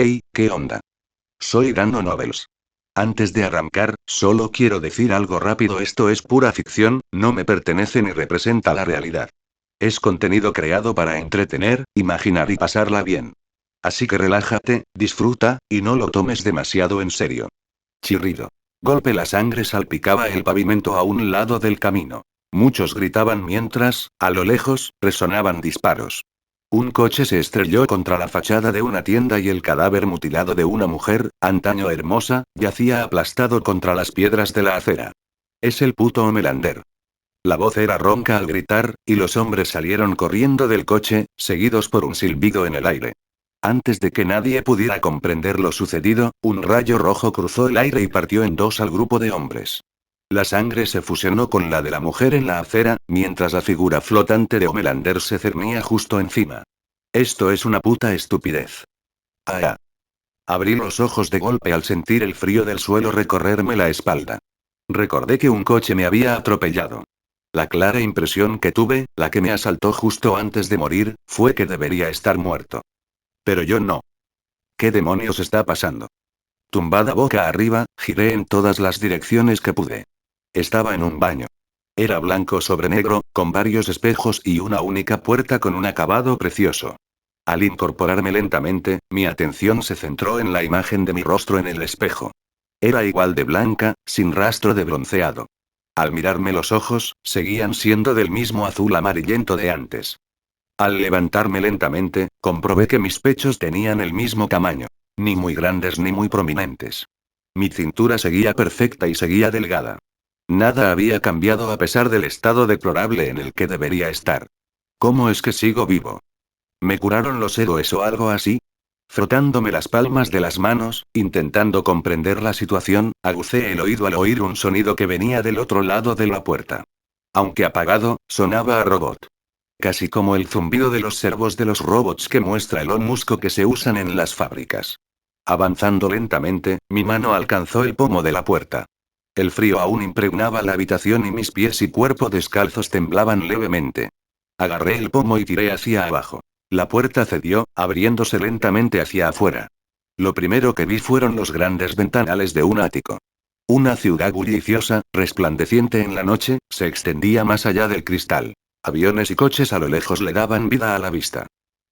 Hey, ¿qué onda? Soy Dano Nobles. Antes de arrancar, solo quiero decir algo rápido: esto es pura ficción, no me pertenece ni representa la realidad. Es contenido creado para entretener, imaginar y pasarla bien. Así que relájate, disfruta, y no lo tomes demasiado en serio. Chirrido. Golpe. La sangre salpicaba el pavimento a un lado del camino. Muchos gritaban mientras, a lo lejos, resonaban disparos. Un coche se estrelló contra la fachada de una tienda y el cadáver mutilado de una mujer, antaño hermosa, yacía aplastado contra las piedras de la acera. Es el puto Homelander. La voz era ronca al gritar, y los hombres salieron corriendo del coche, seguidos por un silbido en el aire. Antes de que nadie pudiera comprender lo sucedido, un rayo rojo cruzó el aire y partió en dos al grupo de hombres. La sangre se fusionó con la de la mujer en la acera, mientras la figura flotante de Homelander se cernía justo encima. Esto es una puta estupidez. Ah. Abrí los ojos de golpe al sentir el frío del suelo recorrerme la espalda. Recordé que un coche me había atropellado. La clara impresión que tuve, la que me asaltó justo antes de morir, fue que debería estar muerto. Pero yo no. ¿Qué demonios está pasando? Tumbada boca arriba, giré en todas las direcciones que pude. Estaba en un baño. Era blanco sobre negro, con varios espejos y una única puerta con un acabado precioso. Al incorporarme lentamente, mi atención se centró en la imagen de mi rostro en el espejo. Era igual de blanca, sin rastro de bronceado. Al mirarme los ojos, seguían siendo del mismo azul amarillento de antes. Al levantarme lentamente, comprobé que mis pechos tenían el mismo tamaño. Ni muy grandes ni muy prominentes. Mi cintura seguía perfecta y seguía delgada. Nada había cambiado a pesar del estado deplorable en el que debería estar. ¿Cómo es que sigo vivo? ¿Me curaron los héroes o algo así? Frotándome las palmas de las manos, intentando comprender la situación, agucé el oído al oír un sonido que venía del otro lado de la puerta. Aunque apagado, sonaba a robot. Casi como el zumbido de los servos de los robots que muestra Elon Musk que se usan en las fábricas. Avanzando lentamente, mi mano alcanzó el pomo de la puerta. El frío aún impregnaba la habitación y mis pies y cuerpo descalzos temblaban levemente. Agarré el pomo y tiré hacia abajo. La puerta cedió, abriéndose lentamente hacia afuera. Lo primero que vi fueron los grandes ventanales de un ático. Una ciudad bulliciosa, resplandeciente en la noche, se extendía más allá del cristal. Aviones y coches a lo lejos le daban vida a la vista.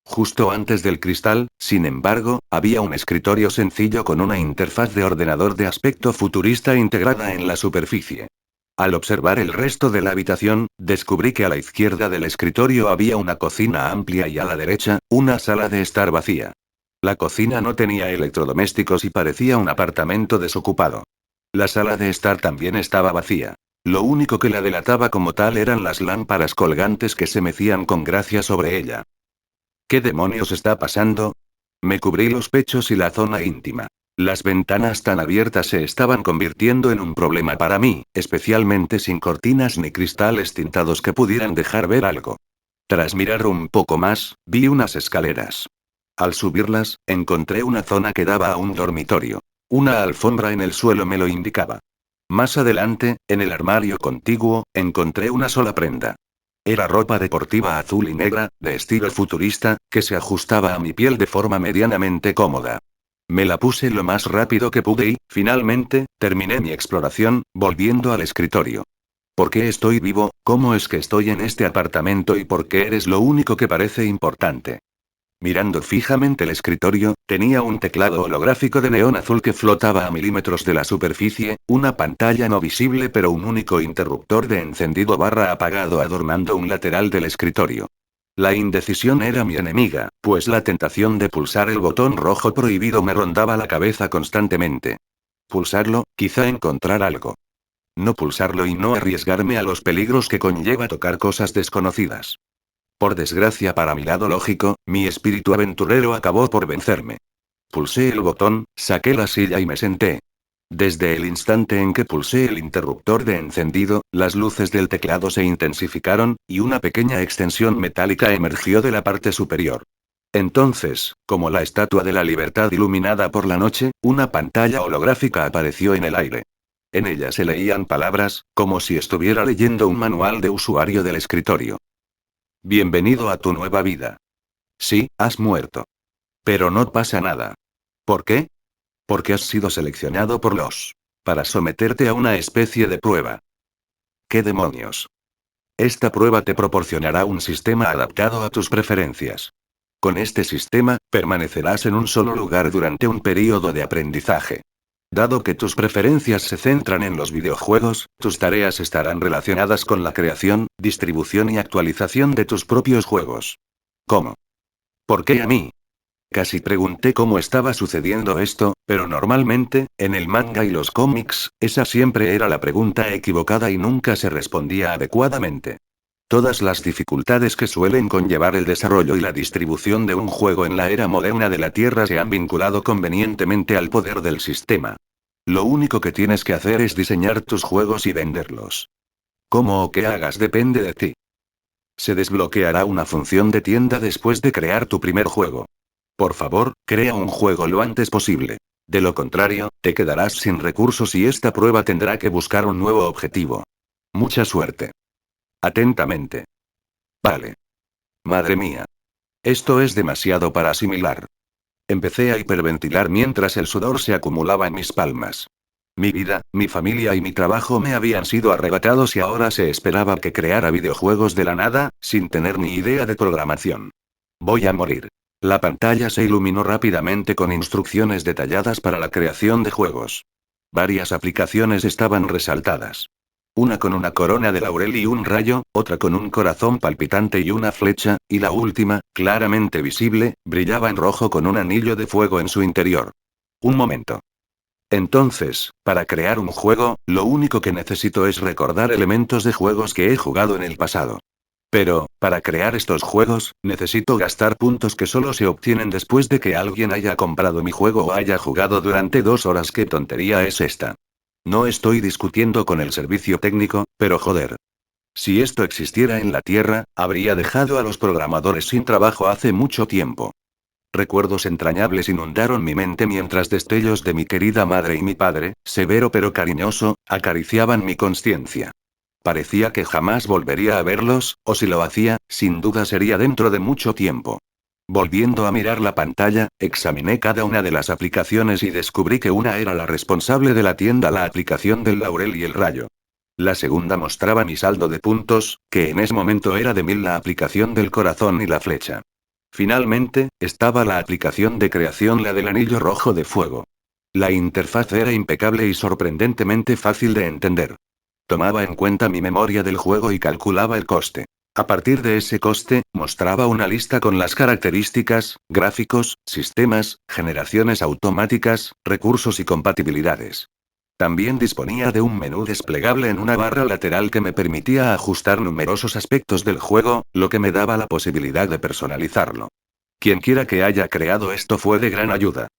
Justo antes del cristal, sin embargo, había un escritorio sencillo con una interfaz de ordenador de aspecto futurista integrada en la superficie. Al observar el resto de la habitación, descubrí que a la izquierda del escritorio había una cocina amplia y a la derecha, una sala de estar vacía. La cocina no tenía electrodomésticos y parecía un apartamento desocupado. La sala de estar también estaba vacía. Lo único que la delataba como tal eran las lámparas colgantes que se mecían con gracia sobre ella. ¿Qué demonios está pasando? Me cubrí los pechos y la zona íntima. Las ventanas tan abiertas se estaban convirtiendo en un problema para mí, especialmente sin cortinas ni cristales tintados que pudieran dejar ver algo. Tras mirar un poco más, vi unas escaleras. Al subirlas, encontré una zona que daba a un dormitorio. Una alfombra en el suelo me lo indicaba. Más adelante, en el armario contiguo, encontré una sola prenda. Era ropa deportiva azul y negra, de estilo futurista, que se ajustaba a mi piel de forma medianamente cómoda. Me la puse lo más rápido que pude y, finalmente, terminé mi exploración, volviendo al escritorio. ¿Por qué estoy vivo? ¿Cómo es que estoy en este apartamento y por qué eres lo único que parece importante? Mirando fijamente el escritorio, tenía un teclado holográfico de neón azul que flotaba a milímetros de la superficie, una pantalla no visible pero un único interruptor de encendido barra apagado adornando un lateral del escritorio. La indecisión era mi enemiga, pues la tentación de pulsar el botón rojo prohibido me rondaba la cabeza constantemente. Pulsarlo, quizá encontrar algo. No pulsarlo y no arriesgarme a los peligros que conlleva tocar cosas desconocidas. Por desgracia para mi lado lógico, mi espíritu aventurero acabó por vencerme. Pulsé el botón, saqué la silla y me senté. Desde el instante en que pulsé el interruptor de encendido, las luces del teclado se intensificaron, y una pequeña extensión metálica emergió de la parte superior. Entonces, como la Estatua de la Libertad iluminada por la noche, una pantalla holográfica apareció en el aire. En ella se leían palabras, como si estuviera leyendo un manual de usuario del escritorio. Bienvenido a tu nueva vida. Sí, has muerto. Pero no pasa nada. ¿Por qué? Porque has sido seleccionado por los... para someterte a una especie de prueba. ¿Qué demonios? Esta prueba te proporcionará un sistema adaptado a tus preferencias. Con este sistema, permanecerás en un solo lugar durante un período de aprendizaje. Dado que tus preferencias se centran en los videojuegos, tus tareas estarán relacionadas con la creación, distribución y actualización de tus propios juegos. ¿Cómo? ¿Por qué a mí? Casi pregunté cómo estaba sucediendo esto, pero normalmente, en el manga y los cómics, esa siempre era la pregunta equivocada y nunca se respondía adecuadamente. Todas las dificultades que suelen conllevar el desarrollo y la distribución de un juego en la era moderna de la Tierra se han vinculado convenientemente al poder del sistema. Lo único que tienes que hacer es diseñar tus juegos y venderlos. Cómo o qué hagas depende de ti. Se desbloqueará una función de tienda después de crear tu primer juego. Por favor, crea un juego lo antes posible. De lo contrario, te quedarás sin recursos y esta prueba tendrá que buscar un nuevo objetivo. Mucha suerte. Atentamente. Vale. Madre mía. Esto es demasiado para asimilar. Empecé a hiperventilar mientras el sudor se acumulaba en mis palmas. Mi vida, mi familia y mi trabajo me habían sido arrebatados y ahora se esperaba que creara videojuegos de la nada, sin tener ni idea de programación. Voy a morir. La pantalla se iluminó rápidamente con instrucciones detalladas para la creación de juegos. Varias aplicaciones estaban resaltadas. Una con una corona de laurel y un rayo, otra con un corazón palpitante y una flecha, y la última, claramente visible, brillaba en rojo con un anillo de fuego en su interior. Un momento. Entonces, para crear un juego, lo único que necesito es recordar elementos de juegos que he jugado en el pasado. Pero, para crear estos juegos, necesito gastar puntos que solo se obtienen después de que alguien haya comprado mi juego o haya jugado durante 2 horas. ¿Qué tontería es esta? No estoy discutiendo con el servicio técnico, pero joder. Si esto existiera en la Tierra, habría dejado a los programadores sin trabajo hace mucho tiempo. Recuerdos entrañables inundaron mi mente mientras destellos de mi querida madre y mi padre, severo pero cariñoso, acariciaban mi conciencia. Parecía que jamás volvería a verlos, o si lo hacía, sin duda sería dentro de mucho tiempo. Volviendo a mirar la pantalla, examiné cada una de las aplicaciones y descubrí que una era la responsable de la tienda, la aplicación del laurel y el rayo. La segunda mostraba mi saldo de puntos, que en ese momento era de 1000, la aplicación del corazón y la flecha. Finalmente, estaba la aplicación de creación, la del anillo rojo de fuego. La interfaz era impecable y sorprendentemente fácil de entender. Tomaba en cuenta mi memoria del juego y calculaba el coste. A partir de ese coste, mostraba una lista con las características, gráficos, sistemas, generaciones automáticas, recursos y compatibilidades. También disponía de un menú desplegable en una barra lateral que me permitía ajustar numerosos aspectos del juego, lo que me daba la posibilidad de personalizarlo. Quienquiera que haya creado esto fue de gran ayuda.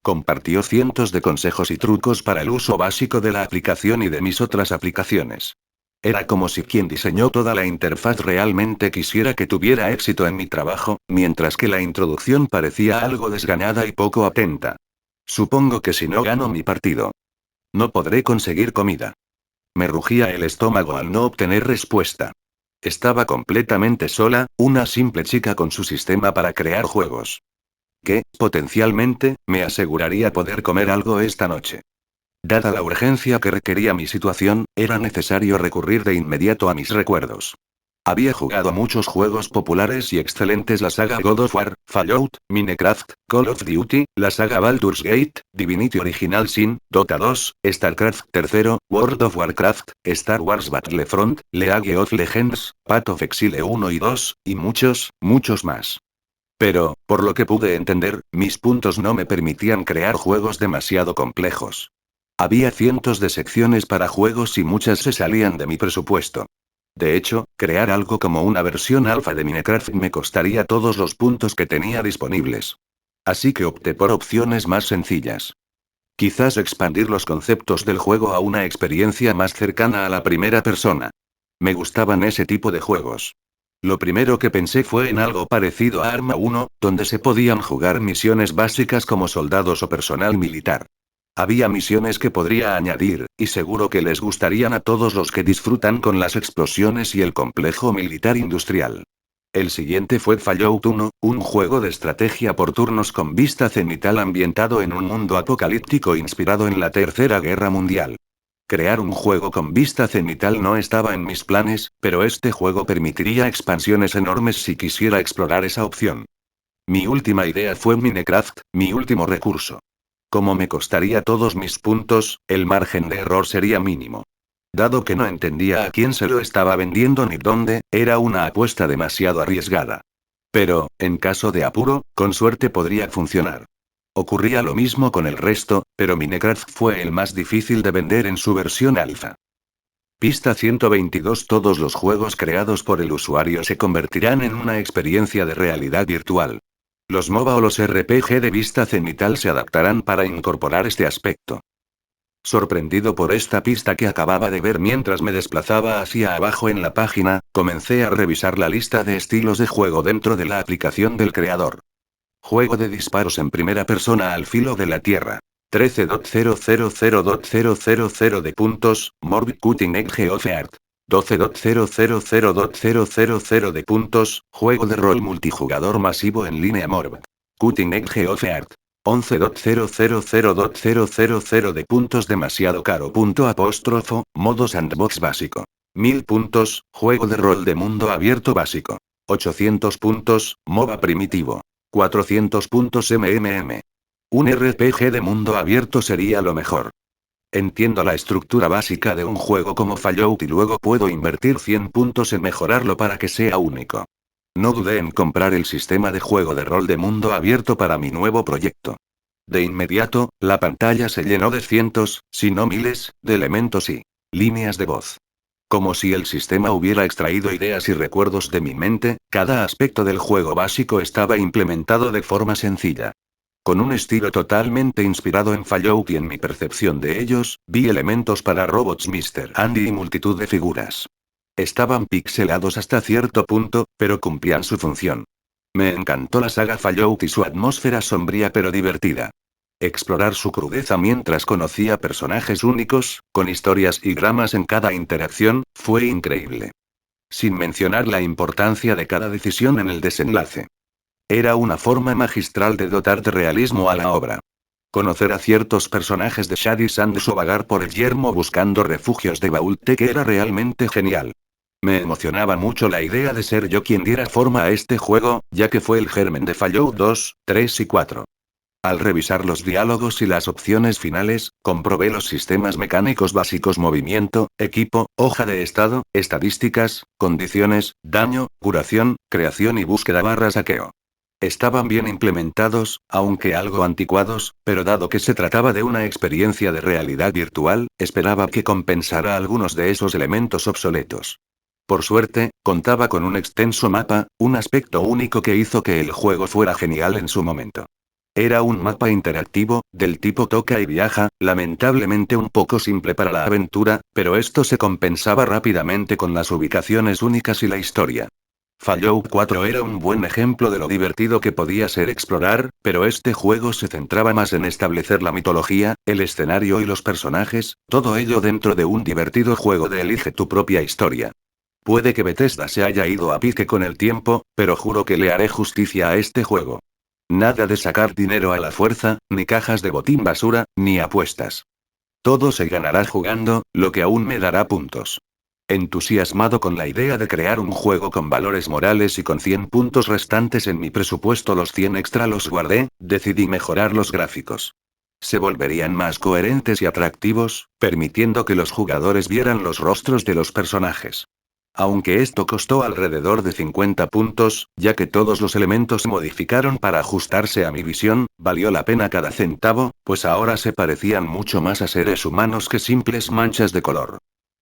Compartió cientos de consejos y trucos para el uso básico de la aplicación y de mis otras aplicaciones. Era como si quien diseñó toda la interfaz realmente quisiera que tuviera éxito en mi trabajo, mientras que la introducción parecía algo desganada y poco atenta. Supongo que si no gano mi partido, no podré conseguir comida. Me rugía el estómago al no obtener respuesta. Estaba completamente sola, una simple chica con su sistema para crear juegos. Que, potencialmente, me aseguraría poder comer algo esta noche. Dada la urgencia que requería mi situación, era necesario recurrir de inmediato a mis recuerdos. Había jugado a muchos juegos populares y excelentes: la saga God of War, Fallout, Minecraft, Call of Duty, la saga Baldur's Gate, Divinity Original Sin, Dota 2, StarCraft III, World of Warcraft, Star Wars Battlefront, League of Legends, Path of Exile 1 y 2, y muchos, muchos más. Pero, por lo que pude entender, mis puntos no me permitían crear juegos demasiado complejos. Había cientos de secciones para juegos y muchas se salían de mi presupuesto. De hecho, crear algo como una versión alfa de Minecraft me costaría todos los puntos que tenía disponibles. Así que opté por opciones más sencillas. Quizás expandir los conceptos del juego a una experiencia más cercana a la primera persona. Me gustaban ese tipo de juegos. Lo primero que pensé fue en algo parecido a Arma 1, donde se podían jugar misiones básicas como soldados o personal militar. Había misiones que podría añadir, y seguro que les gustarían a todos los que disfrutan con las explosiones y el complejo militar industrial. El siguiente fue Fallout 1, un juego de estrategia por turnos con vista cenital ambientado en un mundo apocalíptico inspirado en la Tercera Guerra Mundial. Crear un juego con vista cenital no estaba en mis planes, pero este juego permitiría expansiones enormes si quisiera explorar esa opción. Mi última idea fue Minecraft, mi último recurso. Como me costaría todos mis puntos, el margen de error sería mínimo. Dado que no entendía a quién se lo estaba vendiendo ni dónde, era una apuesta demasiado arriesgada. Pero, en caso de apuro, con suerte podría funcionar. Ocurría lo mismo con el resto, pero Minecraft fue el más difícil de vender en su versión alfa. Pista 122. Todos los juegos creados por el usuario se convertirán en una experiencia de realidad virtual. Los MOBA o los RPG de vista cenital se adaptarán para incorporar este aspecto. Sorprendido por esta pista que acababa de ver mientras me desplazaba hacia abajo en la página, comencé a revisar la lista de estilos de juego dentro de la aplicación del creador. Juego de disparos en primera persona al filo de la tierra. 13.000.000 de puntos, Morbid Cutting Edge of Art. 12.000.000 de puntos, juego de rol multijugador masivo en línea Morbid Cutting Edge of Art. 11.000.000 de puntos demasiado caro. Modo sandbox básico. 1000 puntos, juego de rol de mundo abierto básico. 800 puntos, MOBA primitivo. 400 puntos MMM. Un RPG de mundo abierto sería lo mejor. Entiendo la estructura básica de un juego como Fallout y luego puedo invertir 100 puntos en mejorarlo para que sea único. No dudé en comprar el sistema de juego de rol de mundo abierto para mi nuevo proyecto. De inmediato, la pantalla se llenó de cientos, si no miles, de elementos y líneas de voz. Como si el sistema hubiera extraído ideas y recuerdos de mi mente, cada aspecto del juego básico estaba implementado de forma sencilla. Con un estilo totalmente inspirado en Fallout y en mi percepción de ellos, vi elementos para robots Mr. Andy y multitud de figuras. Estaban pixelados hasta cierto punto, pero cumplían su función. Me encantó la saga Fallout y su atmósfera sombría pero divertida. Explorar su crudeza mientras conocía personajes únicos, con historias y dramas en cada interacción, fue increíble. Sin mencionar la importancia de cada decisión en el desenlace. Era una forma magistral de dotar de realismo a la obra. Conocer a ciertos personajes de Shady Sands o vagar por el yermo buscando refugios de Vault-Tec era realmente genial. Me emocionaba mucho la idea de ser yo quien diera forma a este juego, ya que fue el germen de Fallout 2, 3 y 4. Al revisar los diálogos y las opciones finales, comprobé los sistemas mecánicos básicos: movimiento, equipo, hoja de estado, estadísticas, condiciones, daño, curación, creación y búsqueda / saqueo. Estaban bien implementados, aunque algo anticuados, pero dado que se trataba de una experiencia de realidad virtual, esperaba que compensara algunos de esos elementos obsoletos. Por suerte, contaba con un extenso mapa, un aspecto único que hizo que el juego fuera genial en su momento. Era un mapa interactivo, del tipo toca y viaja, lamentablemente un poco simple para la aventura, pero esto se compensaba rápidamente con las ubicaciones únicas y la historia. Fallout 4 era un buen ejemplo de lo divertido que podía ser explorar, pero este juego se centraba más en establecer la mitología, el escenario y los personajes, todo ello dentro de un divertido juego de elige tu propia historia. Puede que Bethesda se haya ido a pique con el tiempo, pero juro que le haré justicia a este juego. Nada de sacar dinero a la fuerza, ni cajas de botín basura, ni apuestas. Todo se ganará jugando, lo que aún me dará puntos. Entusiasmado con la idea de crear un juego con valores morales y con 100 puntos restantes en mi presupuesto, los 100 extra los guardé, decidí mejorar los gráficos. Se volverían más coherentes y atractivos, permitiendo que los jugadores vieran los rostros de los personajes. Aunque esto costó alrededor de 50 puntos, ya que todos los elementos se modificaron para ajustarse a mi visión, valió la pena cada centavo, pues ahora se parecían mucho más a seres humanos que simples manchas de color.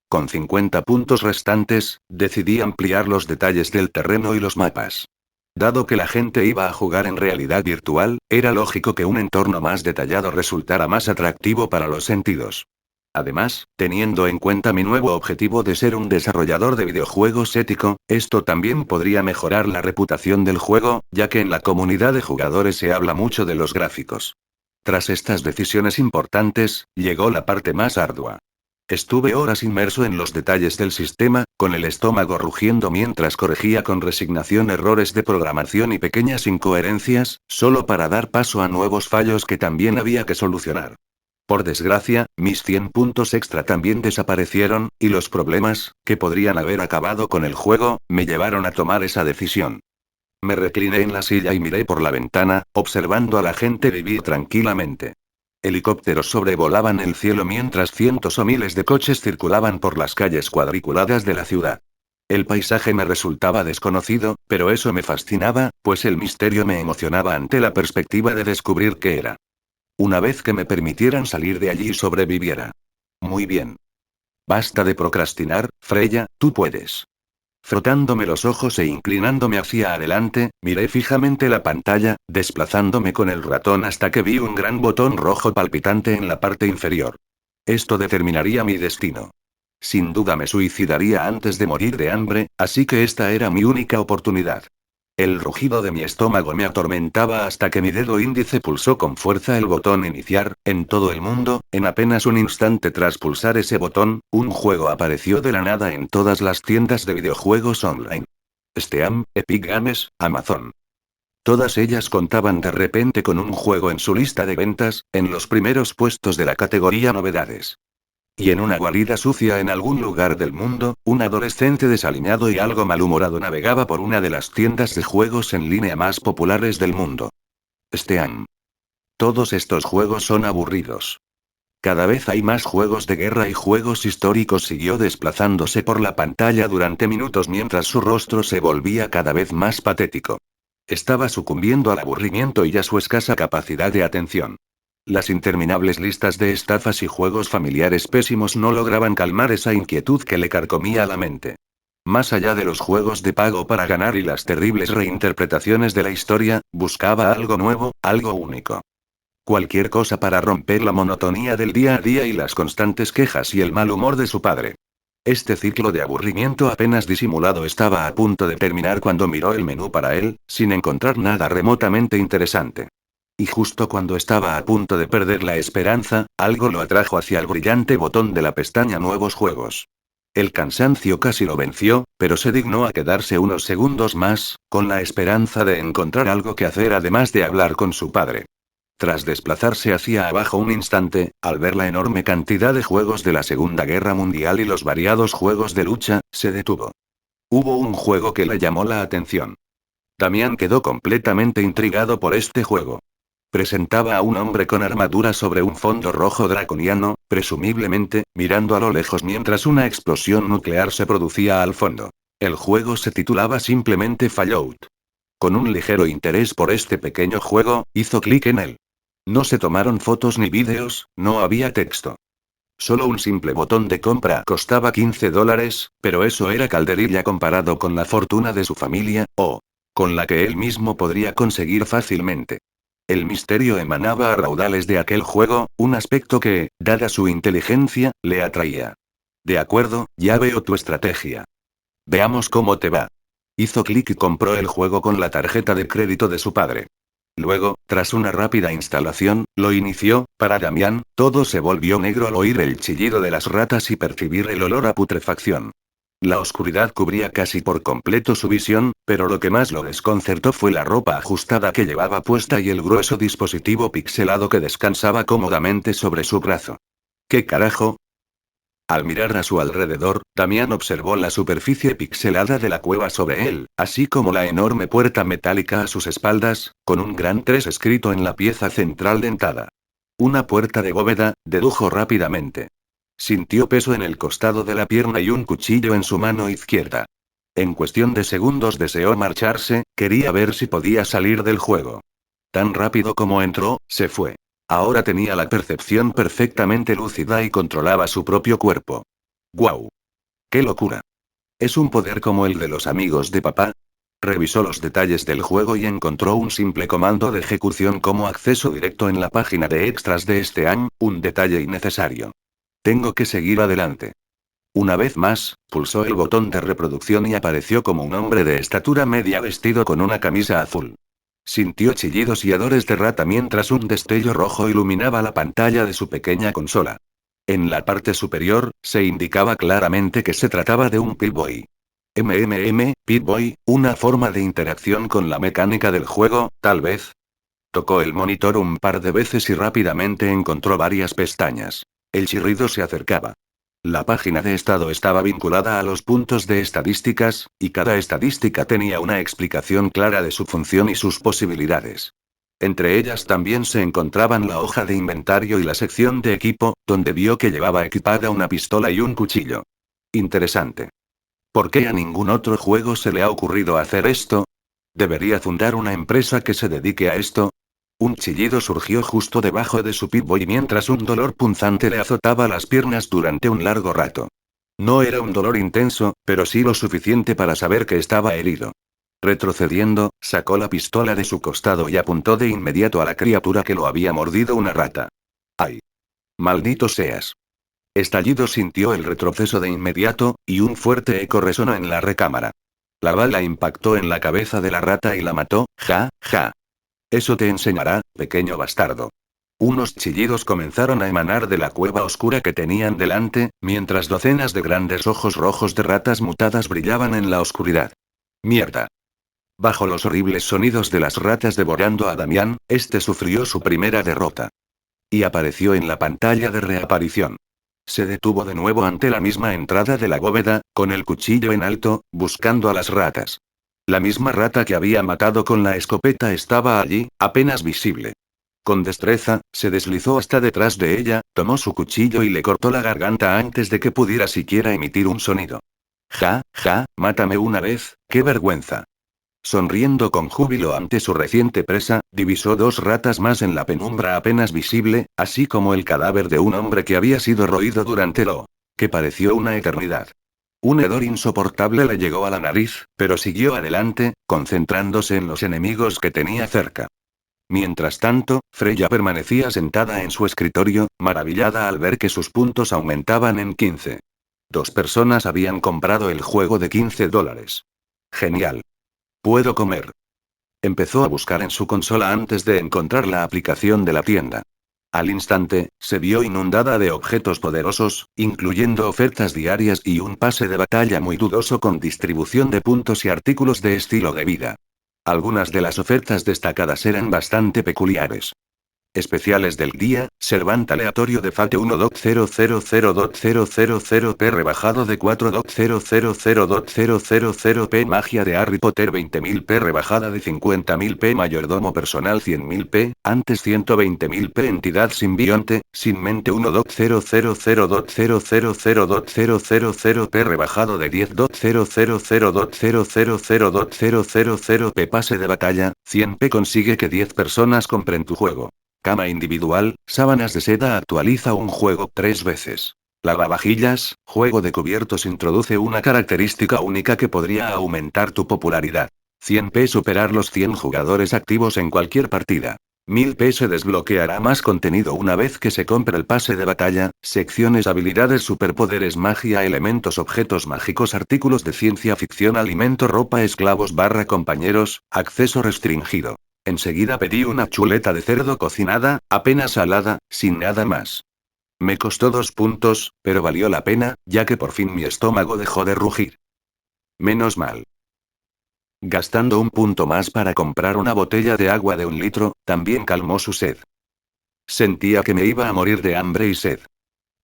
Con 50 puntos restantes, decidí ampliar los detalles del terreno y los mapas. Dado que la gente iba a jugar en realidad virtual, era lógico que un entorno más detallado resultara más atractivo para los sentidos. Además, teniendo en cuenta mi nuevo objetivo de ser un desarrollador de videojuegos ético, esto también podría mejorar la reputación del juego, ya que en la comunidad de jugadores se habla mucho de los gráficos. Tras estas decisiones importantes, llegó la parte más ardua. Estuve horas inmerso en los detalles del sistema, con el estómago rugiendo mientras corregía con resignación errores de programación y pequeñas incoherencias, solo para dar paso a nuevos fallos que también había que solucionar. Por desgracia, mis 100 puntos extra también desaparecieron, y los problemas, que podrían haber acabado con el juego, me llevaron a tomar esa decisión. Me recliné en la silla y miré por la ventana, observando a la gente vivir tranquilamente. Helicópteros sobrevolaban el cielo mientras cientos o miles de coches circulaban por las calles cuadriculadas de la ciudad. El paisaje me resultaba desconocido, pero eso me fascinaba, pues el misterio me emocionaba ante la perspectiva de descubrir qué era. Una vez que me permitieran salir de allí y sobreviviera. Muy bien. Basta de procrastinar, Freya, tú puedes. Frotándome los ojos e inclinándome hacia adelante, miré fijamente la pantalla, desplazándome con el ratón hasta que vi un gran botón rojo palpitante en la parte inferior. Esto determinaría mi destino. Sin duda me suicidaría antes de morir de hambre, así que esta era mi única oportunidad. El rugido de mi estómago me atormentaba hasta que mi dedo índice pulsó con fuerza el botón iniciar. En todo el mundo, en apenas un instante tras pulsar ese botón, un juego apareció de la nada en todas las tiendas de videojuegos online. Steam, Epic Games, Amazon. Todas ellas contaban de repente con un juego en su lista de ventas, en los primeros puestos de la categoría novedades. Y en una guarida sucia en algún lugar del mundo, un adolescente desaliñado y algo malhumorado navegaba por una de las tiendas de juegos en línea más populares del mundo. Steam. Todos estos juegos son aburridos. Cada vez hay más juegos de guerra y juegos históricos. Siguió desplazándose por la pantalla durante minutos mientras su rostro se volvía cada vez más patético. Estaba sucumbiendo al aburrimiento y a su escasa capacidad de atención. Las interminables listas de estafas y juegos familiares pésimos no lograban calmar esa inquietud que le carcomía la mente. Más allá de los juegos de pago para ganar y las terribles reinterpretaciones de la historia, buscaba algo nuevo, algo único. Cualquier cosa para romper la monotonía del día a día y las constantes quejas y el mal humor de su padre. Este ciclo de aburrimiento apenas disimulado estaba a punto de terminar cuando miró el menú para él, sin encontrar nada remotamente interesante. Y justo cuando estaba a punto de perder la esperanza, algo lo atrajo hacia el brillante botón de la pestaña Nuevos juegos. El cansancio casi lo venció, pero se dignó a quedarse unos segundos más, con la esperanza de encontrar algo que hacer además de hablar con su padre. Tras desplazarse hacia abajo un instante, al ver la enorme cantidad de juegos de la Segunda Guerra Mundial y los variados juegos de lucha, se detuvo. Hubo un juego que le llamó la atención. Damián quedó completamente intrigado por este juego. Presentaba a un hombre con armadura sobre un fondo rojo draconiano, presumiblemente, mirando a lo lejos mientras una explosión nuclear se producía al fondo. El juego se titulaba simplemente Fallout. Con un ligero interés por este pequeño juego, hizo clic en él. No se tomaron fotos ni vídeos, no había texto. Solo un simple botón de compra costaba $15, pero eso era calderilla comparado con la fortuna de su familia, o con la que él mismo podría conseguir fácilmente. El misterio emanaba a raudales de aquel juego, un aspecto que, dada su inteligencia, le atraía. De acuerdo, ya veo tu estrategia. Veamos cómo te va. Hizo clic y compró el juego con la tarjeta de crédito de su padre. Luego, tras una rápida instalación, lo inició. Para Damián, todo se volvió negro al oír el chillido de las ratas y percibir el olor a putrefacción. La oscuridad cubría casi por completo su visión, pero lo que más lo desconcertó fue la ropa ajustada que llevaba puesta y el grueso dispositivo pixelado que descansaba cómodamente sobre su brazo. ¿Qué carajo? Al mirar a su alrededor, Damián observó la superficie pixelada de la cueva sobre él, así como la enorme puerta metálica a sus espaldas, con un gran 3 escrito en la pieza central dentada. Una puerta de bóveda, dedujo rápidamente. Sintió peso en el costado de la pierna y un cuchillo en su mano izquierda. En cuestión de segundos deseó marcharse, quería ver si podía salir del juego. Tan rápido como entró, se fue. Ahora tenía la percepción perfectamente lúcida y controlaba su propio cuerpo. ¡Guau! ¡Qué locura! ¿Es un poder como el de los amigos de papá? Revisó los detalles del juego y encontró un simple comando de ejecución como acceso directo en la página de extras de Steam, un detalle innecesario. Tengo que seguir adelante. Una vez más, pulsó el botón de reproducción y apareció como un hombre de estatura media vestido con una camisa azul. Sintió chillidos y hedores de rata mientras un destello rojo iluminaba la pantalla de su pequeña consola. En la parte superior, se indicaba claramente que se trataba de un Pip-Boy. Pip-Boy, una forma de interacción con la mecánica del juego, tal vez. Tocó el monitor un par de veces y rápidamente encontró varias pestañas. El chirrido se acercaba. La página de estado estaba vinculada a los puntos de estadísticas, y cada estadística tenía una explicación clara de su función y sus posibilidades. Entre ellas también se encontraban la hoja de inventario y la sección de equipo, donde vio que llevaba equipada una pistola y un cuchillo. Interesante. ¿Por qué a ningún otro juego se le ha ocurrido hacer esto? ¿Debería fundar una empresa que se dedique a esto? Un chillido surgió justo debajo de su Pip-Boy mientras un dolor punzante le azotaba las piernas durante un largo rato. No era un dolor intenso, pero sí lo suficiente para saber que estaba herido. Retrocediendo, sacó la pistola de su costado y apuntó de inmediato a la criatura que lo había mordido una rata. ¡Ay! ¡Maldito seas! Estallido sintió el retroceso de inmediato, y un fuerte eco resonó en la recámara. La bala impactó en la cabeza de la rata y la mató, ja, ja. Eso te enseñará, pequeño bastardo. Unos chillidos comenzaron a emanar de la cueva oscura que tenían delante, mientras docenas de grandes ojos rojos de ratas mutadas brillaban en la oscuridad. ¡Mierda! Bajo los horribles sonidos de las ratas devorando a Damián, este sufrió su primera derrota. Y apareció en la pantalla de reaparición. Se detuvo de nuevo ante la misma entrada de la bóveda, con el cuchillo en alto, buscando a las ratas. La misma rata que había matado con la escopeta estaba allí, apenas visible. Con destreza, se deslizó hasta detrás de ella, tomó su cuchillo y le cortó la garganta antes de que pudiera siquiera emitir un sonido. Ja, ja, mátame una vez, qué vergüenza. Sonriendo con júbilo ante su reciente presa, divisó dos ratas más en la penumbra apenas visible, así como el cadáver de un hombre que había sido roído durante lo que pareció una eternidad. Un hedor insoportable le llegó a la nariz, pero siguió adelante, concentrándose en los enemigos que tenía cerca. Mientras tanto, Freya permanecía sentada en su escritorio, maravillada al ver que sus puntos aumentaban en 15. Dos personas habían comprado el juego de $15. Genial. Puedo comer. Empezó a buscar en su consola antes de encontrar la aplicación de la tienda. Al instante, se vio inundada de objetos poderosos, incluyendo ofertas diarias y un pase de batalla muy dudoso con distribución de puntos y artículos de estilo de vida. Algunas de las ofertas destacadas eran bastante peculiares. Especiales del día, Servant aleatorio de Fate 1.000.000p rebajado de 4.000.000p magia de Harry Potter 20.000p rebajada de 50.000p mayordomo personal 100.000p, antes 120.000p entidad simbionte, sin mente 1.000.000.000p rebajado de 10.000.000.000p pase de batalla, 100p consigue que 10 personas compren tu juego. Cama individual, sábanas de seda actualiza un juego 3 veces. Lavavajillas, juego de cubiertos introduce una característica única que podría aumentar tu popularidad. 100p superar los 100 jugadores activos en cualquier partida. 1000p se desbloqueará más contenido una vez que se compre el pase de batalla, secciones habilidades superpoderes magia elementos objetos mágicos artículos de ciencia ficción alimento ropa esclavos barra compañeros, acceso restringido. Enseguida pedí una chuleta de cerdo cocinada, apenas salada, sin nada más. Me costó 2 puntos, pero valió la pena, ya que por fin mi estómago dejó de rugir. Menos mal. Gastando un punto más para comprar una botella de agua de 1 litro, también calmó su sed. Sentía que me iba a morir de hambre y sed.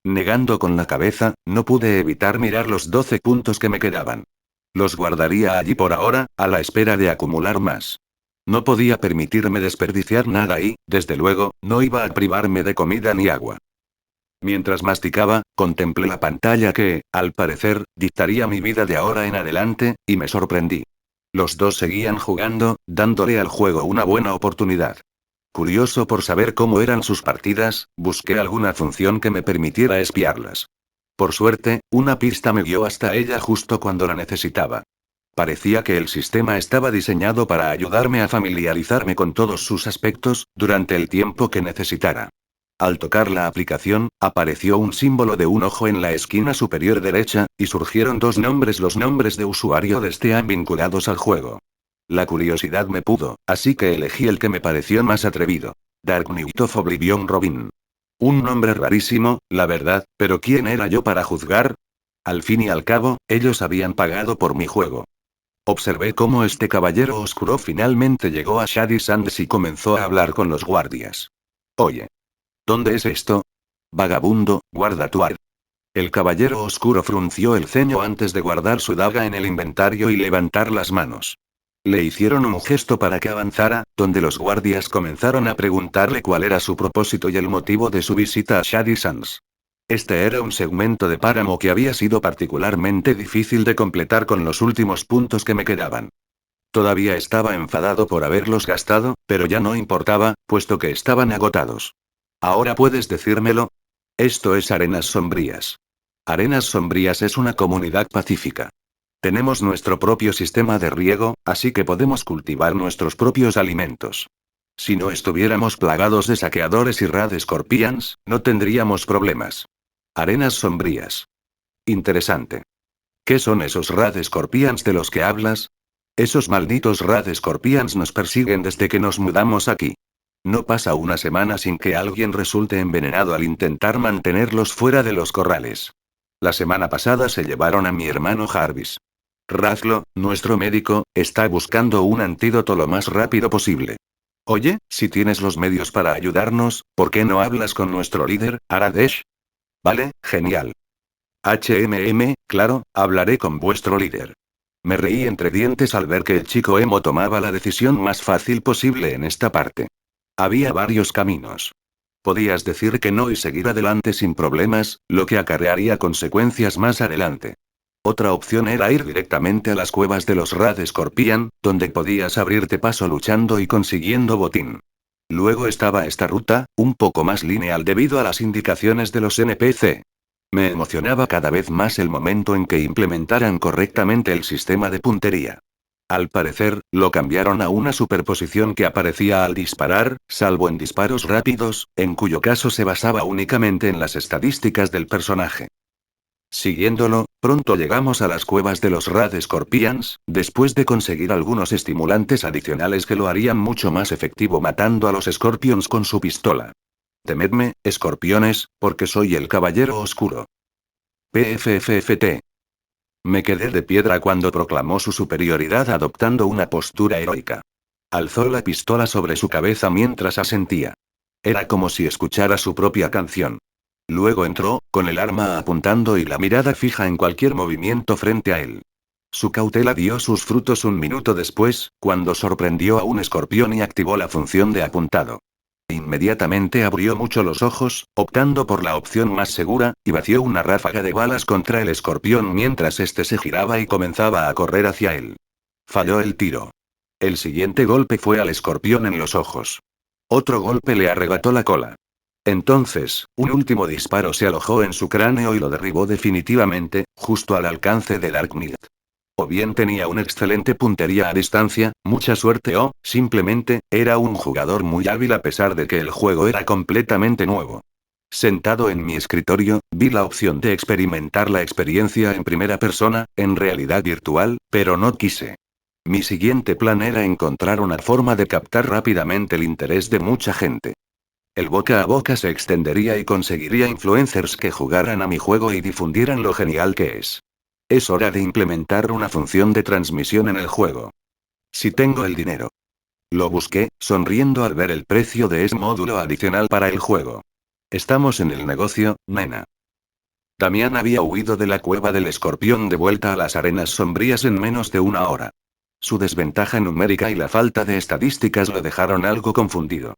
Negando con la cabeza, no pude evitar mirar los 12 puntos que me quedaban. Los guardaría allí por ahora, a la espera de acumular más. No podía permitirme desperdiciar nada y, desde luego, no iba a privarme de comida ni agua. Mientras masticaba, contemplé la pantalla que, al parecer, dictaría mi vida de ahora en adelante, y me sorprendí. Los dos seguían jugando, dándole al juego una buena oportunidad. Curioso por saber cómo eran sus partidas, busqué alguna función que me permitiera espiarlas. Por suerte, una pista me guió hasta ella justo cuando la necesitaba. Parecía que el sistema estaba diseñado para ayudarme a familiarizarme con todos sus aspectos, durante el tiempo que necesitara. Al tocar la aplicación, apareció un símbolo de un ojo en la esquina superior derecha, y surgieron 2 nombres. Los nombres de usuario de Steam vinculados al juego. La curiosidad me pudo, así que elegí el que me pareció más atrevido. Dark Knight of Oblivion Robin. Un nombre rarísimo, la verdad, pero ¿quién era yo para juzgar? Al fin y al cabo, ellos habían pagado por mi juego. Observé cómo este caballero oscuro finalmente llegó a Shady Sands y comenzó a hablar con los guardias. Oye. ¿Dónde es esto? Vagabundo, guarda tu ar. El caballero oscuro frunció el ceño antes de guardar su daga en el inventario y levantar las manos. Le hicieron un gesto para que avanzara, donde los guardias comenzaron a preguntarle cuál era su propósito y el motivo de su visita a Shady Sands. Este era un segmento de páramo que había sido particularmente difícil de completar con los últimos puntos que me quedaban. Todavía estaba enfadado por haberlos gastado, pero ya no importaba, puesto que estaban agotados. ¿Ahora puedes decírmelo? Esto es Arenas Sombrías. Arenas Sombrías es una comunidad pacífica. Tenemos nuestro propio sistema de riego, así que podemos cultivar nuestros propios alimentos. Si no estuviéramos plagados de saqueadores y Rad Scorpions, no tendríamos problemas. Arenas Sombrías. Interesante. ¿Qué son esos Rad Scorpions de los que hablas? Esos malditos Rad Scorpions nos persiguen desde que nos mudamos aquí. No pasa una semana sin que alguien resulte envenenado al intentar mantenerlos fuera de los corrales. La semana pasada se llevaron a mi hermano Jarvis. Razlo, nuestro médico, está buscando un antídoto lo más rápido posible. Oye, si tienes los medios para ayudarnos, ¿por qué no hablas con nuestro líder, Aradesh? Vale, genial. Claro, hablaré con vuestro líder. Me reí entre dientes al ver que el chico emo tomaba la decisión más fácil posible en esta parte. Había varios caminos. Podías decir que no y seguir adelante sin problemas, lo que acarrearía consecuencias más adelante. Otra opción era ir directamente a las cuevas de los Rad Scorpion, donde podías abrirte paso luchando y consiguiendo botín. Luego estaba esta ruta, un poco más lineal debido a las indicaciones de los NPC. Me emocionaba cada vez más el momento en que implementaran correctamente el sistema de puntería. Al parecer, lo cambiaron a una superposición que aparecía al disparar, salvo en disparos rápidos, en cuyo caso se basaba únicamente en las estadísticas del personaje. Siguiéndolo, pronto llegamos a las cuevas de los Rad Scorpions, después de conseguir algunos estimulantes adicionales que lo harían mucho más efectivo matando a los Scorpions con su pistola. Temedme, escorpiones, porque soy el caballero oscuro. PFFFT. Me quedé de piedra cuando proclamó su superioridad adoptando una postura heroica. Alzó la pistola sobre su cabeza mientras asentía. Era como si escuchara su propia canción. Luego entró, con el arma apuntando y la mirada fija en cualquier movimiento frente a él. Su cautela dio sus frutos un minuto después, cuando sorprendió a un escorpión y activó la función de apuntado. Inmediatamente abrió mucho los ojos, optando por la opción más segura, y vació una ráfaga de balas contra el escorpión mientras este se giraba y comenzaba a correr hacia él. Falló el tiro. El siguiente golpe fue al escorpión en los ojos. Otro golpe le arrebató la cola. Entonces, un último disparo se alojó en su cráneo y lo derribó definitivamente, justo al alcance de Dark Knight. O bien tenía una excelente puntería a distancia, mucha suerte o, simplemente, era un jugador muy hábil a pesar de que el juego era completamente nuevo. Sentado en mi escritorio, vi la opción de experimentar la experiencia en primera persona, en realidad virtual, pero no quise. Mi siguiente plan era encontrar una forma de captar rápidamente el interés de mucha gente. El boca a boca se extendería y conseguiría influencers que jugaran a mi juego y difundieran lo genial que es. Es hora de implementar una función de transmisión en el juego. Si tengo el dinero. Lo busqué, sonriendo al ver el precio de ese módulo adicional para el juego. Estamos en el negocio, nena. Damián había huido de la cueva del escorpión de vuelta a las arenas sombrías en menos de una hora. Su desventaja numérica y la falta de estadísticas lo dejaron algo confundido.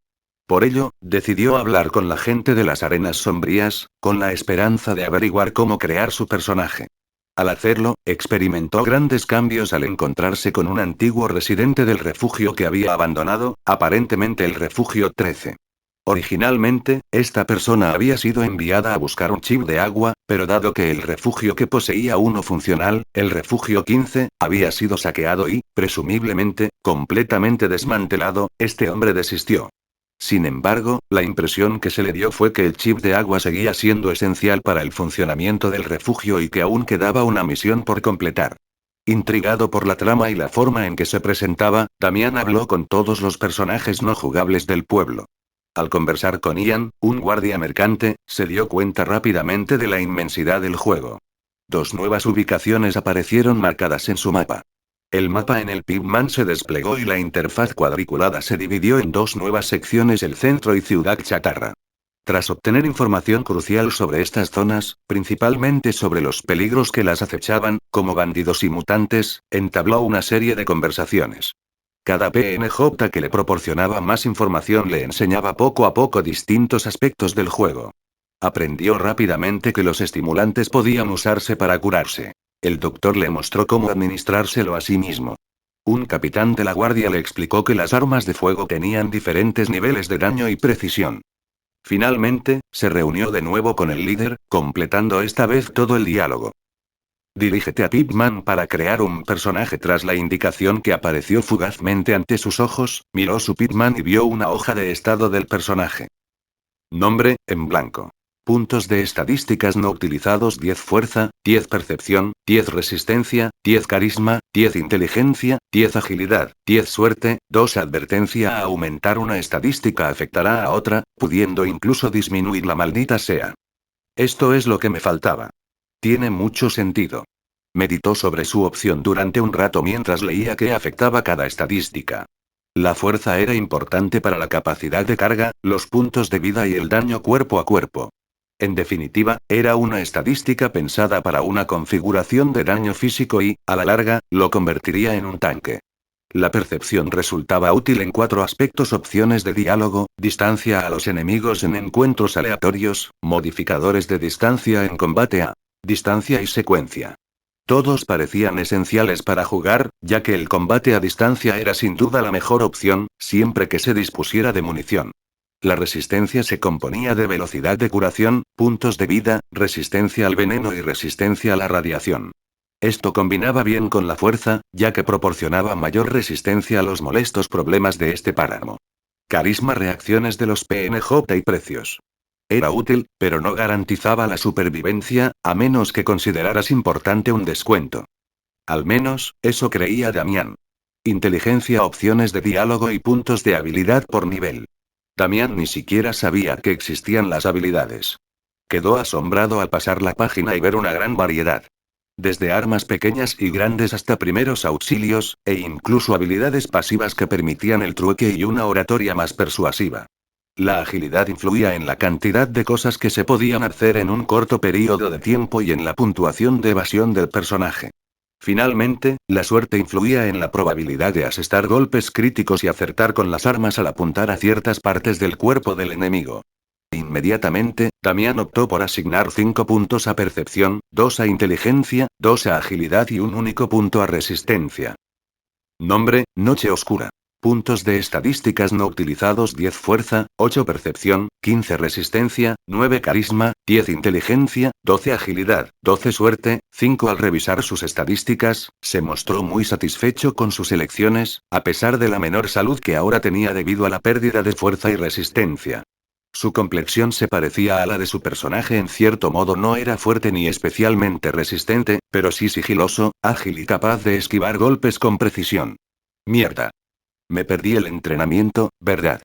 Por ello, decidió hablar con la gente de las arenas sombrías, con la esperanza de averiguar cómo crear su personaje. Al hacerlo, experimentó grandes cambios al encontrarse con un antiguo residente del refugio que había abandonado, aparentemente el refugio 13. Originalmente, esta persona había sido enviada a buscar un chip de agua, pero dado que el refugio que poseía uno funcional, el refugio 15, había sido saqueado y, presumiblemente, completamente desmantelado, este hombre desistió. Sin embargo, la impresión que se le dio fue que el chip de agua seguía siendo esencial para el funcionamiento del refugio y que aún quedaba una misión por completar. Intrigado por la trama y la forma en que se presentaba, Damián habló con todos los personajes no jugables del pueblo. Al conversar con Ian, un guardia mercante, se dio cuenta rápidamente de la inmensidad del juego. 2 nuevas ubicaciones aparecieron marcadas en su mapa. El mapa en el Pigman se desplegó y la interfaz cuadriculada se dividió en 2 nuevas secciones: el centro y Ciudad Chatarra. Tras obtener información crucial sobre estas zonas, principalmente sobre los peligros que las acechaban, como bandidos y mutantes, entabló una serie de conversaciones. Cada PNJ que le proporcionaba más información le enseñaba poco a poco distintos aspectos del juego. Aprendió rápidamente que los estimulantes podían usarse para curarse. El doctor le mostró cómo administrárselo a sí mismo. Un capitán de la guardia le explicó que las armas de fuego tenían diferentes niveles de daño y precisión. Finalmente, se reunió de nuevo con el líder, completando esta vez todo el diálogo. Dirígete a Pigman para crear un personaje. Tras la indicación que apareció fugazmente ante sus ojos, miró su Pigman y vio una hoja de estado del personaje. Nombre, en blanco. Puntos de estadísticas no utilizados: 10 fuerza, 10 percepción, 10 resistencia, 10 carisma, 10 inteligencia, 10 agilidad, 10 suerte, 2 advertencia. A aumentar una estadística afectará a otra, pudiendo incluso disminuir la maldita sea. Esto es lo que me faltaba. Tiene mucho sentido. Meditó sobre su opción durante un rato mientras leía qué afectaba cada estadística. La fuerza era importante para la capacidad de carga, los puntos de vida y el daño cuerpo a cuerpo. En definitiva, era una estadística pensada para una configuración de daño físico y, a la larga, lo convertiría en un tanque. La percepción resultaba útil en 4 aspectos: opciones de diálogo, distancia a los enemigos en encuentros aleatorios, modificadores de distancia en combate a distancia y secuencia. Todos parecían esenciales para jugar, ya que el combate a distancia era sin duda la mejor opción, siempre que se dispusiera de munición. La resistencia se componía de velocidad de curación, puntos de vida, resistencia al veneno y resistencia a la radiación. Esto combinaba bien con la fuerza, ya que proporcionaba mayor resistencia a los molestos problemas de este páramo. Carisma, reacciones de los PNJ y precios. Era útil, pero no garantizaba la supervivencia, a menos que consideraras importante un descuento. Al menos, eso creía Damián. Inteligencia, opciones de diálogo y puntos de habilidad por nivel. Damián ni siquiera sabía que existían las habilidades. Quedó asombrado al pasar la página y ver una gran variedad. Desde armas pequeñas y grandes hasta primeros auxilios, e incluso habilidades pasivas que permitían el trueque y una oratoria más persuasiva. La agilidad influía en la cantidad de cosas que se podían hacer en un corto periodo de tiempo y en la puntuación de evasión del personaje. Finalmente, la suerte influía en la probabilidad de asestar golpes críticos y acertar con las armas al apuntar a ciertas partes del cuerpo del enemigo. Inmediatamente, Damián optó por asignar 5 puntos a percepción, 2 a inteligencia, 2 a agilidad y un único punto a resistencia. Nombre, Noche Oscura. Puntos de estadísticas no utilizados: 10 fuerza, 8 percepción, 15 resistencia, 9 carisma, 10 inteligencia, 12 agilidad, 12 suerte, 5. Al revisar sus estadísticas, se mostró muy satisfecho con sus elecciones, a pesar de la menor salud que ahora tenía debido a la pérdida de fuerza y resistencia. Su complexión se parecía a la de su personaje en cierto modo: no era fuerte ni especialmente resistente, pero sí sigiloso, ágil y capaz de esquivar golpes con precisión. Mierda. Me perdí el entrenamiento, ¿verdad?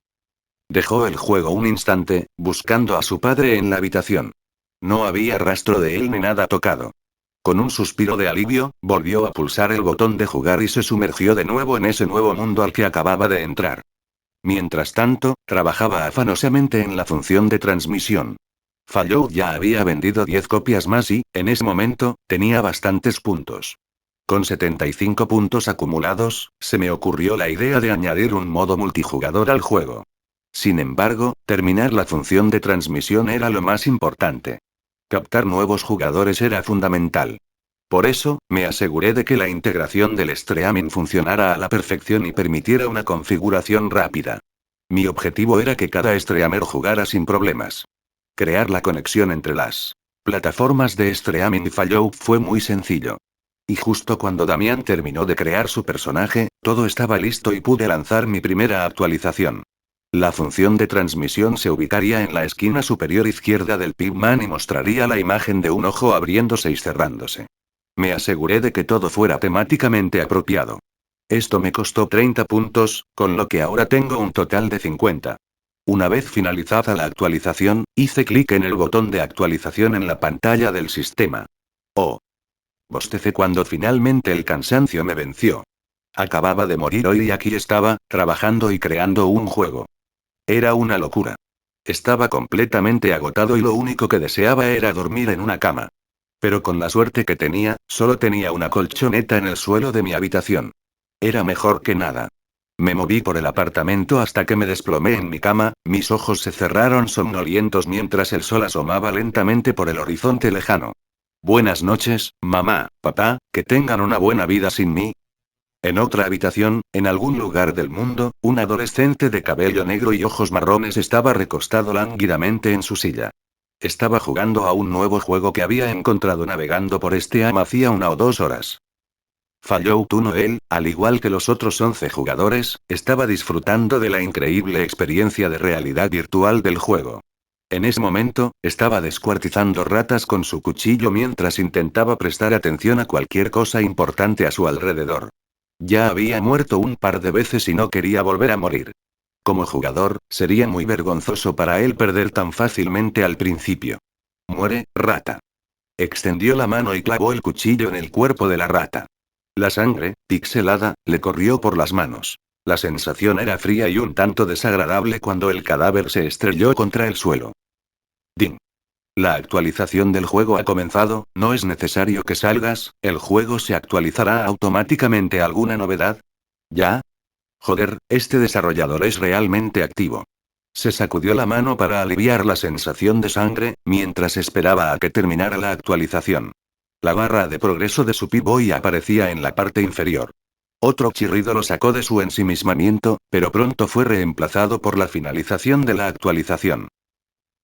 Dejó el juego un instante, buscando a su padre en la habitación. No había rastro de él ni nada tocado. Con un suspiro de alivio, volvió a pulsar el botón de jugar y se sumergió de nuevo en ese nuevo mundo al que acababa de entrar. Mientras tanto, trabajaba afanosamente en la función de transmisión. Fallout ya había vendido 10 copias más y, en ese momento, tenía bastantes puntos. Con 75 puntos acumulados, se me ocurrió la idea de añadir un modo multijugador al juego. Sin embargo, terminar la función de transmisión era lo más importante. Captar nuevos jugadores era fundamental. Por eso, me aseguré de que la integración del streaming funcionara a la perfección y permitiera una configuración rápida. Mi objetivo era que cada streamer jugara sin problemas. Crear la conexión entre las plataformas de streaming y Fallout fue muy sencillo. Y justo cuando Damián terminó de crear su personaje, todo estaba listo y pude lanzar mi primera actualización. La función de transmisión se ubicaría en la esquina superior izquierda del Pigman y mostraría la imagen de un ojo abriéndose y cerrándose. Me aseguré de que todo fuera temáticamente apropiado. Esto me costó 30 puntos, con lo que ahora tengo un total de 50. Una vez finalizada la actualización, hice clic en el botón de actualización en la pantalla del sistema. Oh. Bostecé cuando finalmente el cansancio me venció. Acababa de morir hoy y aquí estaba, trabajando y creando un juego. Era una locura. Estaba completamente agotado y lo único que deseaba era dormir en una cama. Pero con la suerte que tenía, solo tenía una colchoneta en el suelo de mi habitación. Era mejor que nada. Me moví por el apartamento hasta que me desplomé en mi cama, mis ojos se cerraron somnolientos mientras el sol asomaba lentamente por el horizonte lejano. Buenas noches, mamá, papá, que tengan una buena vida sin mí. En otra habitación, en algún lugar del mundo, un adolescente de cabello negro y ojos marrones estaba recostado lánguidamente en su silla. Estaba jugando a un nuevo juego que había encontrado navegando por Steam hacía 1 o 2 horas. Fallou él, al igual que los otros 11 jugadores, estaba disfrutando de la increíble experiencia de realidad virtual del juego. En ese momento, estaba descuartizando ratas con su cuchillo mientras intentaba prestar atención a cualquier cosa importante a su alrededor. Ya había muerto un par de veces y no quería volver a morir. Como jugador, sería muy vergonzoso para él perder tan fácilmente al principio. Muere, rata. Extendió la mano y clavó el cuchillo en el cuerpo de la rata. La sangre, pixelada, le corrió por las manos. La sensación era fría y un tanto desagradable cuando el cadáver se estrelló contra el suelo. Ding. La actualización del juego ha comenzado, no es necesario que salgas, el juego se actualizará automáticamente. ¿Alguna novedad? ¿Ya? Joder, este desarrollador es realmente activo. Se sacudió la mano para aliviar la sensación de sangre, mientras esperaba a que terminara la actualización. La barra de progreso de su P-Boy aparecía en la parte inferior. Otro chirrido lo sacó de su ensimismamiento, pero pronto fue reemplazado por la finalización de la actualización.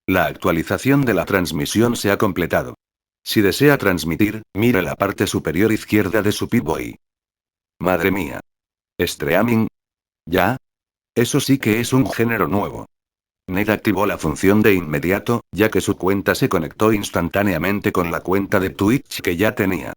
La actualización de la transmisión se ha completado. Si desea transmitir, mire la parte superior izquierda de su P-Boy. Madre mía. ¿Streaming? ¿Ya? Eso sí que es un género nuevo. Ned activó la función de inmediato, ya que su cuenta se conectó instantáneamente con la cuenta de Twitch que ya tenía.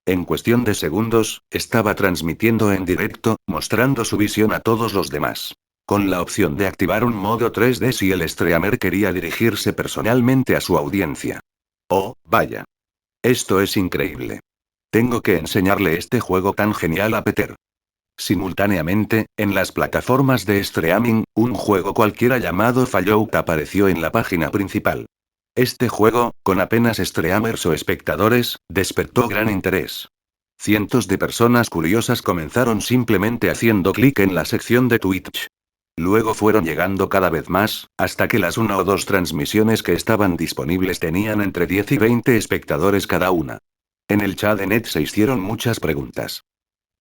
En cuestión de segundos, estaba transmitiendo en directo, mostrando su visión a todos los demás. Con la opción de activar un modo 3D si el streamer quería dirigirse personalmente a su audiencia. Oh, vaya. Esto es increíble. Tengo que enseñarle este juego tan genial a Peter. Simultáneamente, en las plataformas de streaming, un juego cualquiera llamado Fallout apareció en la página principal. Este juego, con apenas streamers o espectadores, despertó gran interés. Cientos de personas curiosas comenzaron simplemente haciendo clic en la sección de Twitch. Luego fueron llegando cada vez más, hasta que las 1 o 2 transmisiones que estaban disponibles tenían entre 10 y 20 espectadores cada una. En el chat de Net se hicieron muchas preguntas.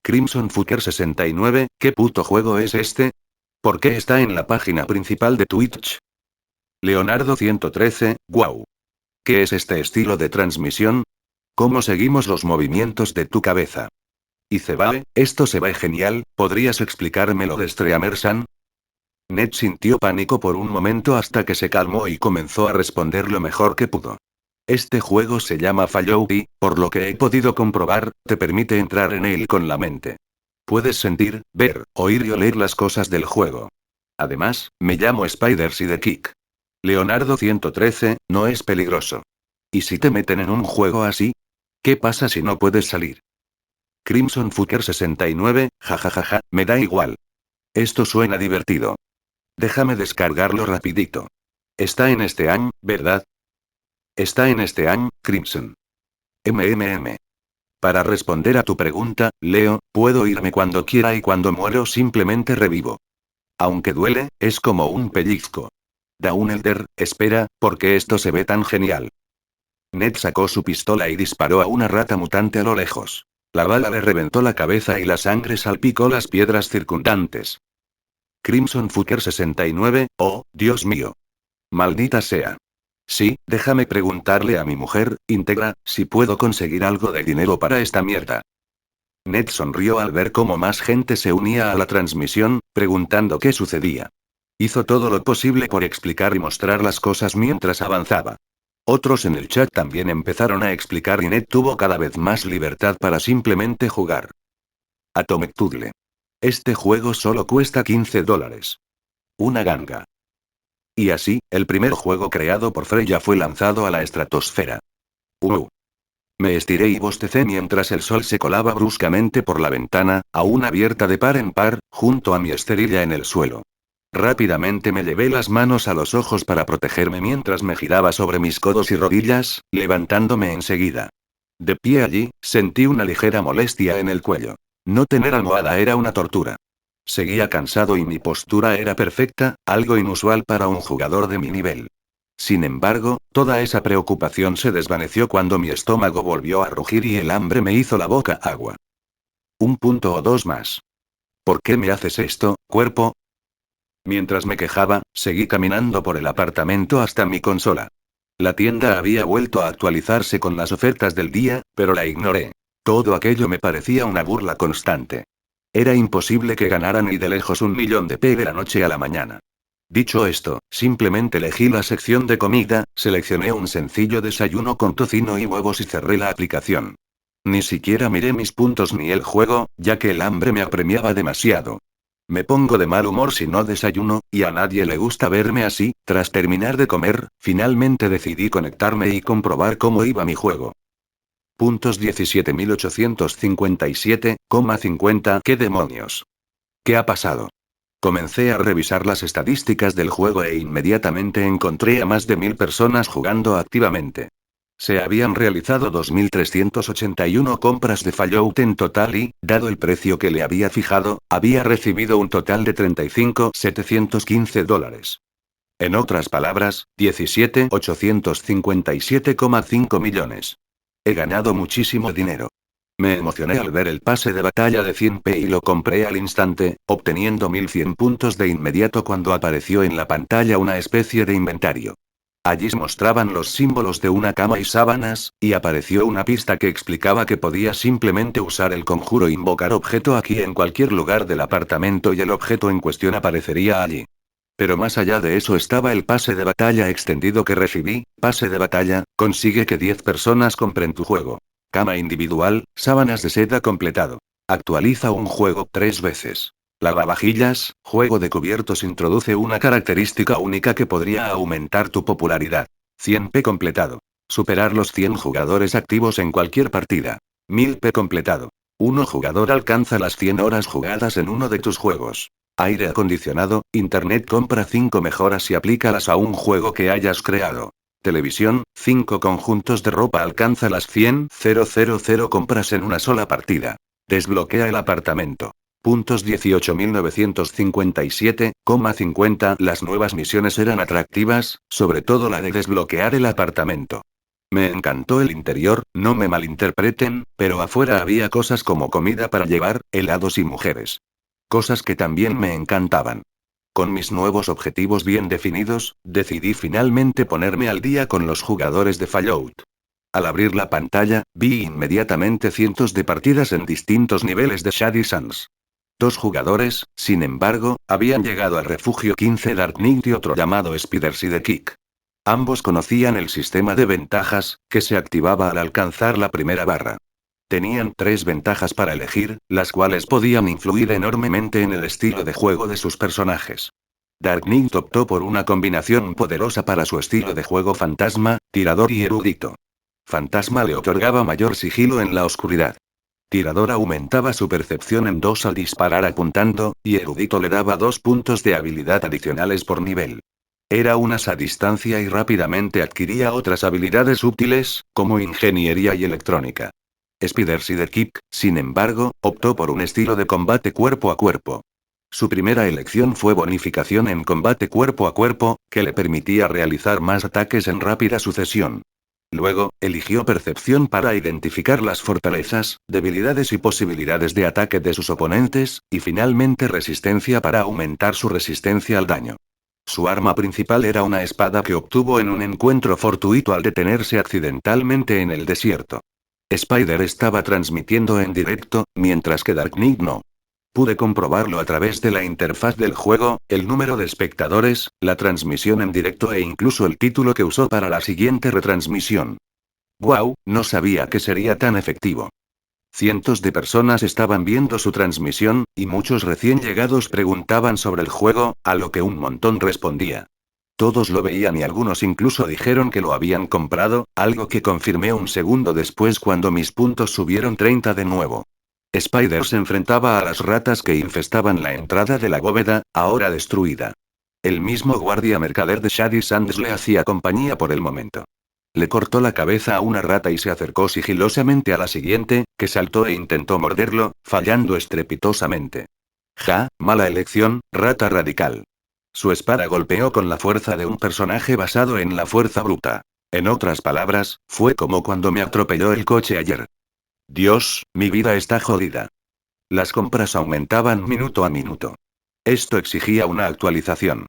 Crimson Fucker 69, ¿qué puto juego es este? ¿Por qué está en la página principal de Twitch? Leonardo 113, wow. ¿Qué es este estilo de transmisión? ¿Cómo seguimos los movimientos de tu cabeza? Y Cebae, esto se ve genial, ¿podrías explicármelo de Streamer-san? Ned sintió pánico por un momento hasta que se calmó y comenzó a responder lo mejor que pudo. Este juego se llama Fallout y, por lo que he podido comprobar, te permite entrar en él con la mente. Puedes sentir, ver, oír y oler las cosas del juego. Además, me llamo Spiders y The Kick. Leonardo 113, no es peligroso. ¿Y si te meten en un juego así? ¿Qué pasa si no puedes salir? Crimson Fucker 69, jajajaja, me da igual. Esto suena divertido. Déjame descargarlo rapidito. Está en Steam, ¿verdad? Está en Steam, Crimson. Para responder a tu pregunta, Leo, puedo irme cuando quiera y cuando muero simplemente revivo. Aunque duele, es como un pellizco. Down Elder, espera, porque esto se ve tan genial. Ned sacó su pistola y disparó a una rata mutante a lo lejos. La bala le reventó la cabeza y la sangre salpicó las piedras circundantes. Crimson Fucker 69, oh, Dios mío. Maldita sea. Sí, déjame preguntarle a mi mujer, íntegra, si puedo conseguir algo de dinero para esta mierda. Ned sonrió al ver cómo más gente se unía a la transmisión, preguntando qué sucedía. Hizo todo lo posible por explicar y mostrar las cosas mientras avanzaba. Otros en el chat también empezaron a explicar y Ned tuvo cada vez más libertad para simplemente jugar. Atomic Toddle. Este juego solo cuesta $15. Una ganga. Y así, el primer juego creado por Freya fue lanzado a la estratosfera. Me estiré y bostecé mientras el sol se colaba bruscamente por la ventana, aún abierta de par en par, junto a mi esterilla en el suelo. Rápidamente me llevé las manos a los ojos para protegerme mientras me giraba sobre mis codos y rodillas, levantándome enseguida. De pie allí, sentí una ligera molestia en el cuello. No tener almohada era una tortura. Seguía cansado y mi postura era perfecta, algo inusual para un jugador de mi nivel. Sin embargo, toda esa preocupación se desvaneció cuando mi estómago volvió a rugir y el hambre me hizo la boca agua. Un punto o dos más. ¿Por qué me haces esto, cuerpo? Mientras me quejaba, seguí caminando por el apartamento hasta mi consola. La tienda había vuelto a actualizarse con las ofertas del día, pero la ignoré. Todo aquello me parecía una burla constante. Era imposible que ganara ni de lejos 1.000.000 de P de la noche a la mañana. Dicho esto, simplemente elegí la sección de comida, seleccioné un sencillo desayuno con tocino y huevos y cerré la aplicación. Ni siquiera miré mis puntos ni el juego, ya que el hambre me apremiaba demasiado. Me pongo de mal humor si no desayuno, y a nadie le gusta verme así. Tras terminar de comer, finalmente decidí conectarme y comprobar cómo iba mi juego. Puntos 17.857,50. ¿Qué demonios? ¿Qué ha pasado? Comencé a revisar las estadísticas del juego e inmediatamente encontré a más de 1.000 personas jugando activamente. Se habían realizado 2.381 compras de Fallout en total y, dado el precio que le había fijado, había recibido un total de $35.715. En otras palabras, 17.857,5 millones. He ganado muchísimo dinero. Me emocioné al ver el pase de batalla de 100p y lo compré al instante, obteniendo 1.100 puntos de inmediato cuando apareció en la pantalla una especie de inventario. Allí se mostraban los símbolos de una cama y sábanas, y apareció una pista que explicaba que podía simplemente usar el conjuro invocar objeto aquí en cualquier lugar del apartamento y el objeto en cuestión aparecería allí. Pero más allá de eso estaba el pase de batalla extendido que recibí. Pase de batalla, consigue que 10 personas compren tu juego. Cama individual, sábanas de seda completado. Actualiza un juego 3 veces. Lavavajillas, juego de cubiertos introduce una característica única que podría aumentar tu popularidad. 100p completado. Superar los 100 jugadores activos en cualquier partida. 1000p completado. Uno jugador alcanza las 100 horas jugadas en uno de tus juegos. Aire acondicionado, internet compra 5 mejoras y aplícalas a un juego que hayas creado. Televisión, 5 conjuntos de ropa alcanza las 100.000 compras en una sola partida. Desbloquea el apartamento. Puntos 18.957,50. Las nuevas misiones eran atractivas, sobre todo la de desbloquear el apartamento. Me encantó el interior, no me malinterpreten, pero afuera había cosas como comida para llevar, helados y mujeres. Cosas que también me encantaban. Con mis nuevos objetivos bien definidos, decidí finalmente ponerme al día con los jugadores de Fallout. Al abrir la pantalla, vi inmediatamente cientos de partidas en distintos niveles de Shady Sands. 2 jugadores, sin embargo, habían llegado al refugio 15 Dark Knight y otro llamado Spiders y The Kick. Ambos conocían el sistema de ventajas, que se activaba al alcanzar la primera barra. Tenían 3 ventajas para elegir, las cuales podían influir enormemente en el estilo de juego de sus personajes. Dark Knight optó por una combinación poderosa para su estilo de juego fantasma, tirador y erudito. Fantasma le otorgaba mayor sigilo en la oscuridad. Tirador aumentaba su percepción en 2 al disparar apuntando, y erudito le daba 2 puntos de habilidad adicionales por nivel. Era un as a distancia y rápidamente adquiría otras habilidades útiles, como ingeniería y electrónica. Spiders y The Kick, sin embargo, optó por un estilo de combate cuerpo a cuerpo. Su primera elección fue bonificación en combate cuerpo a cuerpo, que le permitía realizar más ataques en rápida sucesión. Luego, eligió percepción para identificar las fortalezas, debilidades y posibilidades de ataque de sus oponentes, y finalmente resistencia para aumentar su resistencia al daño. Su arma principal era una espada que obtuvo en un encuentro fortuito al detenerse accidentalmente en el desierto. Spider estaba transmitiendo en directo, mientras que Dark Knight no. Pude comprobarlo a través de la interfaz del juego, el número de espectadores, la transmisión en directo e incluso el título que usó para la siguiente retransmisión. ¡Wow! No sabía que sería tan efectivo. Cientos de personas estaban viendo su transmisión, y muchos recién llegados preguntaban sobre el juego, a lo que un montón respondía. Todos lo veían y algunos incluso dijeron que lo habían comprado, algo que confirmé un segundo después cuando mis puntos subieron 30 de nuevo. Spider se enfrentaba a las ratas que infestaban la entrada de la bóveda, ahora destruida. El mismo guardia mercader de Shady Sands le hacía compañía por el momento. Le cortó la cabeza a una rata y se acercó sigilosamente a la siguiente, que saltó e intentó morderlo, fallando estrepitosamente. Ja, mala elección, rata radical. Su espada golpeó con la fuerza de un personaje basado en la fuerza bruta. En otras palabras, fue como cuando me atropelló el coche ayer. Dios, mi vida está jodida. Las compras aumentaban minuto a minuto. Esto exigía una actualización.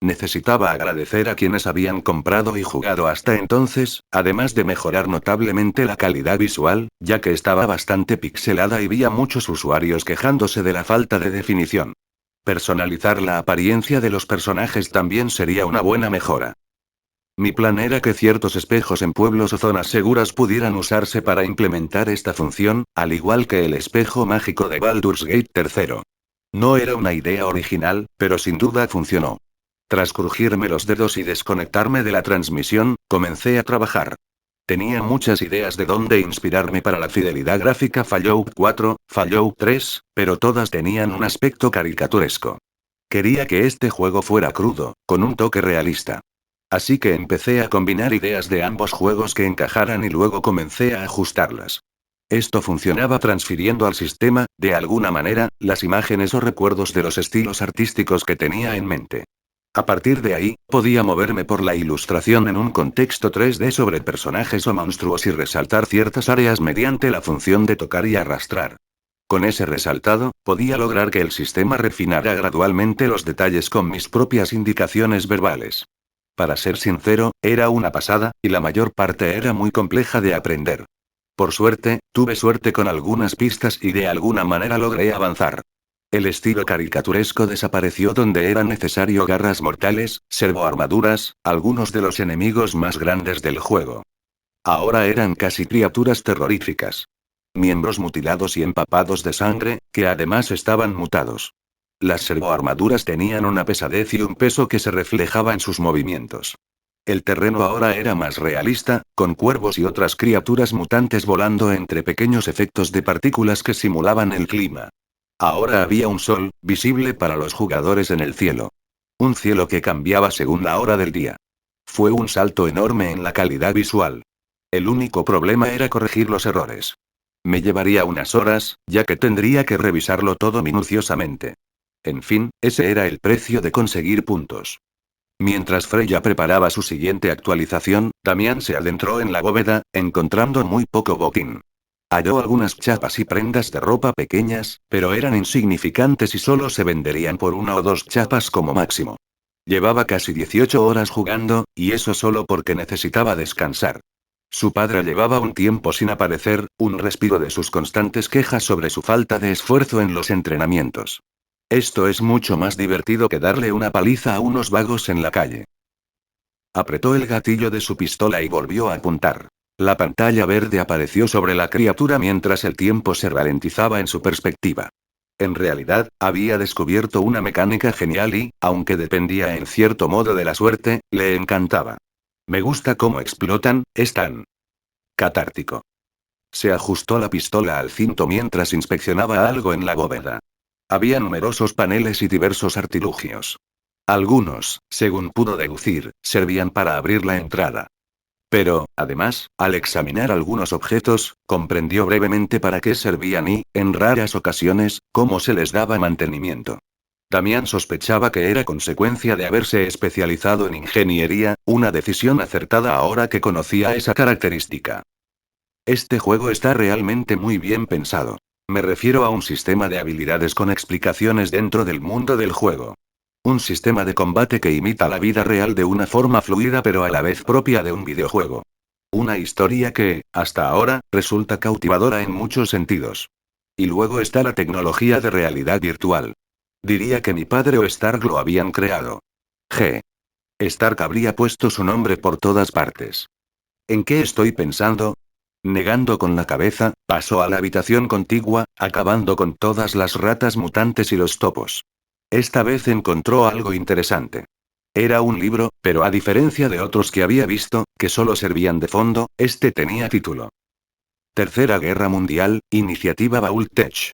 Necesitaba agradecer a quienes habían comprado y jugado hasta entonces, además de mejorar notablemente la calidad visual, ya que estaba bastante pixelada y vi a muchos usuarios quejándose de la falta de definición. Personalizar la apariencia de los personajes también sería una buena mejora. Mi plan era que ciertos espejos en pueblos o zonas seguras pudieran usarse para implementar esta función, al igual que el espejo mágico de Baldur's Gate 3. No era una idea original, pero sin duda funcionó. Tras crujirme los dedos y desconectarme de la transmisión, comencé a trabajar. Tenía muchas ideas de dónde inspirarme para la fidelidad gráfica Fallout 4, Fallout 3, pero todas tenían un aspecto caricaturesco. Quería que este juego fuera crudo, con un toque realista. Así que empecé a combinar ideas de ambos juegos que encajaran y luego comencé a ajustarlas. Esto funcionaba transfiriendo al sistema, de alguna manera, las imágenes o recuerdos de los estilos artísticos que tenía en mente. A partir de ahí, podía moverme por la ilustración en un contexto 3D sobre personajes o monstruos y resaltar ciertas áreas mediante la función de tocar y arrastrar. Con ese resaltado, podía lograr que el sistema refinara gradualmente los detalles con mis propias indicaciones verbales. Para ser sincero, era una pasada, y la mayor parte era muy compleja de aprender. Por suerte, tuve suerte con algunas pistas y de alguna manera logré avanzar. El estilo caricaturesco desapareció donde era necesario garras mortales, servoarmaduras, algunos de los enemigos más grandes del juego. Ahora eran casi criaturas terroríficas. Miembros mutilados y empapados de sangre, que además estaban mutados. Las servoarmaduras tenían una pesadez y un peso que se reflejaba en sus movimientos. El terreno ahora era más realista, con cuervos y otras criaturas mutantes volando entre pequeños efectos de partículas que simulaban el clima. Ahora había un sol, visible para los jugadores en el cielo. Un cielo que cambiaba según la hora del día. Fue un salto enorme en la calidad visual. El único problema era corregir los errores. Me llevaría unas horas, ya que tendría que revisarlo todo minuciosamente. En fin, ese era el precio de conseguir puntos. Mientras Freya preparaba su siguiente actualización, Damián se adentró en la bóveda, encontrando muy poco botín. Halló algunas chapas y prendas de ropa pequeñas, pero eran insignificantes y solo se venderían por 1 o 2 chapas como máximo. Llevaba casi 18 horas jugando, y eso solo porque necesitaba descansar. Su padre llevaba un tiempo sin aparecer, un respiro de sus constantes quejas sobre su falta de esfuerzo en los entrenamientos. Esto es mucho más divertido que darle una paliza a unos vagos en la calle. Apretó el gatillo de su pistola y volvió a apuntar. La pantalla verde apareció sobre la criatura mientras el tiempo se ralentizaba en su perspectiva. En realidad, había descubierto una mecánica genial y, aunque dependía en cierto modo de la suerte, le encantaba. Me gusta cómo explotan, es tan catártico. Se ajustó la pistola al cinto mientras inspeccionaba algo en la bóveda. Había numerosos paneles y diversos artilugios. Algunos, según pudo deducir, servían para abrir la entrada. Pero, además, al examinar algunos objetos, comprendió brevemente para qué servían y, en raras ocasiones, cómo se les daba mantenimiento. Damián sospechaba que era consecuencia de haberse especializado en ingeniería, una decisión acertada ahora que conocía esa característica. Este juego está realmente muy bien pensado. Me refiero a un sistema de habilidades con explicaciones dentro del mundo del juego. Un sistema de combate que imita la vida real de una forma fluida pero a la vez propia de un videojuego. Una historia que, hasta ahora, resulta cautivadora en muchos sentidos. Y luego está la tecnología de realidad virtual. Diría que mi padre o Stark lo habían creado. Stark habría puesto su nombre por todas partes. ¿En qué estoy pensando? Negando con la cabeza, pasó a la habitación contigua, acabando con todas las ratas mutantes y los topos. Esta vez encontró algo interesante. Era un libro, pero a diferencia de otros que había visto, que solo servían de fondo, este tenía título. Tercera Guerra Mundial, Iniciativa Vault-Tech.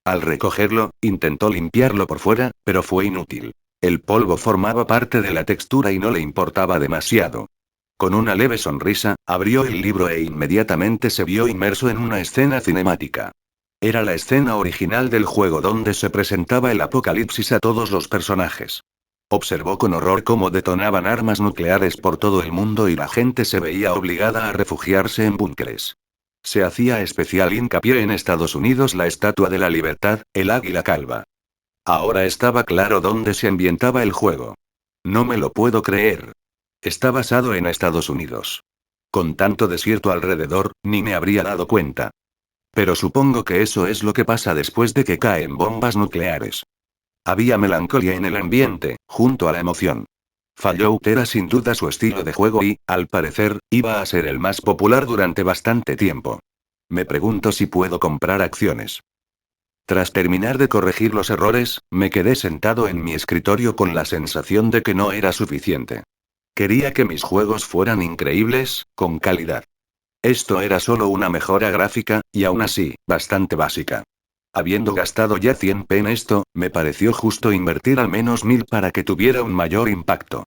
Al recogerlo, intentó limpiarlo por fuera, pero fue inútil. El polvo formaba parte de la textura y no le importaba demasiado. Con una leve sonrisa, abrió el libro e inmediatamente se vio inmerso en una escena cinemática. Era la escena original del juego donde se presentaba el apocalipsis a todos los personajes. Observó con horror cómo detonaban armas nucleares por todo el mundo y la gente se veía obligada a refugiarse en búnkeres. Se hacía especial hincapié en Estados Unidos la Estatua de la Libertad, el águila calva. Ahora estaba claro dónde se ambientaba el juego. No me lo puedo creer. Está basado en Estados Unidos. Con tanto desierto alrededor, ni me habría dado cuenta. Pero supongo que eso es lo que pasa después de que caen bombas nucleares. Había melancolía en el ambiente, junto a la emoción. Fallout era sin duda su estilo de juego y, al parecer, iba a ser el más popular durante bastante tiempo. Me pregunto si puedo comprar acciones. Tras terminar de corregir los errores, me quedé sentado en mi escritorio con la sensación de que no era suficiente. Quería que mis juegos fueran increíbles, con calidad. Esto era solo una mejora gráfica, y aún así, bastante básica. Habiendo gastado ya 100p en esto, me pareció justo invertir al menos 1000 para que tuviera un mayor impacto.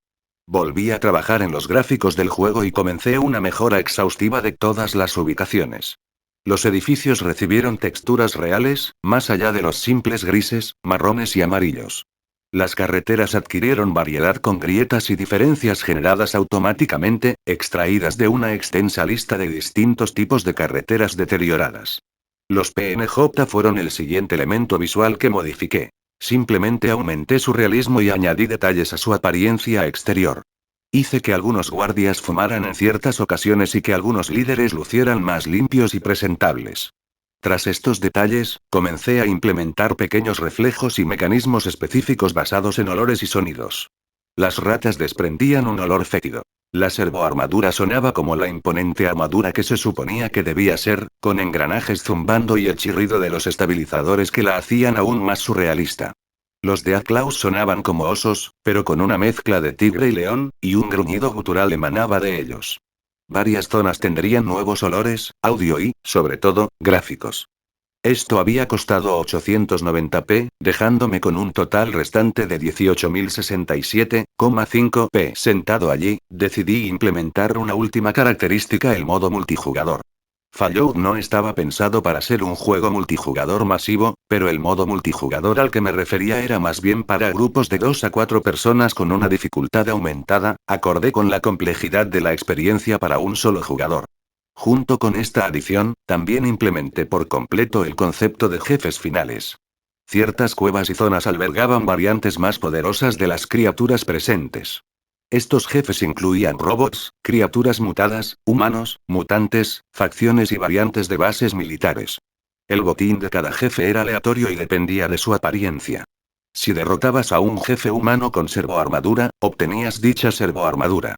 Volví a trabajar en los gráficos del juego y comencé una mejora exhaustiva de todas las ubicaciones. Los edificios recibieron texturas reales, más allá de los simples grises, marrones y amarillos. Las carreteras adquirieron variedad con grietas y diferencias generadas automáticamente, extraídas de una extensa lista de distintos tipos de carreteras deterioradas. Los PNJ fueron el siguiente elemento visual que modifiqué. Simplemente aumenté su realismo y añadí detalles a su apariencia exterior. Hice que algunos guardias fumaran en ciertas ocasiones y que algunos líderes lucieran más limpios y presentables. Tras estos detalles, comencé a implementar pequeños reflejos y mecanismos específicos basados en olores y sonidos. Las ratas desprendían un olor fétido. La servoarmadura sonaba como la imponente armadura que se suponía que debía ser, con engranajes zumbando y el chirrido de los estabilizadores que la hacían aún más surrealista. Los Deathclaws sonaban como osos, pero con una mezcla de tigre y león, y un gruñido gutural emanaba de ellos. Varias zonas tendrían nuevos olores, audio y, sobre todo, gráficos. Esto había costado 890p, dejándome con un total restante de 18.067,5p. Sentado allí, decidí implementar una última característica: el modo multijugador. Fallout no estaba pensado para ser un juego multijugador masivo, pero el modo multijugador al que me refería era más bien para grupos de 2 a 4 personas con una dificultad aumentada, acorde con la complejidad de la experiencia para un solo jugador. Junto con esta adición, también implementé por completo el concepto de jefes finales. Ciertas cuevas y zonas albergaban variantes más poderosas de las criaturas presentes. Estos jefes incluían robots, criaturas mutadas, humanos, mutantes, facciones y variantes de bases militares. El botín de cada jefe era aleatorio y dependía de su apariencia. Si derrotabas a un jefe humano con servoarmadura, obtenías dicha servoarmadura.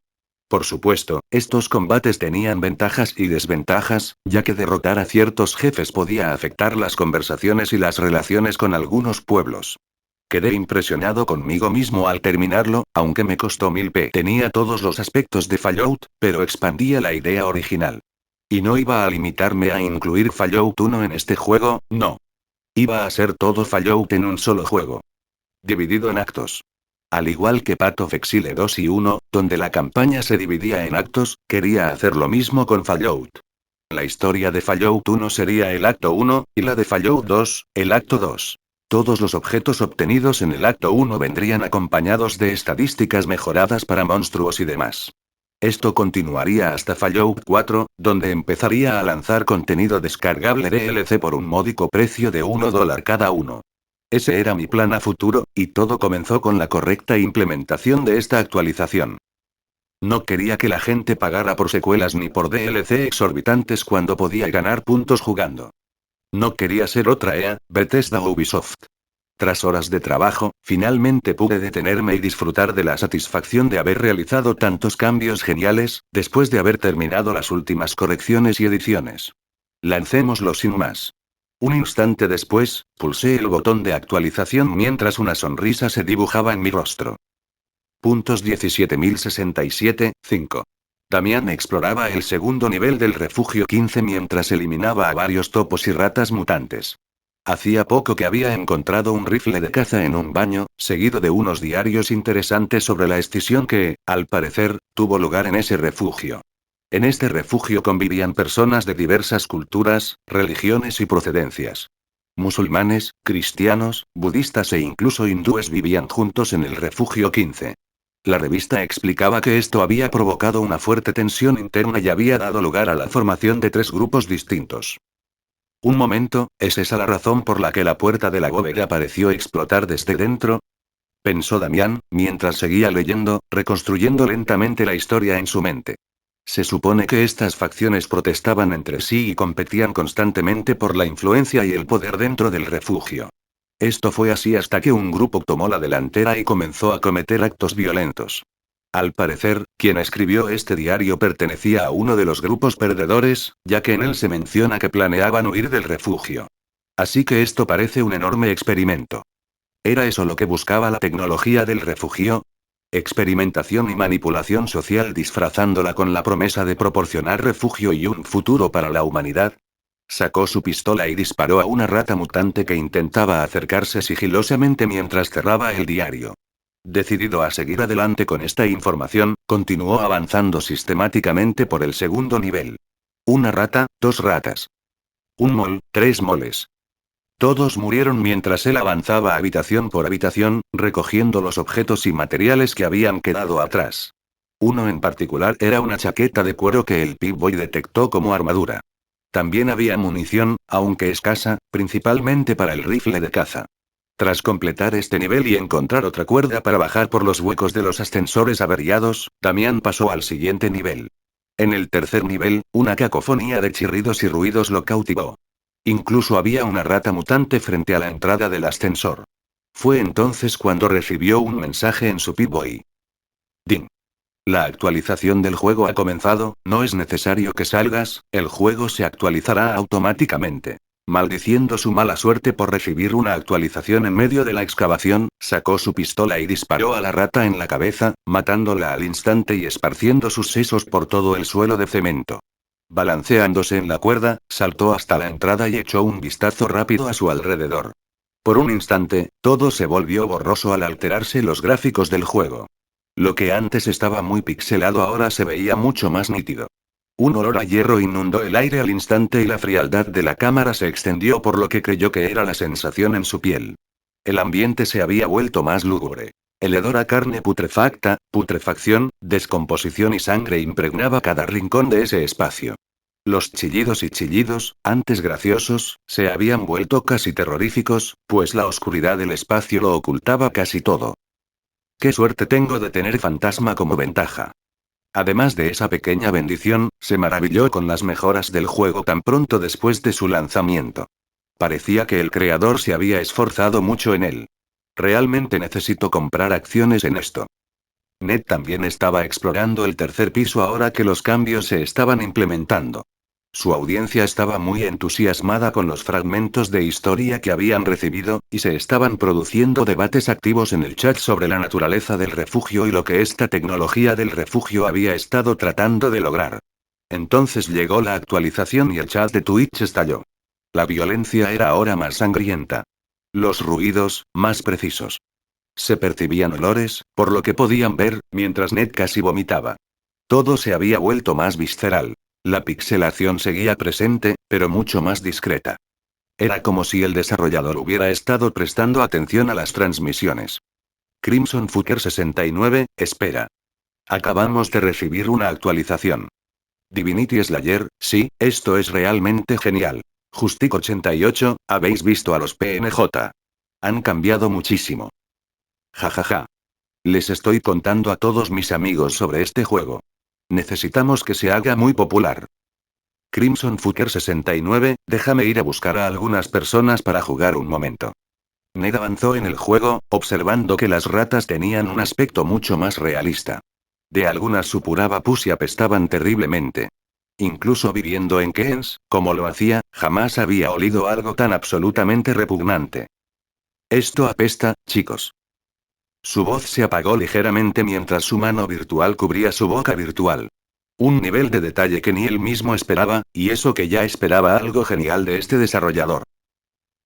Por supuesto, estos combates tenían ventajas y desventajas, ya que derrotar a ciertos jefes podía afectar las conversaciones y las relaciones con algunos pueblos. Quedé impresionado conmigo mismo al terminarlo, aunque me costó 1000p. Tenía todos los aspectos de Fallout, pero expandía la idea original. Y no iba a limitarme a incluir Fallout 1 en este juego, no. Iba a ser todo Fallout en un solo juego. Dividido en actos. Al igual que Path of Exile 2 y 1, donde la campaña se dividía en actos, quería hacer lo mismo con Fallout. La historia de Fallout 1 sería el acto 1, y la de Fallout 2, el acto 2. Todos los objetos obtenidos en el acto 1 vendrían acompañados de estadísticas mejoradas para monstruos y demás. Esto continuaría hasta Fallout 4, donde empezaría a lanzar contenido descargable DLC por un módico precio de $1 cada uno. Ese era mi plan a futuro, y todo comenzó con la correcta implementación de esta actualización. No quería que la gente pagara por secuelas ni por DLC exorbitantes cuando podía ganar puntos jugando. No quería ser otra EA, Bethesda o Ubisoft. Tras horas de trabajo, finalmente pude detenerme y disfrutar de la satisfacción de haber realizado tantos cambios geniales, después de haber terminado las últimas correcciones y ediciones. Lancémoslo sin más. Un instante después, pulsé el botón de actualización mientras una sonrisa se dibujaba en mi rostro. Puntos 17.067, 5. Damián exploraba el segundo nivel del refugio 15 mientras eliminaba a varios topos y ratas mutantes. Hacía poco que había encontrado un rifle de caza en un baño, seguido de unos diarios interesantes sobre la escisión que, al parecer, tuvo lugar en ese refugio. En este refugio convivían personas de diversas culturas, religiones y procedencias. Musulmanes, cristianos, budistas e incluso hindúes vivían juntos en el refugio 15. La revista explicaba que esto había provocado una fuerte tensión interna y había dado lugar a la formación de 3 grupos distintos. Un momento, ¿es esa la razón por la que la puerta de la bóveda pareció explotar desde dentro? Pensó Damián, mientras seguía leyendo, reconstruyendo lentamente la historia en su mente. Se supone que estas facciones protestaban entre sí y competían constantemente por la influencia y el poder dentro del refugio. Esto fue así hasta que un grupo tomó la delantera y comenzó a cometer actos violentos. Al parecer, quien escribió este diario pertenecía a uno de los grupos perdedores, ya que en él se menciona que planeaban huir del refugio. Así que esto parece un enorme experimento. ¿Era eso lo que buscaba la tecnología del refugio? Experimentación y manipulación social disfrazándola con la promesa de proporcionar refugio y un futuro para la humanidad. Sacó su pistola y disparó a una rata mutante que intentaba acercarse sigilosamente mientras cerraba el diario. Decidido a seguir adelante con esta información, continuó avanzando sistemáticamente por el segundo nivel. Una rata, 2 ratas. Un mol, 3 moles. Todos murieron mientras él avanzaba habitación por habitación, recogiendo los objetos y materiales que habían quedado atrás. Uno en particular era una chaqueta de cuero que el Pip-Boy detectó como armadura. También había munición, aunque escasa, principalmente para el rifle de caza. Tras completar este nivel y encontrar otra cuerda para bajar por los huecos de los ascensores averiados, Damián pasó al siguiente nivel. En el tercer nivel, una cacofonía de chirridos y ruidos lo cautivó. Incluso había una rata mutante frente a la entrada del ascensor. Fue entonces cuando recibió un mensaje en su Pip-Boy. Ding. La actualización del juego ha comenzado, no es necesario que salgas, el juego se actualizará automáticamente. Maldiciendo su mala suerte por recibir una actualización en medio de la excavación, sacó su pistola y disparó a la rata en la cabeza, matándola al instante y esparciendo sus sesos por todo el suelo de cemento. Balanceándose en la cuerda, saltó hasta la entrada y echó un vistazo rápido a su alrededor. Por un instante, todo se volvió borroso al alterarse los gráficos del juego. Lo que antes estaba muy pixelado ahora se veía mucho más nítido. Un olor a hierro inundó el aire al instante y la frialdad de la cámara se extendió por lo que creyó que era la sensación en su piel. El ambiente se había vuelto más lúgubre. El hedor a carne putrefacta, putrefacción, descomposición y sangre impregnaba cada rincón de ese espacio. Los chillidos y chillidos, antes graciosos, se habían vuelto casi terroríficos, pues la oscuridad del espacio lo ocultaba casi todo. ¡Qué suerte tengo de tener fantasma como ventaja! Además de esa pequeña bendición, se maravilló con las mejoras del juego tan pronto después de su lanzamiento. Parecía que el creador se había esforzado mucho en él. Realmente necesito comprar acciones en esto. Ned también estaba explorando el tercer piso ahora que los cambios se estaban implementando. Su audiencia estaba muy entusiasmada con los fragmentos de historia que habían recibido, y se estaban produciendo debates activos en el chat sobre la naturaleza del refugio y lo que esta tecnología del refugio había estado tratando de lograr. Entonces llegó la actualización y el chat de Twitch estalló. La violencia era ahora más sangrienta. Los ruidos, más precisos. Se percibían olores, por lo que podían ver, mientras Ned casi vomitaba. Todo se había vuelto más visceral. La pixelación seguía presente, pero mucho más discreta. Era como si el desarrollador hubiera estado prestando atención a las transmisiones. Crimson Fucker 69, espera. Acabamos de recibir una actualización. Divinity Slayer, sí, esto es realmente genial. Justic 88, ¿habéis visto a los PNJ? Han cambiado muchísimo. Jajaja. Les estoy contando a todos mis amigos sobre este juego. Necesitamos que se haga muy popular. Crimson Fucker 69, déjame ir a buscar a algunas personas para jugar un momento. Ned avanzó en el juego, observando que las ratas tenían un aspecto mucho más realista. De algunas supuraba pus y apestaban terriblemente. Incluso viviendo en Keynes, como lo hacía, jamás había olido algo tan absolutamente repugnante. Esto apesta, chicos. Su voz se apagó ligeramente mientras su mano virtual cubría su boca virtual. Un nivel de detalle que ni él mismo esperaba, y eso que ya esperaba algo genial de este desarrollador.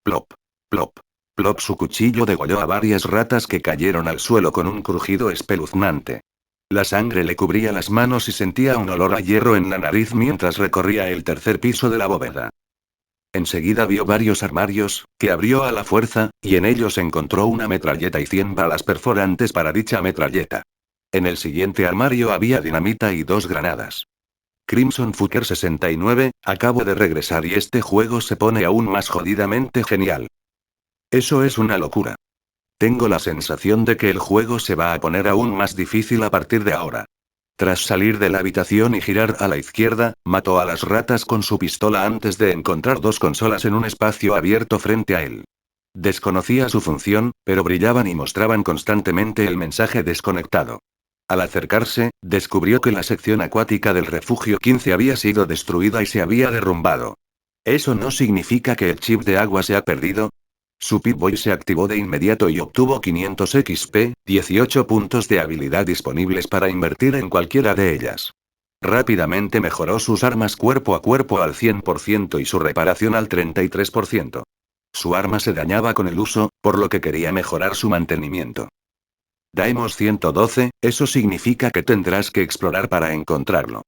Plop. Plop. Plop. Su cuchillo degolló a varias ratas que cayeron al suelo con un crujido espeluznante. La sangre le cubría las manos y sentía un olor a hierro en la nariz mientras recorría el tercer piso de la bóveda. Enseguida vio varios armarios, que abrió a la fuerza, y en ellos encontró una metralleta y 100 balas perforantes para dicha metralleta. En el siguiente armario había dinamita y 2 granadas. Crimson Fucker 69, acabo de regresar y este juego se pone aún más jodidamente genial. Eso es una locura. Tengo la sensación de que el juego se va a poner aún más difícil a partir de ahora. Tras salir de la habitación y girar a la izquierda, mató a las ratas con su pistola antes de encontrar 2 consolas en un espacio abierto frente a él. Desconocía su función, pero brillaban y mostraban constantemente el mensaje desconectado. Al acercarse, descubrió que la sección acuática del refugio 15 había sido destruida y se había derrumbado. ¿Eso no significa que el chip de agua se ha perdido? Su Pip-Boy se activó de inmediato y obtuvo 500 XP, 18 puntos de habilidad disponibles para invertir en cualquiera de ellas. Rápidamente mejoró sus armas cuerpo a cuerpo al 100% y su reparación al 33%. Su arma se dañaba con el uso, por lo que quería mejorar su mantenimiento. Daemos 112, eso significa que tendrás que explorar para encontrarlo.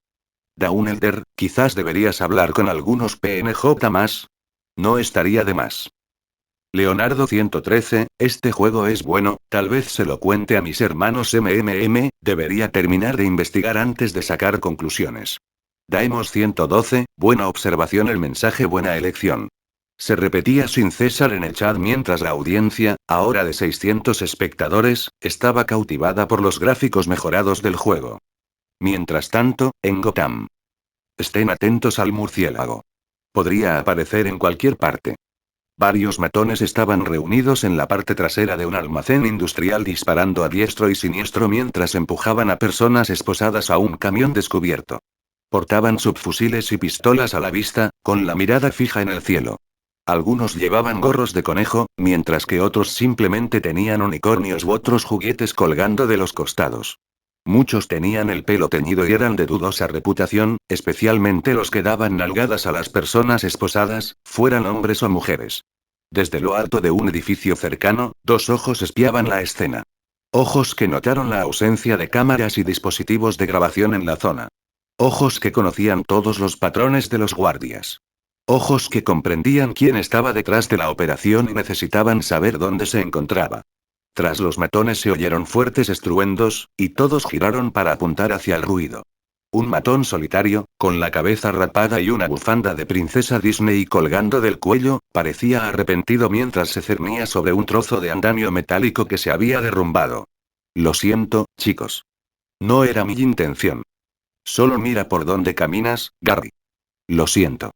Daun Elder, quizás deberías hablar con algunos PNJ más. No estaría de más. Leonardo 113, este juego es bueno, tal vez se lo cuente a mis hermanos debería terminar de investigar antes de sacar conclusiones. Daemos 112, buena observación el mensaje buena elección. Se repetía sin cesar en el chat mientras la audiencia, ahora de 600 espectadores, estaba cautivada por los gráficos mejorados del juego. Mientras tanto, en Gotham. Estén atentos al murciélago. Podría aparecer en cualquier parte. Varios matones estaban reunidos en la parte trasera de un almacén industrial disparando a diestro y siniestro mientras empujaban a personas esposadas a un camión descubierto. Portaban subfusiles y pistolas a la vista, con la mirada fija en el cielo. Algunos llevaban gorros de conejo, mientras que otros simplemente tenían unicornios u otros juguetes colgando de los costados. Muchos tenían el pelo teñido y eran de dudosa reputación, especialmente los que daban nalgadas a las personas esposadas, fueran hombres o mujeres. Desde lo alto de un edificio cercano, 2 ojos espiaban la escena. Ojos que notaron la ausencia de cámaras y dispositivos de grabación en la zona. Ojos que conocían todos los patrones de los guardias. Ojos que comprendían quién estaba detrás de la operación y necesitaban saber dónde se encontraba. Tras los matones se oyeron fuertes estruendos, y todos giraron para apuntar hacia el ruido. Un matón solitario, con la cabeza rapada y una bufanda de princesa Disney colgando del cuello, parecía arrepentido mientras se cernía sobre un trozo de andamio metálico que se había derrumbado. Lo siento, chicos. No era mi intención. Solo mira por dónde caminas, Gary. Lo siento.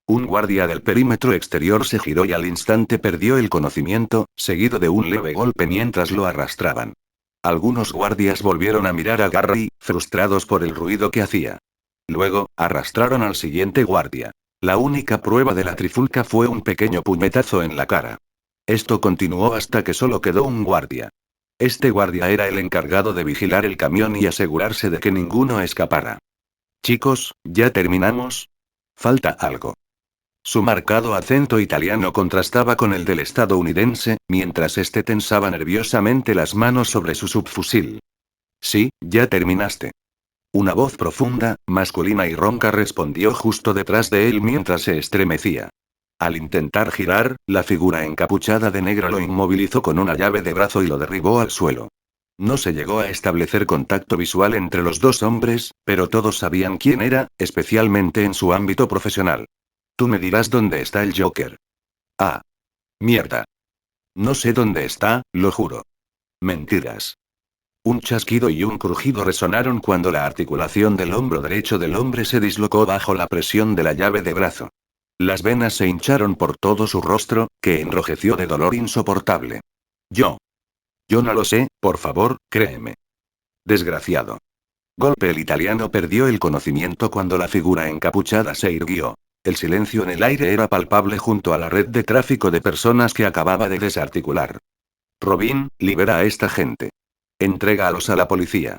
Un guardia del perímetro exterior se giró y al instante perdió el conocimiento, seguido de un leve golpe mientras lo arrastraban. Algunos guardias volvieron a mirar a Gary, frustrados por el ruido que hacía. Luego, arrastraron al siguiente guardia. La única prueba de la trifulca fue un pequeño puñetazo en la cara. Esto continuó hasta que solo quedó un guardia. Este guardia era el encargado de vigilar el camión y asegurarse de que ninguno escapara. Chicos, ¿ya terminamos? Falta algo. Su marcado acento italiano contrastaba con el del estadounidense, mientras este tensaba nerviosamente las manos sobre su subfusil. Sí, ya terminaste. Una voz profunda, masculina y ronca respondió justo detrás de él mientras se estremecía. Al intentar girar, la figura encapuchada de negro lo inmovilizó con una llave de brazo y lo derribó al suelo. No se llegó a establecer contacto visual entre los 2 hombres, pero todos sabían quién era, especialmente en su ámbito profesional. Tú me dirás dónde está el Joker. Ah. Mierda. No sé dónde está, lo juro. Mentiras. Un chasquido y un crujido resonaron cuando la articulación del hombro derecho del hombre se dislocó bajo la presión de la llave de brazo. Las venas se hincharon por todo su rostro, que enrojeció de dolor insoportable. Yo no lo sé, por favor, créeme. Desgraciado. Golpe. El italiano perdió el conocimiento cuando la figura encapuchada se irguió. El silencio en el aire era palpable junto a la red de tráfico de personas que acababa de desarticular. Robin, libera a esta gente. Entrégalos a la policía.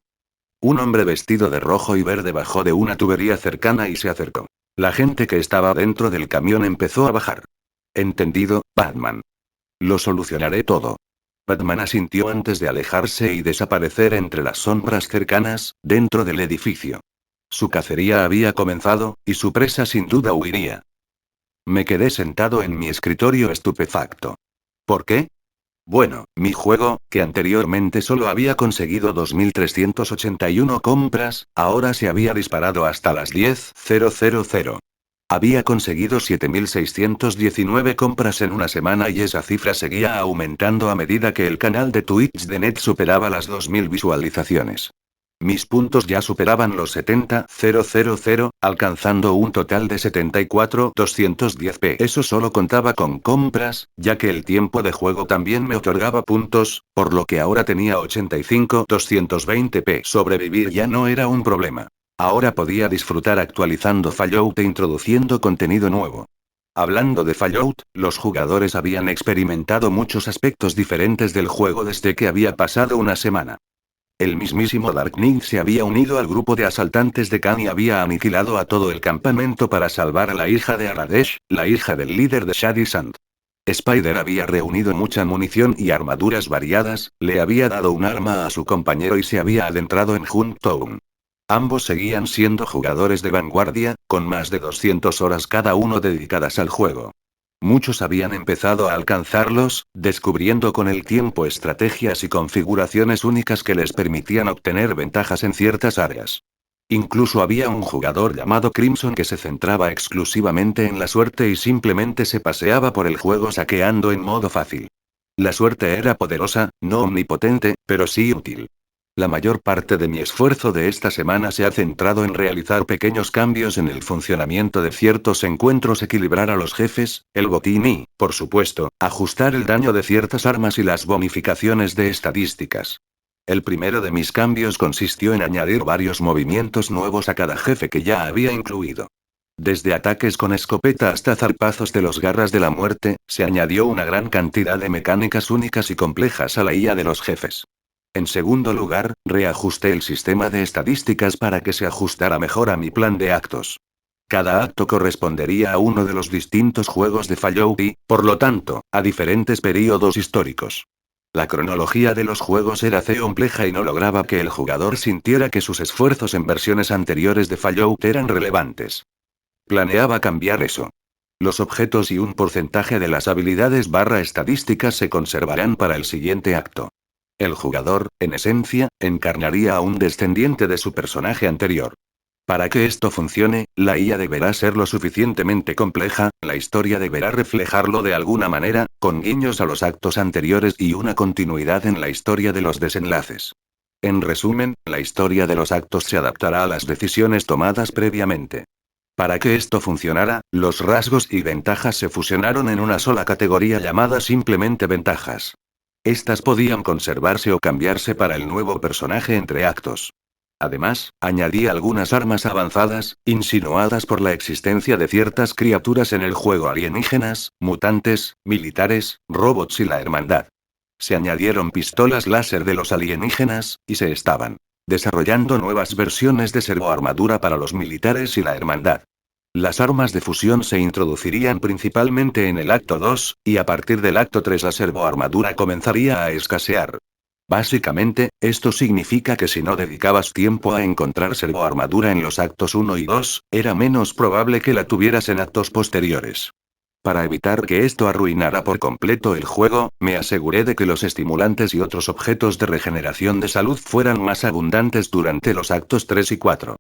Un hombre vestido de rojo y verde bajó de una tubería cercana y se acercó. La gente que estaba dentro del camión empezó a bajar. Entendido, Batman. Lo solucionaré todo. Batman asintió antes de alejarse y desaparecer entre las sombras cercanas, dentro del edificio. Su cacería había comenzado, y su presa sin duda huiría. Me quedé sentado en mi escritorio estupefacto. ¿Por qué? Bueno, mi juego, que anteriormente solo había conseguido 2.381 compras, ahora se había disparado hasta las 10.000. Había conseguido 7.619 compras en una semana y esa cifra seguía aumentando a medida que el canal de Twitch de Net superaba las 2.000 visualizaciones. Mis puntos ya superaban los 70.000, alcanzando un total de 74.210p. Eso solo contaba con compras, ya que el tiempo de juego también me otorgaba puntos, por lo que ahora tenía 85.220p. Sobrevivir ya no era un problema. Ahora podía disfrutar actualizando Fallout e introduciendo contenido nuevo. Hablando de Fallout, los jugadores habían experimentado muchos aspectos diferentes del juego desde que había pasado una semana. El mismísimo Dark Knight se había unido al grupo de asaltantes de Khan y había aniquilado a todo el campamento para salvar a la hija de Aradesh, la hija del líder de Shady Sand. Spider había reunido mucha munición y armaduras variadas, le había dado un arma a su compañero y se había adentrado en Hunttown. Ambos seguían siendo jugadores de vanguardia, con más de 200 horas cada uno dedicadas al juego. Muchos habían empezado a alcanzarlos, descubriendo con el tiempo estrategias y configuraciones únicas que les permitían obtener ventajas en ciertas áreas. Incluso había un jugador llamado Crimson que se centraba exclusivamente en la suerte y simplemente se paseaba por el juego saqueando en modo fácil. La suerte era poderosa, no omnipotente, pero sí útil. La mayor parte de mi esfuerzo de esta semana se ha centrado en realizar pequeños cambios en el funcionamiento de ciertos encuentros, equilibrar a los jefes, el botín y, por supuesto, ajustar el daño de ciertas armas y las bonificaciones de estadísticas. El primero de mis cambios consistió en añadir varios movimientos nuevos a cada jefe que ya había incluido. Desde ataques con escopeta hasta zarpazos de los garras de la muerte, se añadió una gran cantidad de mecánicas únicas y complejas a la IA de los jefes. En segundo lugar, reajusté el sistema de estadísticas para que se ajustara mejor a mi plan de actos. Cada acto correspondería a uno de los distintos juegos de Fallout y, por lo tanto, a diferentes períodos históricos. La cronología de los juegos era compleja y no lograba que el jugador sintiera que sus esfuerzos en versiones anteriores de Fallout eran relevantes. Planeaba cambiar eso. Los objetos y un porcentaje de las habilidades estadísticas se conservarán para el siguiente acto. El jugador, en esencia, encarnaría a un descendiente de su personaje anterior. Para que esto funcione, la IA deberá ser lo suficientemente compleja, la historia deberá reflejarlo de alguna manera, con guiños a los actos anteriores y una continuidad en la historia de los desenlaces. En resumen, la historia de los actos se adaptará a las decisiones tomadas previamente. Para que esto funcionara, los rasgos y ventajas se fusionaron en una sola categoría llamada simplemente ventajas. Estas podían conservarse o cambiarse para el nuevo personaje entre actos. Además, añadí algunas armas avanzadas, insinuadas por la existencia de ciertas criaturas en el juego: alienígenas, mutantes, militares, robots y la hermandad. Se añadieron pistolas láser de los alienígenas, y se estaban desarrollando nuevas versiones de servoarmadura para los militares y la hermandad. Las armas de fusión se introducirían principalmente en el acto 2, y a partir del acto 3 la servoarmadura comenzaría a escasear. Básicamente, esto significa que si no dedicabas tiempo a encontrar servoarmadura en los actos 1 y 2, era menos probable que la tuvieras en actos posteriores. Para evitar que esto arruinara por completo el juego, me aseguré de que los estimulantes y otros objetos de regeneración de salud fueran más abundantes durante los actos 3 y 4.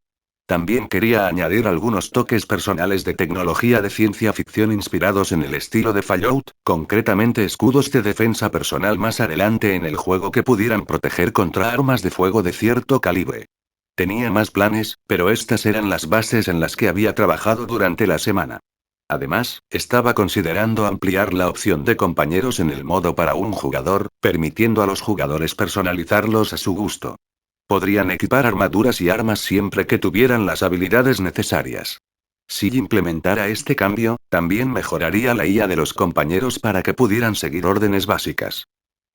También quería añadir algunos toques personales de tecnología de ciencia ficción inspirados en el estilo de Fallout, concretamente escudos de defensa personal más adelante en el juego que pudieran proteger contra armas de fuego de cierto calibre. Tenía más planes, pero estas eran las bases en las que había trabajado durante la semana. Además, estaba considerando ampliar la opción de compañeros en el modo para un jugador, permitiendo a los jugadores personalizarlos a su gusto. Podrían equipar armaduras y armas siempre que tuvieran las habilidades necesarias. Si implementara este cambio, también mejoraría la IA de los compañeros para que pudieran seguir órdenes básicas.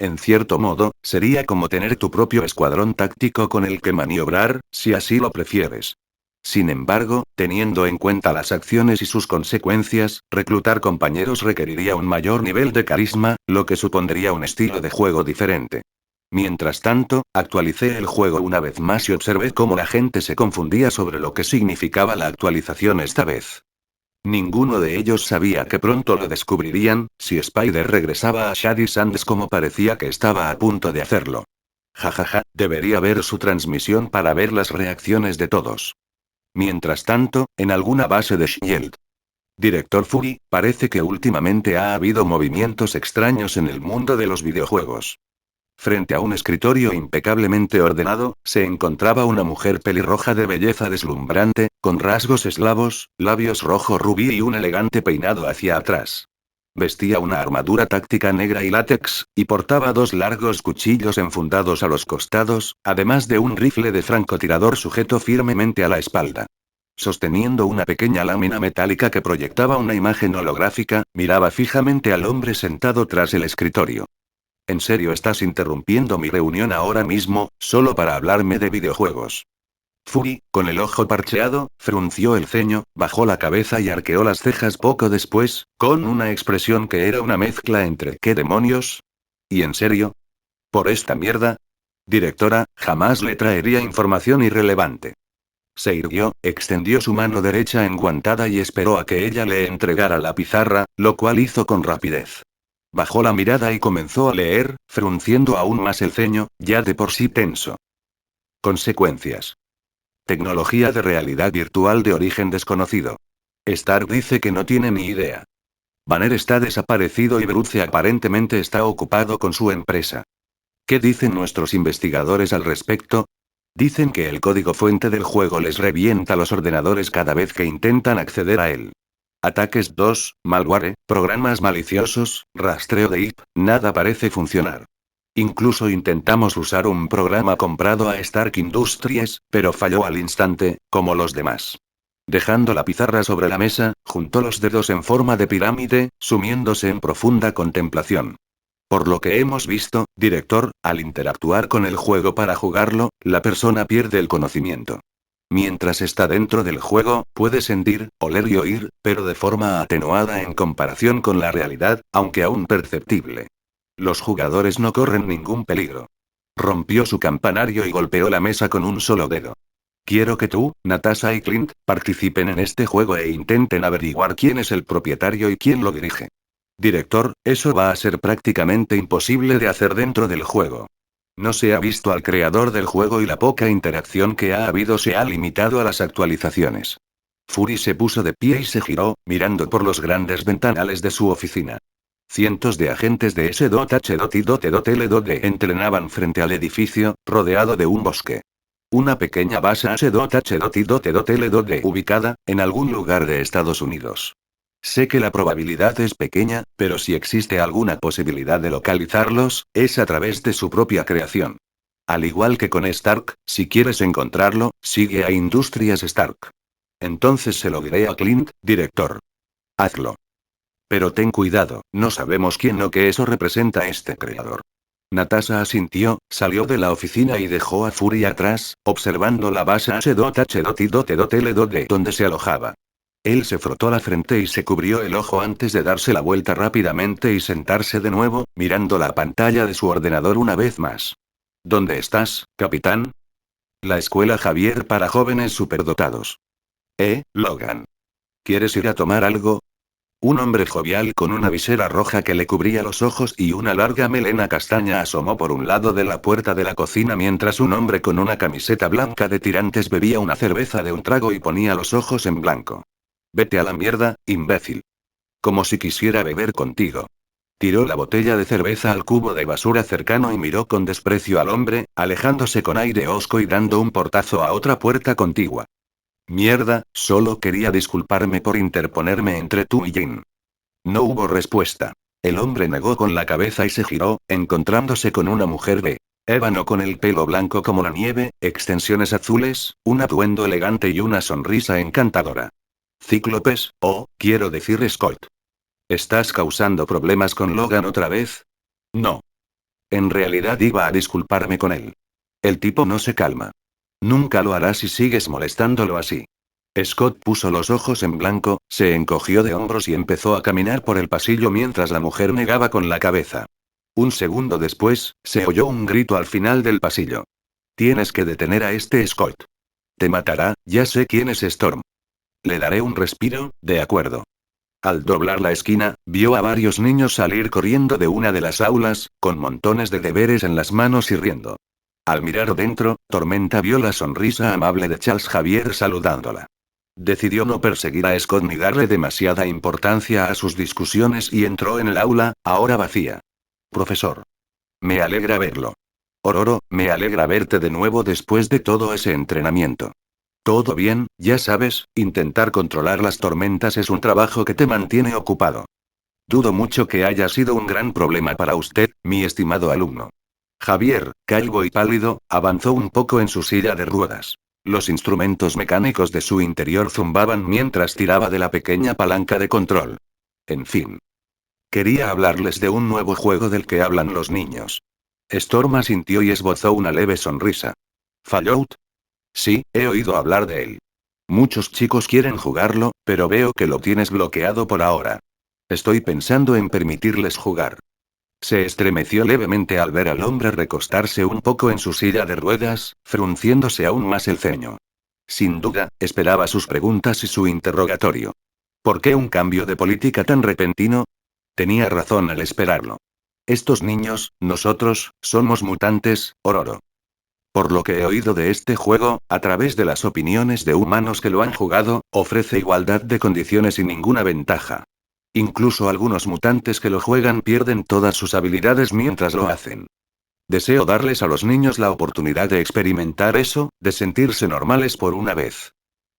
En cierto modo, sería como tener tu propio escuadrón táctico con el que maniobrar, si así lo prefieres. Sin embargo, teniendo en cuenta las acciones y sus consecuencias, reclutar compañeros requeriría un mayor nivel de carisma, lo que supondría un estilo de juego diferente. Mientras tanto, actualicé el juego una vez más y observé cómo la gente se confundía sobre lo que significaba la actualización esta vez. Ninguno de ellos sabía que pronto lo descubrirían, si Spider regresaba a Shady Sands como parecía que estaba a punto de hacerlo. Jajaja, debería ver su transmisión para ver las reacciones de todos. Mientras tanto, en alguna base de Shield. Director Fury, parece que últimamente ha habido movimientos extraños en el mundo de los videojuegos. Frente a un escritorio impecablemente ordenado, se encontraba una mujer pelirroja de belleza deslumbrante, con rasgos eslavos, labios rojo rubí y un elegante peinado hacia atrás. Vestía una armadura táctica negra y látex, y portaba dos largos cuchillos enfundados a los costados, además de un rifle de francotirador sujeto firmemente a la espalda. Sosteniendo una pequeña lámina metálica que proyectaba una imagen holográfica, miraba fijamente al hombre sentado tras el escritorio. ¿En serio estás interrumpiendo mi reunión ahora mismo, solo para hablarme de videojuegos? Fury, con el ojo parcheado, frunció el ceño, bajó la cabeza y arqueó las cejas poco después, con una expresión que era una mezcla entre ¿qué demonios? ¿Y en serio? ¿Por esta mierda? Directora, jamás le traería información irrelevante. Se irguió, extendió su mano derecha enguantada y esperó a que ella le entregara la pizarra, lo cual hizo con rapidez. Bajó la mirada y comenzó a leer, frunciendo aún más el ceño, ya de por sí tenso. Consecuencias. Tecnología de realidad virtual de origen desconocido. Stark dice que no tiene ni idea. Banner está desaparecido y Bruce aparentemente está ocupado con su empresa. ¿Qué dicen nuestros investigadores al respecto? Dicen que el código fuente del juego les revienta los ordenadores cada vez que intentan acceder a él. Ataques 2, malware, programas maliciosos, rastreo de IP, nada parece funcionar. Incluso intentamos usar un programa comprado a Stark Industries, pero falló al instante, como los demás. Dejando la pizarra sobre la mesa, juntó los dedos en forma de pirámide, sumiéndose en profunda contemplación. Por lo que hemos visto, director, al interactuar con el juego para jugarlo, la persona pierde el conocimiento. Mientras está dentro del juego, puede sentir, oler y oír, pero de forma atenuada en comparación con la realidad, aunque aún perceptible. Los jugadores no corren ningún peligro. Rompió su campanario y golpeó la mesa con un solo dedo. Quiero que tú, Natasha y Clint, participen en este juego e intenten averiguar quién es el propietario y quién lo dirige. Director, eso va a ser prácticamente imposible de hacer dentro del juego. No se ha visto al creador del juego y la poca interacción que ha habido se ha limitado a las actualizaciones. Fury se puso de pie y se giró, mirando por los grandes ventanales de su oficina. Cientos de agentes de S.H.I.L.D. entrenaban frente al edificio, rodeado de un bosque. Una pequeña base S.H.I.L.D. ubicada, en algún lugar de Estados Unidos. Sé que la probabilidad es pequeña, pero si existe alguna posibilidad de localizarlos, es a través de su propia creación. Al igual que con Stark, si quieres encontrarlo, sigue a Industrias Stark. Entonces se lo diré a Clint, director. Hazlo. Pero ten cuidado, no sabemos quién o qué eso representa este creador. Natasha asintió, salió de la oficina y dejó a Fury atrás, observando la base H.H.L.D. donde se alojaba. Él se frotó la frente y se cubrió el ojo antes de darse la vuelta rápidamente y sentarse de nuevo, mirando la pantalla de su ordenador una vez más. ¿Dónde estás, capitán? La escuela Javier para jóvenes superdotados. Logan. ¿Quieres ir a tomar algo? Un hombre jovial con una visera roja que le cubría los ojos y una larga melena castaña asomó por un lado de la puerta de la cocina mientras un hombre con una camiseta blanca de tirantes bebía una cerveza de un trago y ponía los ojos en blanco. Vete a la mierda, imbécil. Como si quisiera beber contigo. Tiró la botella de cerveza al cubo de basura cercano y miró con desprecio al hombre, alejándose con aire hosco y dando un portazo a otra puerta contigua. Mierda, solo quería disculparme por interponerme entre tú y Jin. No hubo respuesta. El hombre negó con la cabeza y se giró, encontrándose con una mujer de ébano con el pelo blanco como la nieve, extensiones azules, un atuendo elegante y una sonrisa encantadora. Cíclopes, quiero decir Scott. ¿Estás causando problemas con Logan otra vez? No. En realidad iba a disculparme con él. El tipo no se calma. Nunca lo hará si sigues molestándolo así. Scott puso los ojos en blanco, se encogió de hombros y empezó a caminar por el pasillo mientras la mujer negaba con la cabeza. Un segundo después, se oyó un grito al final del pasillo. Tienes que detener a este Scott. Te matará, ya sé quién es Storm. Le daré un respiro, de acuerdo. Al doblar la esquina, vio a varios niños salir corriendo de una de las aulas, con montones de deberes en las manos y riendo. Al mirar dentro, Tormenta vio la sonrisa amable de Charles Xavier saludándola. Decidió no perseguir a Scott ni darle demasiada importancia a sus discusiones y entró en el aula, ahora vacía. Profesor. Me alegra verlo. Ororo, me alegra verte de nuevo después de todo ese entrenamiento. Todo bien, ya sabes, intentar controlar las tormentas es un trabajo que te mantiene ocupado. Dudo mucho que haya sido un gran problema para usted, mi estimado alumno. Javier, calvo y pálido, avanzó un poco en su silla de ruedas. Los instrumentos mecánicos de su interior zumbaban mientras tiraba de la pequeña palanca de control. En fin. Quería hablarles de un nuevo juego del que hablan los niños. Storm asintió y esbozó una leve sonrisa. ¿Fallout? Sí, he oído hablar de él. Muchos chicos quieren jugarlo, pero veo que lo tienes bloqueado por ahora. Estoy pensando en permitirles jugar. Se estremeció levemente al ver al hombre recostarse un poco en su silla de ruedas, frunciéndose aún más el ceño. Sin duda, esperaba sus preguntas y su interrogatorio. ¿Por qué un cambio de política tan repentino? Tenía razón al esperarlo. Estos niños, nosotros, somos mutantes, Ororo. Por lo que he oído de este juego, a través de las opiniones de humanos que lo han jugado, ofrece igualdad de condiciones y ninguna ventaja. Incluso algunos mutantes que lo juegan pierden todas sus habilidades mientras lo hacen. Deseo darles a los niños la oportunidad de experimentar eso, de sentirse normales por una vez.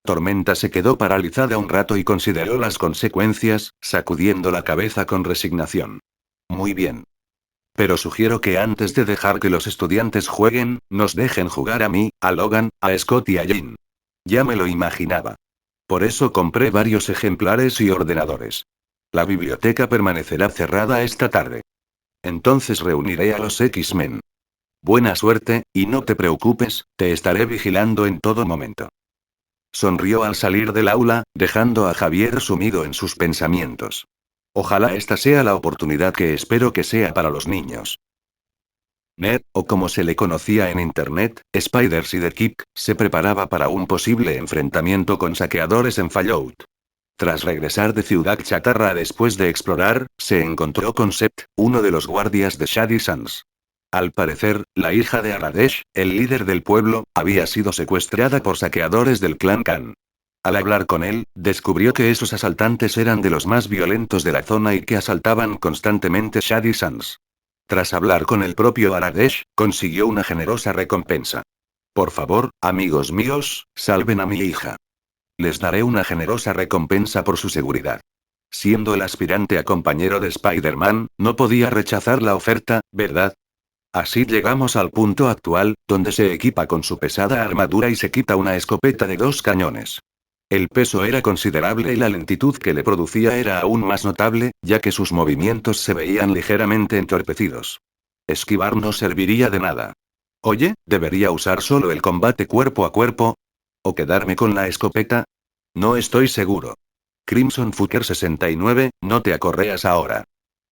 Tormenta se quedó paralizada un rato y consideró las consecuencias, sacudiendo la cabeza con resignación. Muy bien. Pero sugiero que antes de dejar que los estudiantes jueguen, nos dejen jugar a mí, a Logan, a Scott y a Jean. Ya me lo imaginaba. Por eso compré varios ejemplares y ordenadores. La biblioteca permanecerá cerrada esta tarde. Entonces reuniré a los X-Men. Buena suerte, y no te preocupes, te estaré vigilando en todo momento. Sonrió al salir del aula, dejando a Javier sumido en sus pensamientos. Ojalá esta sea la oportunidad que espero que sea para los niños. Ned, o como se le conocía en Internet, Spider-Seed Kick, se preparaba para un posible enfrentamiento con saqueadores en Fallout. Tras regresar de Ciudad Chatarra después de explorar, se encontró con Seth, uno de los guardias de Shady Sands. Al parecer, la hija de Aradesh, el líder del pueblo, había sido secuestrada por saqueadores del clan Khan. Al hablar con él, descubrió que esos asaltantes eran de los más violentos de la zona y que asaltaban constantemente Shady Sands. Tras hablar con el propio Aradesh, consiguió una generosa recompensa. Por favor, amigos míos, salven a mi hija. Les daré una generosa recompensa por su seguridad. Siendo el aspirante a compañero de Spider-Man, no podía rechazar la oferta, ¿verdad? Así llegamos al punto actual, donde se equipa con su pesada armadura y se quita una escopeta de 2 cañones. El peso era considerable y la lentitud que le producía era aún más notable, ya que sus movimientos se veían ligeramente entorpecidos. Esquivar no serviría de nada. Oye, ¿debería usar solo el combate cuerpo a cuerpo? ¿O quedarme con la escopeta? No estoy seguro. Crimson Fucker 69, no te acorreas ahora.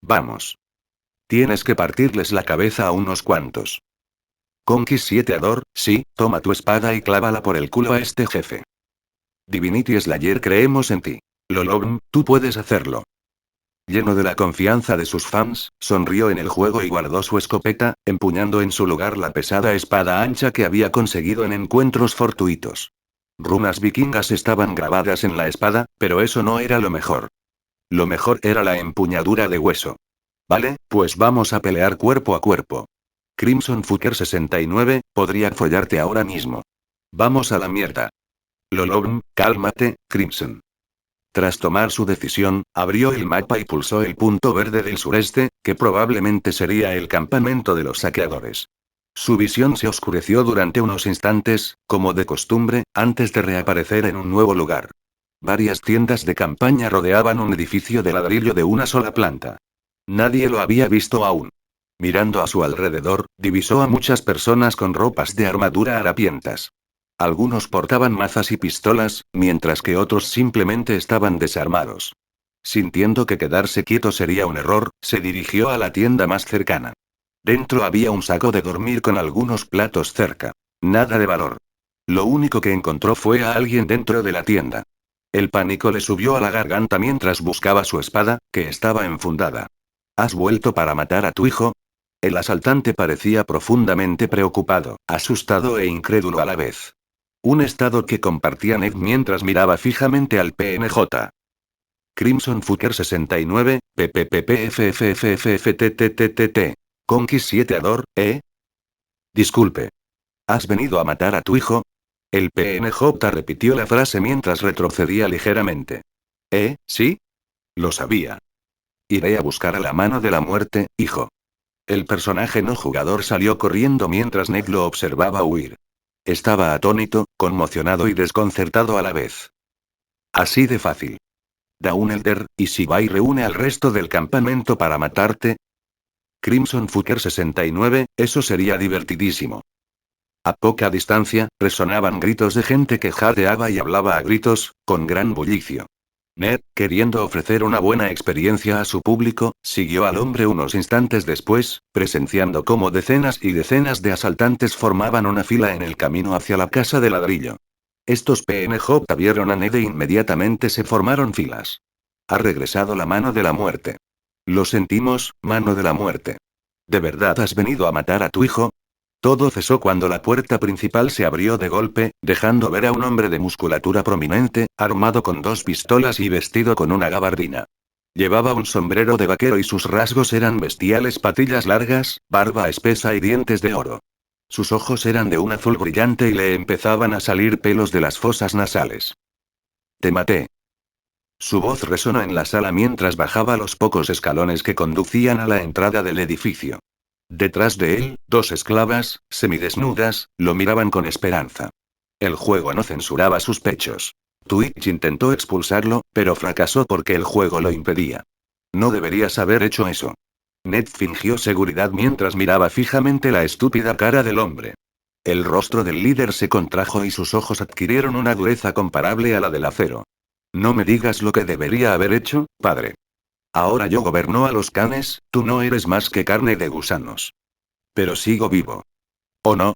Vamos. Tienes que partirles la cabeza a unos cuantos. Conquist 7 Ador, sí, toma tu espada y clávala por el culo a este jefe. Divinity Slayer, creemos en ti. Lologn, tú puedes hacerlo. Lleno de la confianza de sus fans, sonrió en el juego y guardó su escopeta, empuñando en su lugar la pesada espada ancha que había conseguido en encuentros fortuitos. Runas vikingas estaban grabadas en la espada, pero eso no era lo mejor. Lo mejor era la empuñadura de hueso. Vale, pues vamos a pelear cuerpo a cuerpo. Crimson Fucker 69, podría follarte ahora mismo. Vamos a la mierda. Lologn, cálmate, Crimson. Tras tomar su decisión, abrió el mapa y pulsó el punto verde del sureste, que probablemente sería el campamento de los saqueadores. Su visión se oscureció durante unos instantes, como de costumbre, antes de reaparecer en un nuevo lugar. Varias tiendas de campaña rodeaban un edificio de ladrillo de una sola planta. Nadie lo había visto aún. Mirando a su alrededor, divisó a muchas personas con ropas de armadura harapientas. Algunos portaban mazas y pistolas, mientras que otros simplemente estaban desarmados. Sintiendo que quedarse quieto sería un error, se dirigió a la tienda más cercana. Dentro había un saco de dormir con algunos platos cerca. Nada de valor. Lo único que encontró fue a alguien dentro de la tienda. El pánico le subió a la garganta mientras buscaba su espada, que estaba enfundada. ¿Has vuelto para matar a tu hijo? El asaltante parecía profundamente preocupado, asustado e incrédulo a la vez. Un estado que compartía Ned mientras miraba fijamente al PNJ. Crimson Fucker 69, PPPPFFFFTTTT. Conquist 7 Ador, ¿eh? Disculpe. ¿Has venido a matar a tu hijo? El PNJ repitió la frase mientras retrocedía ligeramente. ¿Sí? Lo sabía. Iré a buscar a la mano de la muerte, hijo. El personaje no jugador salió corriendo mientras Ned lo observaba huir. Estaba atónito, conmocionado y desconcertado a la vez. Así de fácil. Dawn Elder, ¿y si va y reúne al resto del campamento para matarte? Crimson Fucker 69, eso sería divertidísimo. A poca distancia, resonaban gritos de gente que jadeaba y hablaba a gritos, con gran bullicio. Ned, queriendo ofrecer una buena experiencia a su público, siguió al hombre unos instantes después, presenciando cómo decenas y decenas de asaltantes formaban una fila en el camino hacia la casa de ladrillo. Estos PNJ vieron a Ned e inmediatamente se formaron filas. Ha regresado la mano de la muerte. Lo sentimos, mano de la muerte. ¿De verdad has venido a matar a tu hijo? Todo cesó cuando la puerta principal se abrió de golpe, dejando ver a un hombre de musculatura prominente, armado con 2 pistolas y vestido con una gabardina. Llevaba un sombrero de vaquero y sus rasgos eran bestiales: patillas largas, barba espesa y dientes de oro. Sus ojos eran de un azul brillante y le empezaban a salir pelos de las fosas nasales. Te maté. Su voz resonó en la sala mientras bajaba los pocos escalones que conducían a la entrada del edificio. Detrás de él, 2 esclavas, semidesnudas, lo miraban con esperanza. El juego no censuraba sus pechos. Twitch intentó expulsarlo, pero fracasó porque el juego lo impedía. No deberías haber hecho eso. Ned fingió seguridad mientras miraba fijamente la estúpida cara del hombre. El rostro del líder se contrajo y sus ojos adquirieron una dureza comparable a la del acero. No me digas lo que debería haber hecho, padre. Ahora yo gobierno a los canes, tú no eres más que carne de gusanos. Pero sigo vivo. ¿O no?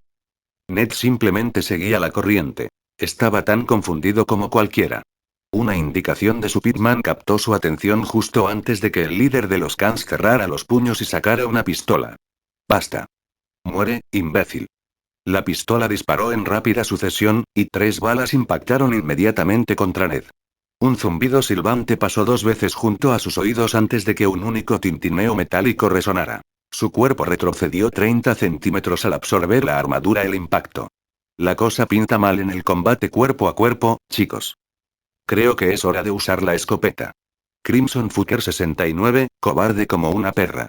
Ned simplemente seguía la corriente. Estaba tan confundido como cualquiera. Una indicación de su pitman captó su atención justo antes de que el líder de los cans cerrara los puños y sacara una pistola. Basta. Muere, imbécil. La pistola disparó en rápida sucesión, y 3 balas impactaron inmediatamente contra Ned. Un zumbido silbante pasó 2 veces junto a sus oídos antes de que un único tintineo metálico resonara. Su cuerpo retrocedió 30 centímetros al absorber la armadura el impacto. La cosa pinta mal en el combate cuerpo a cuerpo, chicos. Creo que es hora de usar la escopeta. Crimson Fucker 69, cobarde como una perra.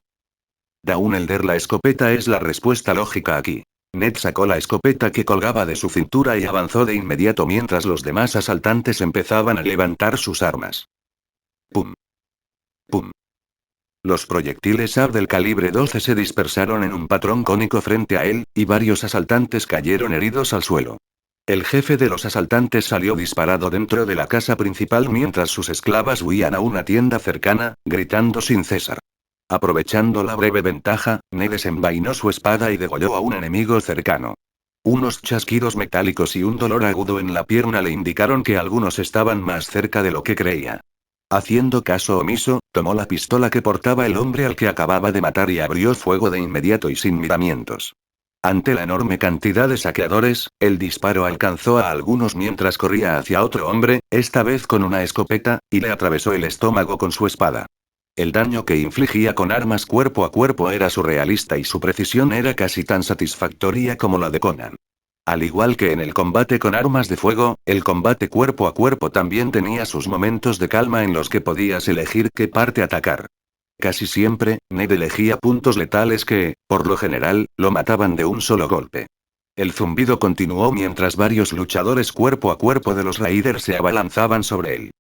Dawn Elder, la escopeta es la respuesta lógica aquí. Ned sacó la escopeta que colgaba de su cintura y avanzó de inmediato mientras los demás asaltantes empezaban a levantar sus armas. ¡Pum! ¡Pum! Los proyectiles AB del calibre 12 se dispersaron en un patrón cónico frente a él, y varios asaltantes cayeron heridos al suelo. El jefe de los asaltantes salió disparado dentro de la casa principal mientras sus esclavas huían a una tienda cercana, gritando sin cesar. Aprovechando la breve ventaja, Ned desenvainó su espada y degolló a un enemigo cercano. Unos chasquidos metálicos y un dolor agudo en la pierna le indicaron que algunos estaban más cerca de lo que creía. Haciendo caso omiso, tomó la pistola que portaba el hombre al que acababa de matar y abrió fuego de inmediato y sin miramientos. Ante la enorme cantidad de saqueadores, el disparo alcanzó a algunos mientras corría hacia otro hombre, esta vez con una escopeta, y le atravesó el estómago con su espada. El daño que infligía con armas cuerpo a cuerpo era surrealista y su precisión era casi tan satisfactoria como la de Conan. Al igual que en el combate con armas de fuego, el combate cuerpo a cuerpo también tenía sus momentos de calma en los que podías elegir qué parte atacar. Casi siempre, Ned elegía puntos letales que, por lo general, lo mataban de un solo golpe. El zumbido continuó mientras varios luchadores cuerpo a cuerpo de los Raiders se abalanzaban sobre él.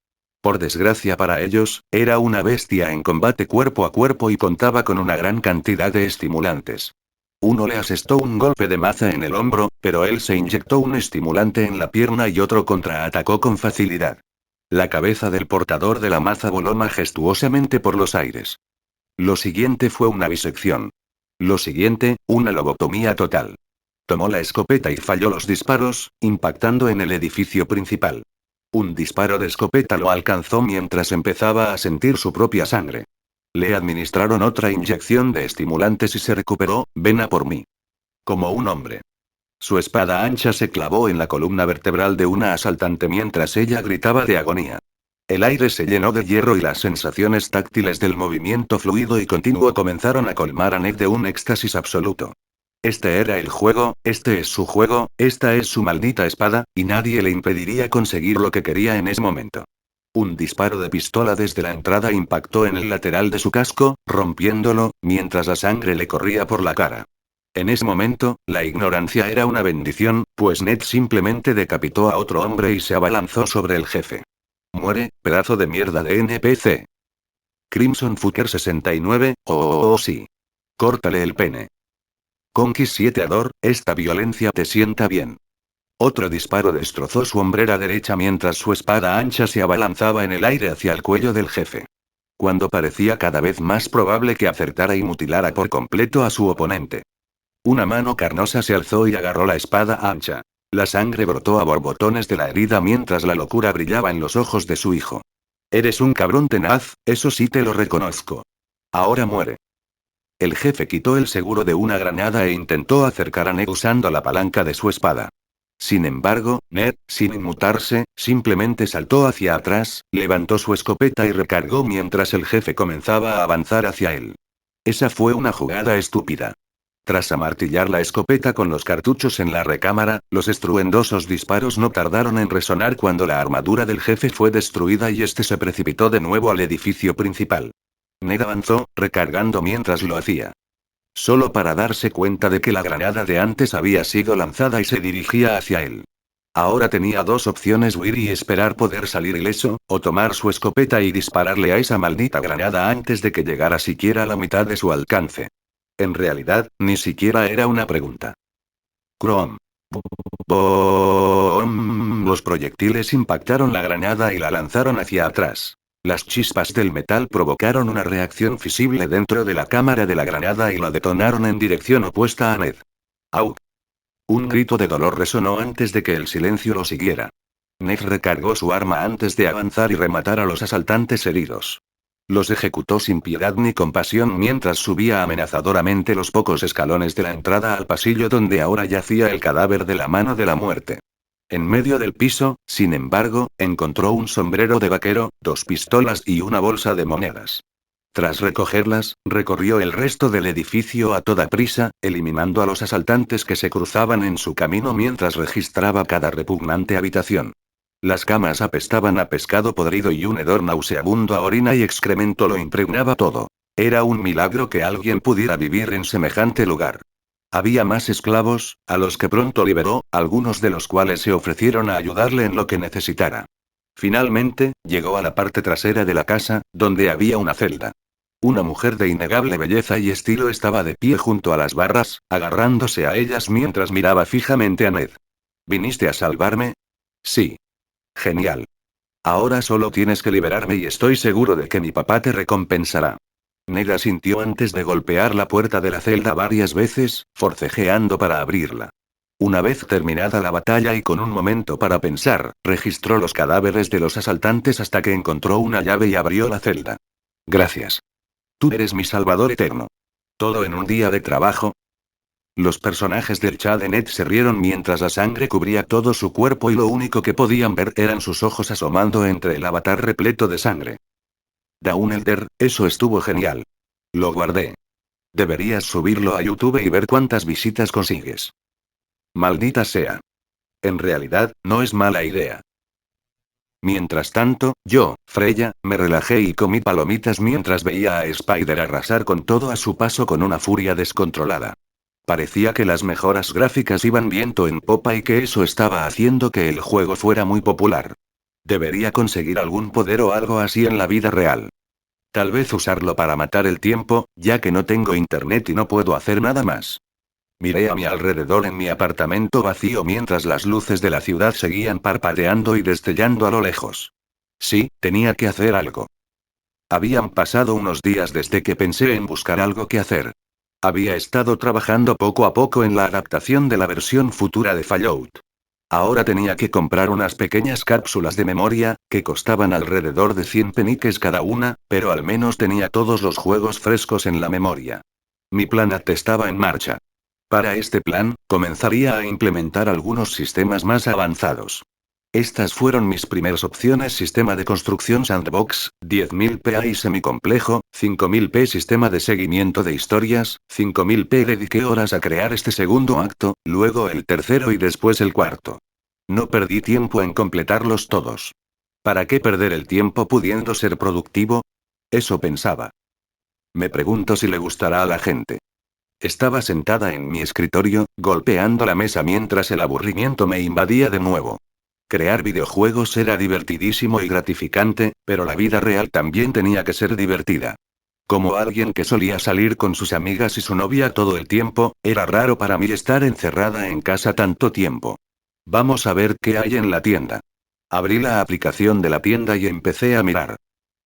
Por desgracia para ellos, era una bestia en combate cuerpo a cuerpo y contaba con una gran cantidad de estimulantes. Uno le asestó un golpe de maza en el hombro, pero él se inyectó un estimulante en la pierna y otro contraatacó con facilidad. La cabeza del portador de la maza voló majestuosamente por los aires. Lo siguiente fue una bisección. Lo siguiente, una lobotomía total. Tomó la escopeta y falló los disparos, impactando en el edificio principal. Un disparo de escopeta lo alcanzó mientras empezaba a sentir su propia sangre. Le administraron otra inyección de estimulantes y se recuperó. Ven a por mí. Como un hombre. Su espada ancha se clavó en la columna vertebral de una asaltante mientras ella gritaba de agonía. El aire se llenó de hierro y las sensaciones táctiles del movimiento fluido y continuo comenzaron a colmar a Ned de un éxtasis absoluto. Este era el juego, este es su juego, esta es su maldita espada, y nadie le impediría conseguir lo que quería en ese momento. Un disparo de pistola desde la entrada impactó en el lateral de su casco, rompiéndolo, mientras la sangre le corría por la cara. En ese momento, la ignorancia era una bendición, pues Ned simplemente decapitó a otro hombre y se abalanzó sobre el jefe. Muere, pedazo de mierda de NPC. Crimson Fucker 69, oh sí. Córtale el pene. Conquist 7 Ador, esta violencia te sienta bien. Otro disparo destrozó su hombrera derecha mientras su espada ancha se abalanzaba en el aire hacia el cuello del jefe. Cuando parecía cada vez más probable que acertara y mutilara por completo a su oponente. Una mano carnosa se alzó y agarró la espada ancha. La sangre brotó a borbotones de la herida mientras la locura brillaba en los ojos de su hijo. Eres un cabrón tenaz, eso sí te lo reconozco. Ahora muere. El jefe quitó el seguro de una granada e intentó acercar a Ned usando la palanca de su espada. Sin embargo, Ned, sin inmutarse, simplemente saltó hacia atrás, levantó su escopeta y recargó mientras el jefe comenzaba a avanzar hacia él. Esa fue una jugada estúpida. Tras amartillar la escopeta con los cartuchos en la recámara, los estruendosos disparos no tardaron en resonar cuando la armadura del jefe fue destruida y este se precipitó de nuevo al edificio principal. Ned avanzó, recargando mientras lo hacía. Solo para darse cuenta de que la granada de antes había sido lanzada y se dirigía hacia él. Ahora tenía dos opciones: huir y esperar poder salir ileso, o tomar su escopeta y dispararle a esa maldita granada antes de que llegara siquiera a la mitad de su alcance. En realidad, ni siquiera era una pregunta. Crom. Boom. Los proyectiles impactaron la granada y la lanzaron hacia atrás. Las chispas del metal provocaron una reacción visible dentro de la cámara de la granada y la detonaron en dirección opuesta a Ned. ¡Au! Un grito de dolor resonó antes de que el silencio lo siguiera. Ned recargó su arma antes de avanzar y rematar a los asaltantes heridos. Los ejecutó sin piedad ni compasión mientras subía amenazadoramente los pocos escalones de la entrada al pasillo donde ahora yacía el cadáver de la mano de la muerte. En medio del piso, sin embargo, encontró un sombrero de vaquero, dos pistolas y una bolsa de monedas. Tras recogerlas, recorrió el resto del edificio a toda prisa, eliminando a los asaltantes que se cruzaban en su camino mientras registraba cada repugnante habitación. Las camas apestaban a pescado podrido y un hedor nauseabundo a orina y excremento lo impregnaba todo. Era un milagro que alguien pudiera vivir en semejante lugar. Había más esclavos, a los que pronto liberó, algunos de los cuales se ofrecieron a ayudarle en lo que necesitara. Finalmente, llegó a la parte trasera de la casa, donde había una celda. Una mujer de innegable belleza y estilo estaba de pie junto a las barras, agarrándose a ellas mientras miraba fijamente a Ned. ¿Viniste a salvarme? Sí. Genial. Ahora solo tienes que liberarme y estoy seguro de que mi papá te recompensará. Ned asintió antes de golpear la puerta de la celda varias veces, forcejeando para abrirla. Una vez terminada la batalla y con un momento para pensar, registró los cadáveres de los asaltantes hasta que encontró una llave y abrió la celda. Gracias. Tú eres mi salvador eterno. ¿Todo en un día de trabajo? Los personajes del chat de Ned se rieron mientras la sangre cubría todo su cuerpo y lo único que podían ver eran sus ojos asomando entre el avatar repleto de sangre. Dawn Elder, eso estuvo genial. Lo guardé. Deberías subirlo a YouTube y ver cuántas visitas consigues. Maldita sea. En realidad, no es mala idea. Mientras tanto, yo, Freya, me relajé y comí palomitas mientras veía a Spider arrasar con todo a su paso con una furia descontrolada. Parecía que las mejoras gráficas iban viento en popa y que eso estaba haciendo que el juego fuera muy popular. Debería conseguir algún poder o algo así en la vida real. Tal vez usarlo para matar el tiempo, ya que no tengo internet y no puedo hacer nada más. Miré a mi alrededor en mi apartamento vacío mientras las luces de la ciudad seguían parpadeando y destellando a lo lejos. Sí, tenía que hacer algo. Habían pasado unos días desde que pensé en buscar algo que hacer. Había estado trabajando poco a poco en la adaptación de la versión futura de Fallout. Ahora tenía que comprar unas pequeñas cápsulas de memoria, que costaban alrededor de 100 peniques cada una, pero al menos tenía todos los juegos frescos en la memoria. Mi plan estaba en marcha. Para este plan, comenzaría a implementar algunos sistemas más avanzados. Estas fueron mis primeras opciones: sistema de construcción sandbox, 10.000 p y semicomplejo, 5.000 p sistema de seguimiento de historias, 5.000 p. Dediqué horas a crear este segundo acto, luego el tercero y después el cuarto. No perdí tiempo en completarlos todos. ¿Para qué perder el tiempo pudiendo ser productivo? Eso pensaba. Me pregunto si le gustará a la gente. Estaba sentada en mi escritorio, golpeando la mesa mientras el aburrimiento me invadía de nuevo. Crear videojuegos era divertidísimo y gratificante, pero la vida real también tenía que ser divertida. Como alguien que solía salir con sus amigas y su novia todo el tiempo, era raro para mí estar encerrada en casa tanto tiempo. Vamos a ver qué hay en la tienda. Abrí la aplicación de la tienda y empecé a mirar.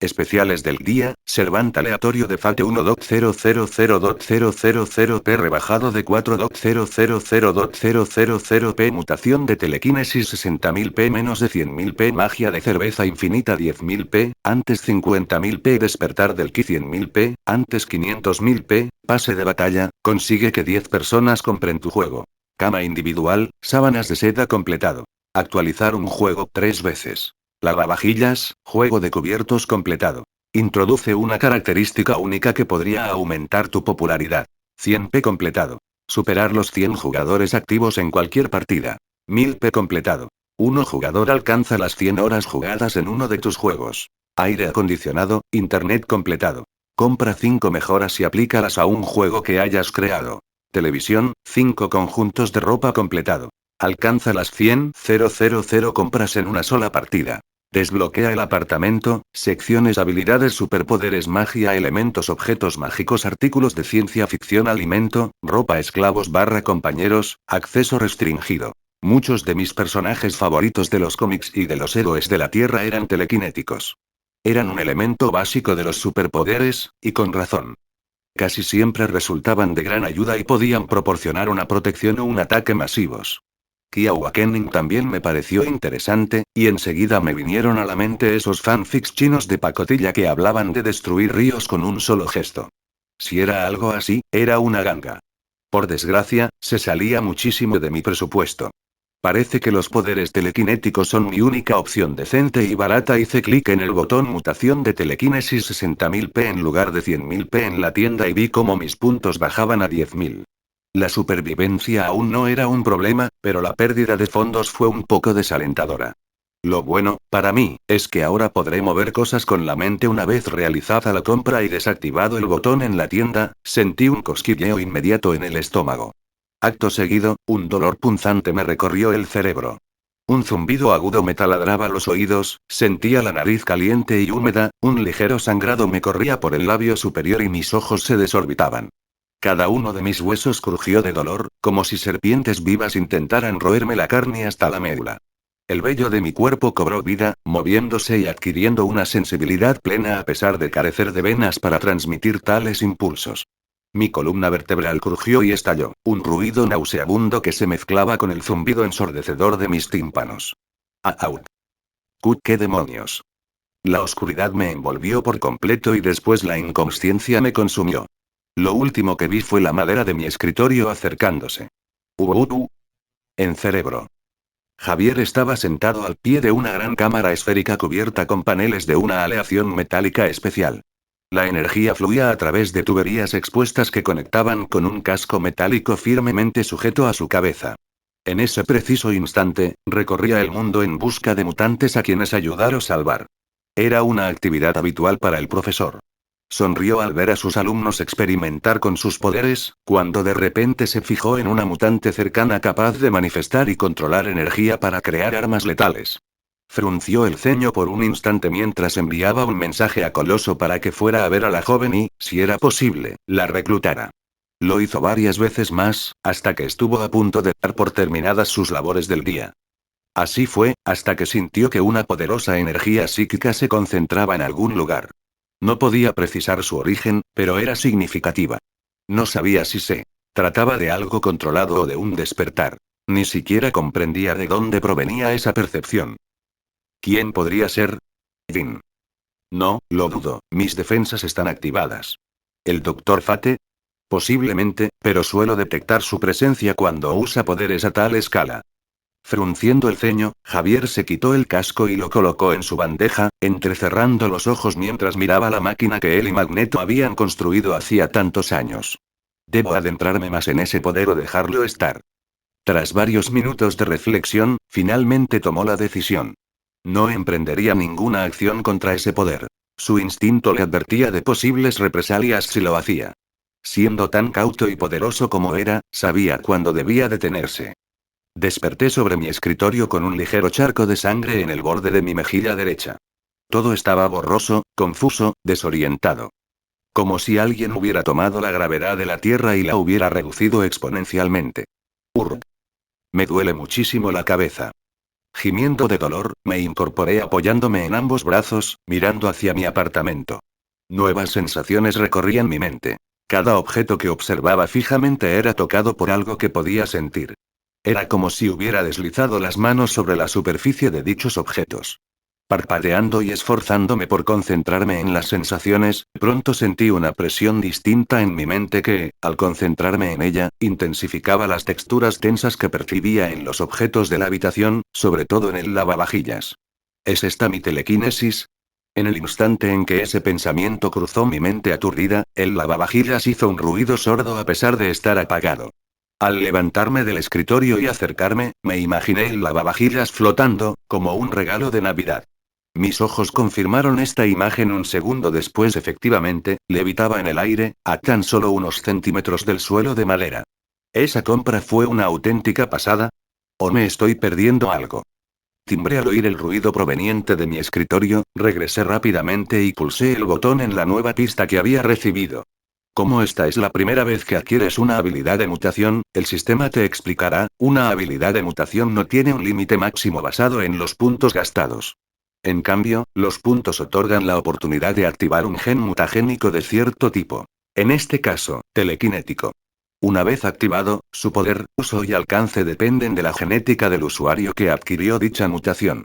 Especiales del día: Servant aleatorio de Fate 1.000.000p rebajado de 4.000.000p mutación de telequinesis 60.000p menos de 100.000p magia de cerveza infinita 10.000p, antes 50.000p despertar del ki 100.000p, antes 500.000p, pase de batalla, consigue que 10 personas compren tu juego. Cama individual, sábanas de seda completado. Actualizar un juego 3 veces. Lavavajillas, juego de cubiertos completado. Introduce una característica única que podría aumentar tu popularidad. 100p completado. Superar los 100 jugadores activos en cualquier partida. 1000p completado. Un jugador alcanza las 100 horas jugadas en uno de tus juegos. Aire acondicionado, internet completado. Compra 5 mejoras y aplícalas a un juego que hayas creado. Televisión, 5 conjuntos de ropa completado. Alcanza las 100.000 compras en una sola partida. Desbloquea el apartamento, secciones habilidades superpoderes magia elementos objetos mágicos artículos de ciencia ficción alimento, ropa esclavos / compañeros, acceso restringido. Muchos de mis personajes favoritos de los cómics y de los héroes de la Tierra eran telequinéticos. Eran un elemento básico de los superpoderes, y con razón. Casi siempre resultaban de gran ayuda y podían proporcionar una protección o un ataque masivos. Key Awakening también me pareció interesante, y enseguida me vinieron a la mente esos fanfics chinos de pacotilla que hablaban de destruir ríos con un solo gesto. Si era algo así, era una ganga. Por desgracia, se salía muchísimo de mi presupuesto. Parece que los poderes telequinéticos son mi única opción decente y barata. Hice clic en el botón mutación de telequinesis 60.000p en lugar de 100.000p en la tienda y vi cómo mis puntos bajaban a 10.000. La supervivencia aún no era un problema, pero la pérdida de fondos fue un poco desalentadora. Lo bueno, para mí, es que ahora podré mover cosas con la mente una vez realizada la compra y desactivado el botón en la tienda. Sentí un cosquilleo inmediato en el estómago. Acto seguido, un dolor punzante me recorrió el cerebro. Un zumbido agudo me taladraba los oídos, sentía la nariz caliente y húmeda, un ligero sangrado me corría por el labio superior y mis ojos se desorbitaban. Cada uno de mis huesos crujió de dolor, como si serpientes vivas intentaran roerme la carne hasta la médula. El vello de mi cuerpo cobró vida, moviéndose y adquiriendo una sensibilidad plena a pesar de carecer de venas para transmitir tales impulsos. Mi columna vertebral crujió y estalló, un ruido nauseabundo que se mezclaba con el zumbido ensordecedor de mis tímpanos. ¡Out! ¡Qué demonios! La oscuridad me envolvió por completo y después la inconsciencia me consumió. Lo último que vi fue la madera de mi escritorio acercándose. En cerebro. Javier estaba sentado al pie de una gran cámara esférica cubierta con paneles de una aleación metálica especial. La energía fluía a través de tuberías expuestas que conectaban con un casco metálico firmemente sujeto a su cabeza. En ese preciso instante, recorría el mundo en busca de mutantes a quienes ayudar o salvar. Era una actividad habitual para el profesor. Sonrió al ver a sus alumnos experimentar con sus poderes, cuando de repente se fijó en una mutante cercana capaz de manifestar y controlar energía para crear armas letales. Frunció el ceño por un instante mientras enviaba un mensaje a Coloso para que fuera a ver a la joven y, si era posible, la reclutara. Lo hizo varias veces más, hasta que estuvo a punto de dar por terminadas sus labores del día. Así fue, hasta que sintió que una poderosa energía psíquica se concentraba en algún lugar. No podía precisar su origen, pero era significativa. No sabía si se trataba de algo controlado o de un despertar. Ni siquiera comprendía de dónde provenía esa percepción. ¿Quién podría ser? Jin. No, lo dudo, mis defensas están activadas. ¿El Dr. Fate? Posiblemente, pero suelo detectar su presencia cuando usa poderes a tal escala. Frunciendo el ceño, Javier se quitó el casco y lo colocó en su bandeja, entrecerrando los ojos mientras miraba la máquina que él y Magneto habían construido hacía tantos años. Debo adentrarme más en ese poder o dejarlo estar. Tras varios minutos de reflexión, finalmente tomó la decisión. No emprendería ninguna acción contra ese poder. Su instinto le advertía de posibles represalias si lo hacía. Siendo tan cauto y poderoso como era, sabía cuándo debía detenerse. Desperté sobre mi escritorio con un ligero charco de sangre en el borde de mi mejilla derecha. Todo estaba borroso, confuso, desorientado. Como si alguien hubiera tomado la gravedad de la Tierra y la hubiera reducido exponencialmente. Urr. Me duele muchísimo la cabeza. Gimiendo de dolor, me incorporé apoyándome en ambos brazos, mirando hacia mi apartamento. Nuevas sensaciones recorrían mi mente. Cada objeto que observaba fijamente era tocado por algo que podía sentir. Era como si hubiera deslizado las manos sobre la superficie de dichos objetos. Parpadeando y esforzándome por concentrarme en las sensaciones, pronto sentí una presión distinta en mi mente que, al concentrarme en ella, intensificaba las texturas tensas que percibía en los objetos de la habitación, sobre todo en el lavavajillas. ¿Es esta mi telequinesis? En el instante en que ese pensamiento cruzó mi mente aturdida, el lavavajillas hizo un ruido sordo a pesar de estar apagado. Al levantarme del escritorio y acercarme, me imaginé el lavavajillas flotando, como un regalo de Navidad. Mis ojos confirmaron esta imagen un segundo después. Efectivamente, levitaba en el aire, a tan solo unos centímetros del suelo de madera. ¿Esa compra fue una auténtica pasada? ¿O me estoy perdiendo algo? Timbré al oír el ruido proveniente de mi escritorio, regresé rápidamente y pulsé el botón en la nueva pista que había recibido. Como esta es la primera vez que adquieres una habilidad de mutación, el sistema te explicará, una habilidad de mutación no tiene un límite máximo basado en los puntos gastados. En cambio, los puntos otorgan la oportunidad de activar un gen mutagénico de cierto tipo. En este caso, telequinético. Una vez activado, su poder, uso y alcance dependen de la genética del usuario que adquirió dicha mutación.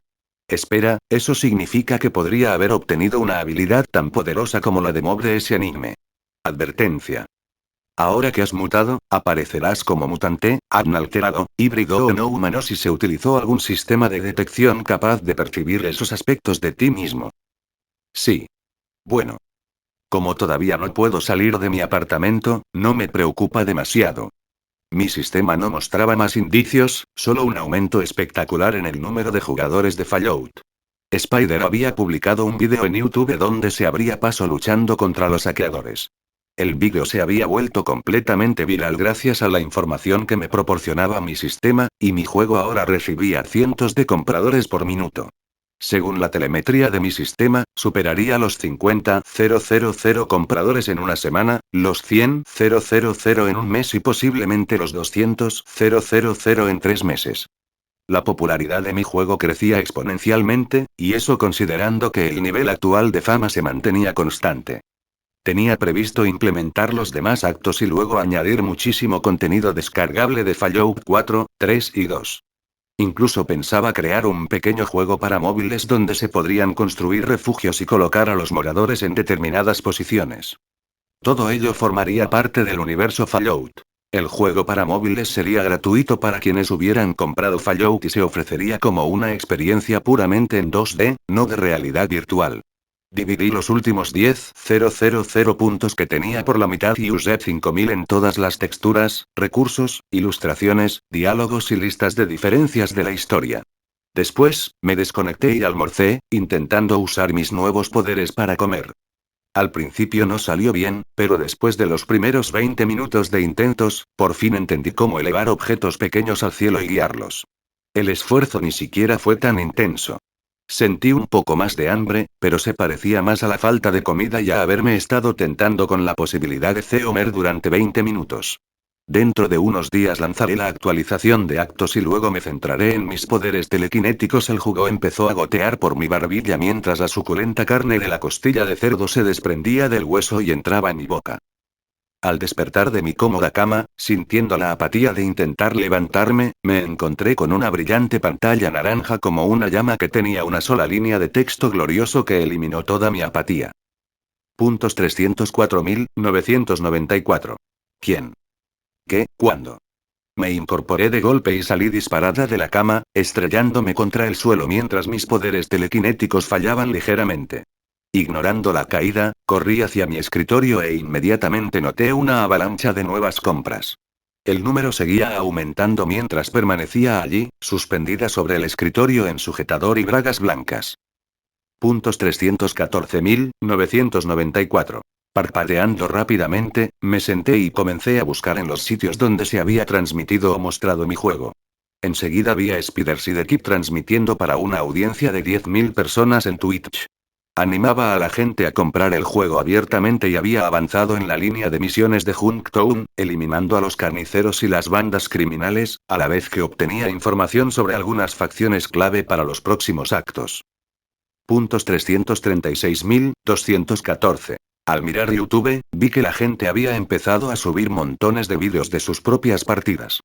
Espera, ¿eso significa que podría haber obtenido una habilidad tan poderosa como la de Mobre ese anime? Advertencia. Ahora que has mutado, aparecerás como mutante, analterado, híbrido o no humano si se utilizó algún sistema de detección capaz de percibir esos aspectos de ti mismo. Sí. Bueno. Como todavía no puedo salir de mi apartamento, no me preocupa demasiado. Mi sistema no mostraba más indicios, solo un aumento espectacular en el número de jugadores de Fallout. Spider había publicado un vídeo en YouTube donde se abría paso luchando contra los saqueadores. El vídeo se había vuelto completamente viral gracias a la información que me proporcionaba mi sistema, y mi juego ahora recibía cientos de compradores por minuto. Según la telemetría de mi sistema, superaría los 50.000 compradores en una semana, los 100.000 en un mes y posiblemente los 200.000 en 3 meses. La popularidad de mi juego crecía exponencialmente, y eso considerando que el nivel actual de fama se mantenía constante. Tenía previsto implementar los demás actos y luego añadir muchísimo contenido descargable de Fallout 4, 3 y 2. Incluso pensaba crear un pequeño juego para móviles donde se podrían construir refugios y colocar a los moradores en determinadas posiciones. Todo ello formaría parte del universo Fallout. El juego para móviles sería gratuito para quienes hubieran comprado Fallout y se ofrecería como una experiencia puramente en 2D, no de realidad virtual. Dividí los últimos 10.000 puntos que tenía por la mitad y usé 5000 en todas las texturas, recursos, ilustraciones, diálogos y listas de diferencias de la historia. Después, me desconecté y almorcé, intentando usar mis nuevos poderes para comer. Al principio no salió bien, pero después de los primeros 20 minutos de intentos, por fin entendí cómo elevar objetos pequeños al cielo y guiarlos. El esfuerzo ni siquiera fue tan intenso. Sentí un poco más de hambre, pero se parecía más a la falta de comida y a haberme estado tentando con la posibilidad de comer durante 20 minutos. Dentro de unos días lanzaré la actualización de actos y luego me centraré en mis poderes telequinéticos. El jugo empezó a gotear por mi barbilla mientras la suculenta carne de la costilla de cerdo se desprendía del hueso y entraba en mi boca. Al despertar de mi cómoda cama, sintiendo la apatía de intentar levantarme, me encontré con una brillante pantalla naranja como una llama que tenía una sola línea de texto glorioso que eliminó toda mi apatía. Puntos 304.994. ¿Quién? ¿Qué? ¿Cuándo? Me incorporé de golpe y salí disparada de la cama, estrellándome contra el suelo mientras mis poderes telequinéticos fallaban ligeramente. Ignorando la caída, corrí hacia mi escritorio e inmediatamente noté una avalancha de nuevas compras. El número seguía aumentando mientras permanecía allí, suspendida sobre el escritorio en sujetador y bragas blancas. Puntos 314.994. Parpadeando rápidamente, me senté y comencé a buscar en los sitios donde se había transmitido o mostrado mi juego. Enseguida vi a Spidersidekip transmitiendo para una audiencia de 10.000 personas en Twitch. Animaba a la gente a comprar el juego abiertamente y había avanzado en la línea de misiones de Junktown, eliminando a los carniceros y las bandas criminales, a la vez que obtenía información sobre algunas facciones clave para los próximos actos. Puntos 336.214. Al mirar YouTube, vi que la gente había empezado a subir montones de vídeos de sus propias partidas.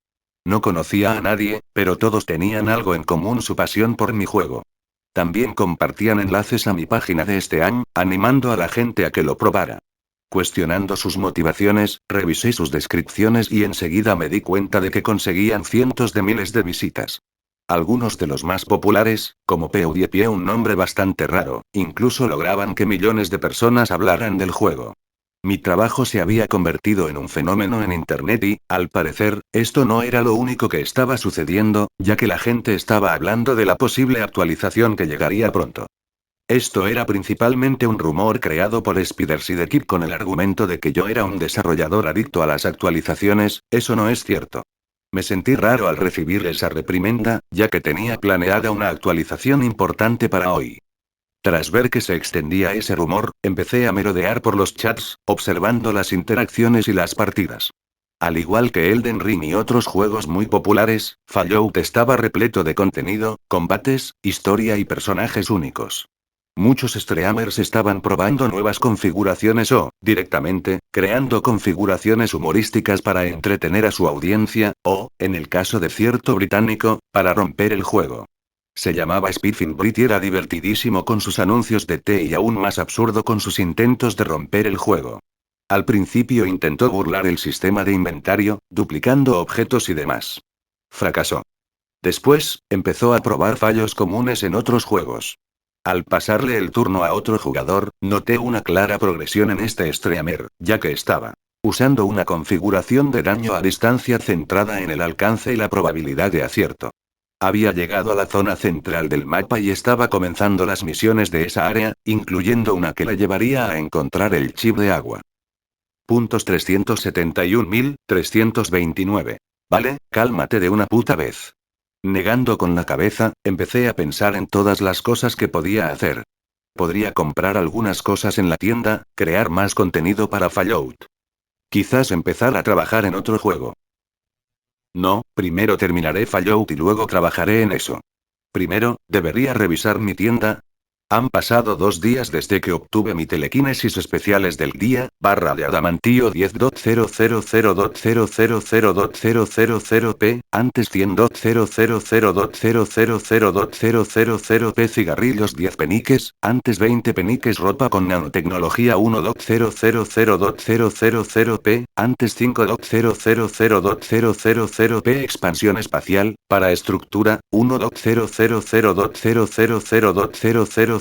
No conocía a nadie, pero todos tenían algo en común: su pasión por mi juego. También compartían enlaces a mi página de Steam, animando a la gente a que lo probara. Cuestionando sus motivaciones, revisé sus descripciones y enseguida me di cuenta de que conseguían cientos de miles de visitas. Algunos de los más populares, como PewDiePie, un nombre bastante raro, incluso lograban que millones de personas hablaran del juego. Mi trabajo se había convertido en un fenómeno en Internet y, al parecer, esto no era lo único que estaba sucediendo, ya que la gente estaba hablando de la posible actualización que llegaría pronto. Esto era principalmente un rumor creado por Spidersidekip con el argumento de que yo era un desarrollador adicto a las actualizaciones. Eso no es cierto. Me sentí raro al recibir esa reprimenda, ya que tenía planeada una actualización importante para hoy. Tras ver que se extendía ese rumor, empecé a merodear por los chats, observando las interacciones y las partidas. Al igual que Elden Ring y otros juegos muy populares, Fallout estaba repleto de contenido, combates, historia y personajes únicos. Muchos streamers estaban probando nuevas configuraciones o, directamente, creando configuraciones humorísticas para entretener a su audiencia, o, en el caso de cierto británico, para romper el juego. Se llamaba Spiffing Brit y era divertidísimo con sus anuncios de té y aún más absurdo con sus intentos de romper el juego. Al principio intentó burlar el sistema de inventario, duplicando objetos y demás. Fracasó. Después, empezó a probar fallos comunes en otros juegos. Al pasarle el turno a otro jugador, noté una clara progresión en este streamer, ya que estaba usando una configuración de daño a distancia centrada en el alcance y la probabilidad de acierto. Había llegado a la zona central del mapa y estaba comenzando las misiones de esa área, incluyendo una que la llevaría a encontrar el chip de agua. Puntos 371.329. Vale, cálmate de una puta vez. Negando con la cabeza, empecé a pensar en todas las cosas que podía hacer. Podría comprar algunas cosas en la tienda, crear más contenido para Fallout. Quizás empezar a trabajar en otro juego. No, primero terminaré Fallout y luego trabajaré en eso. Primero, debería revisar mi tienda. Han pasado 2 días desde que obtuve mi telequinesis especiales del día, barra de adamantío 10.000.000.000p, antes 100.000.000.000p, cigarrillos 10 peniques, antes 20 peniques, ropa con nanotecnología 1.000.000.000p, antes 5.000.000.000p, expansión espacial, para estructura, 1.000.000.000.000p,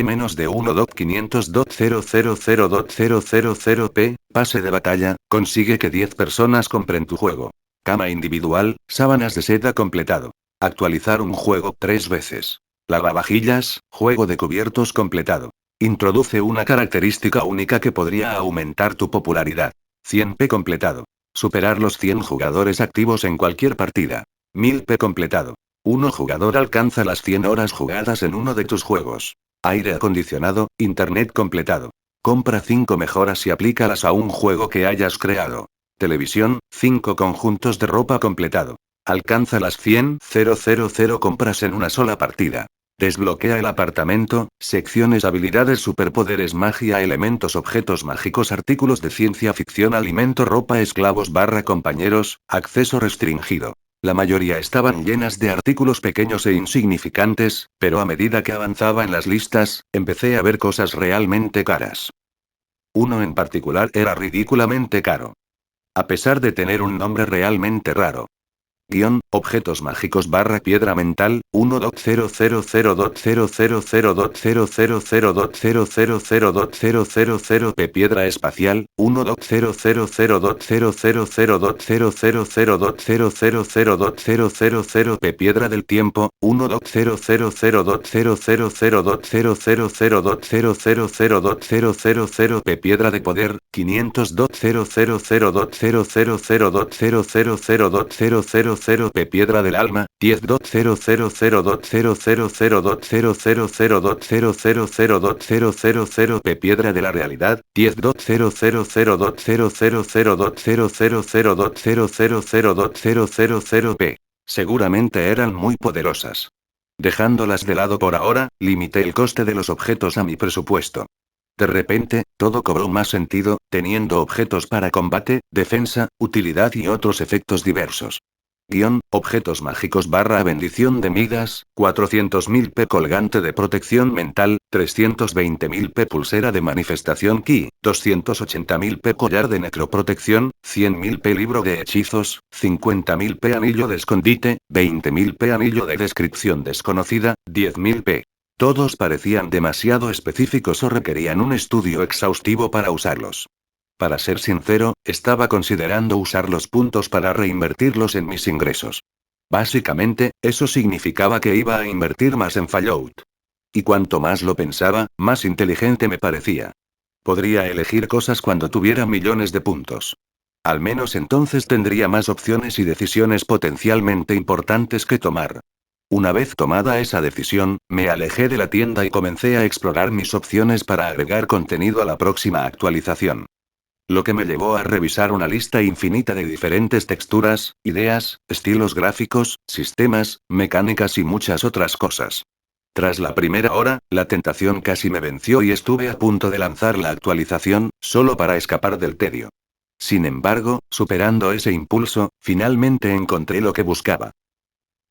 menos de 1.500.000.000.000p, pase de batalla, consigue que 10 personas compren tu juego. Cama individual, sábanas de seda completado. Actualizar un juego 3 veces. Lavavajillas, juego de cubiertos completado. Introduce una característica única que podría aumentar tu popularidad. 100p completado. Superar los 100 jugadores activos en cualquier partida. 1000p completado. Un jugador alcanza las 100 horas jugadas en uno de tus juegos. Aire acondicionado, internet completado. Compra 5 mejoras y aplícalas a un juego que hayas creado. Televisión, 5 conjuntos de ropa completado. Alcanza las 100.000 compras en una sola partida. Desbloquea el apartamento, secciones habilidades superpoderes magia elementos objetos mágicos artículos de ciencia ficción alimento ropa esclavos barra compañeros, acceso restringido. La mayoría estaban llenas de artículos pequeños e insignificantes, pero a medida que avanzaba en las listas, empecé a ver cosas realmente caras. Uno en particular era ridículamente caro. A pesar de tener un nombre realmente raro. Objetos mágicos barra piedra mental, 1.000.000.000.000.000.000 p piedra espacial, 1.000.000.000.000.000 p piedra del tiempo, 1.000.000.000.000.000 p piedra de poder, 500.000.000.000.000.000 p piedra del alma, 10.000.000.000.000.000.000 p piedra de la realidad, 10.000.000.000.000.000.000 p. Seguramente eran muy poderosas. Dejándolas de lado por ahora, limité el coste de los objetos a mi presupuesto. De repente, todo cobró más sentido, teniendo objetos para combate, defensa, utilidad y otros efectos diversos. Objetos mágicos barra bendición de Midas, 400.000 p colgante de protección mental, 320.000 p pulsera de manifestación ki, 280.000 p collar de necroprotección, 100.000 p libro de hechizos, 50.000 p anillo de escondite, 20.000 p anillo de descripción desconocida, 10.000 p. Todos parecían demasiado específicos o requerían un estudio exhaustivo para usarlos. Para ser sincero, estaba considerando usar los puntos para reinvertirlos en mis ingresos. Básicamente, eso significaba que iba a invertir más en Fallout. Y cuanto más lo pensaba, más inteligente me parecía. Podría elegir cosas cuando tuviera millones de puntos. Al menos entonces tendría más opciones y decisiones potencialmente importantes que tomar. Una vez tomada esa decisión, me alejé de la tienda y comencé a explorar mis opciones para agregar contenido a la próxima actualización. Lo que me llevó a revisar una lista infinita de diferentes texturas, ideas, estilos gráficos, sistemas, mecánicas y muchas otras cosas. Tras la primera hora, la tentación casi me venció y estuve a punto de lanzar la actualización, solo para escapar del tedio. Sin embargo, superando ese impulso, finalmente encontré lo que buscaba.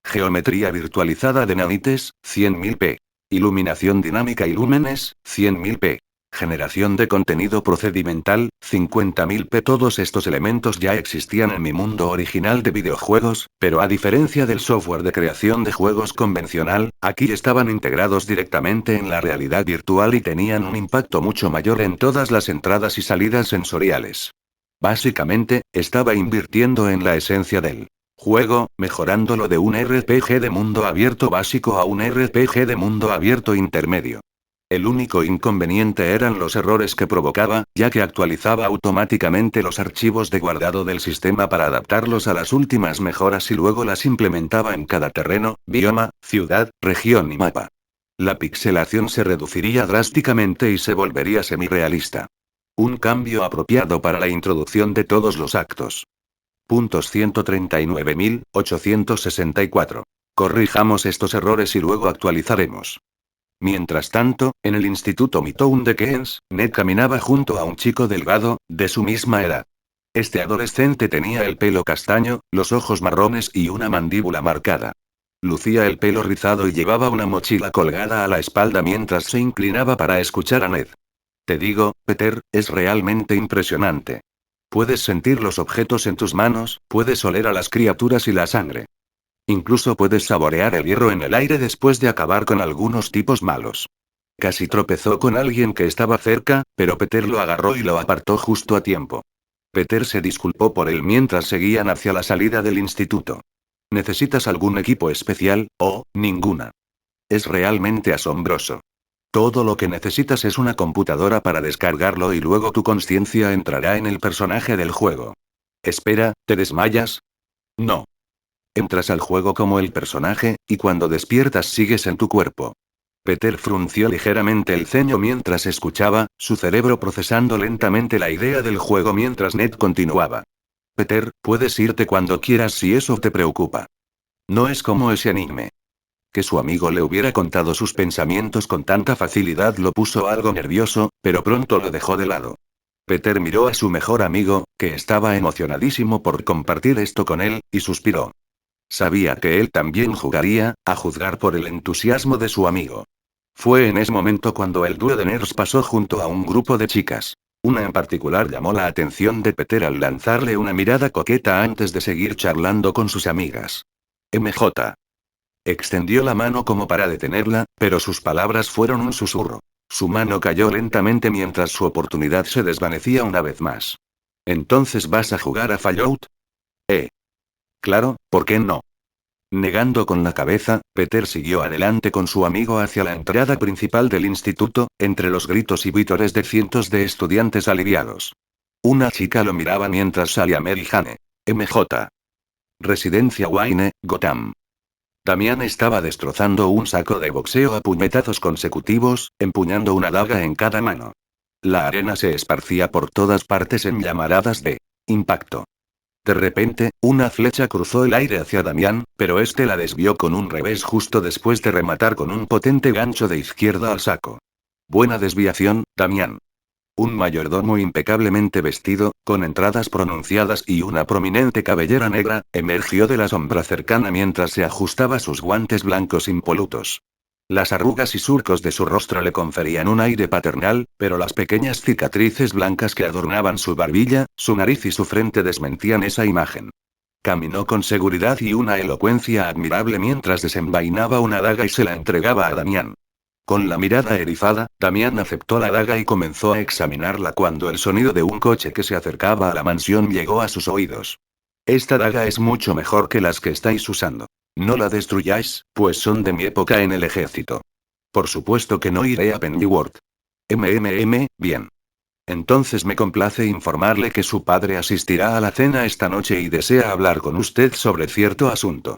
Geometría virtualizada de nanites, 100.000 p. Iluminación dinámica y lúmenes, 100.000 p. Generación de contenido procedimental, 50.000 p. Todos estos elementos ya existían en mi mundo original de videojuegos, pero a diferencia del software de creación de juegos convencional, aquí estaban integrados directamente en la realidad virtual y tenían un impacto mucho mayor en todas las entradas y salidas sensoriales. Básicamente, estaba invirtiendo en la esencia del juego, mejorándolo de un RPG de mundo abierto básico a un RPG de mundo abierto intermedio. El único inconveniente eran los errores que provocaba, ya que actualizaba automáticamente los archivos de guardado del sistema para adaptarlos a las últimas mejoras y luego las implementaba en cada terreno, bioma, ciudad, región y mapa. La pixelación se reduciría drásticamente y se volvería semirealista. Un cambio apropiado para la introducción de todos los actos. Puntos 139.864. Corrijamos estos errores y luego actualizaremos. Mientras tanto, en el Instituto Midtown de Queens, Ned caminaba junto a un chico delgado, de su misma edad. Este adolescente tenía el pelo castaño, los ojos marrones y una mandíbula marcada. Lucía el pelo rizado y llevaba una mochila colgada a la espalda mientras se inclinaba para escuchar a Ned. Te digo, Peter, es realmente impresionante. Puedes sentir los objetos en tus manos, puedes oler a las criaturas y la sangre. Incluso puedes saborear el hierro en el aire después de acabar con algunos tipos malos. Casi tropezó con alguien que estaba cerca, pero Peter lo agarró y lo apartó justo a tiempo. Peter se disculpó por él mientras seguían hacia la salida del instituto. ¿Necesitas algún equipo especial, o ninguna? Es realmente asombroso. Todo lo que necesitas es una computadora para descargarlo y luego tu conciencia entrará en el personaje del juego. Espera, ¿te desmayas? No. Entras al juego como el personaje, y cuando despiertas sigues en tu cuerpo. Peter frunció ligeramente el ceño mientras escuchaba, su cerebro procesando lentamente la idea del juego mientras Ned continuaba. Peter, puedes irte cuando quieras si eso te preocupa. No es como ese anime. Que su amigo le hubiera contado sus pensamientos con tanta facilidad lo puso algo nervioso, pero pronto lo dejó de lado. Peter miró a su mejor amigo, que estaba emocionadísimo por compartir esto con él, y suspiró. Sabía que él también jugaría, a juzgar por el entusiasmo de su amigo. Fue en ese momento cuando el dúo de nerds pasó junto a un grupo de chicas. Una en particular llamó la atención de Peter al lanzarle una mirada coqueta antes de seguir charlando con sus amigas. MJ. Extendió la mano como para detenerla, pero sus palabras fueron un susurro. Su mano cayó lentamente mientras su oportunidad se desvanecía una vez más. ¿Entonces vas a jugar a Fallout? Claro, ¿por qué no? Negando con la cabeza, Peter siguió adelante con su amigo hacia la entrada principal del instituto, entre los gritos y vítores de cientos de estudiantes aliviados. Una chica lo miraba mientras salía Mary Jane. MJ. Residencia Wayne, Gotham. Damián estaba destrozando un saco de boxeo a puñetazos consecutivos, empuñando una daga en cada mano. La arena se esparcía por todas partes en llamaradas de impacto. De repente, una flecha cruzó el aire hacia Damián, pero este la desvió con un revés justo después de rematar con un potente gancho de izquierda al saco. Buena desviación, Damián. Un mayordomo impecablemente vestido, con entradas pronunciadas y una prominente cabellera negra, emergió de la sombra cercana mientras se ajustaba sus guantes blancos impolutos. Las arrugas y surcos de su rostro le conferían un aire paternal, pero las pequeñas cicatrices blancas que adornaban su barbilla, su nariz y su frente desmentían esa imagen. Caminó con seguridad y una elocuencia admirable mientras desenvainaba una daga y se la entregaba a Damián. Con la mirada erizada, Damián aceptó la daga y comenzó a examinarla cuando el sonido de un coche que se acercaba a la mansión llegó a sus oídos. Esta daga es mucho mejor que las que estáis usando. No la destruyáis, pues son de mi época en el ejército. Por supuesto que no iré a Pennyworth. Bien. Entonces me complace informarle que su padre asistirá a la cena esta noche y desea hablar con usted sobre cierto asunto.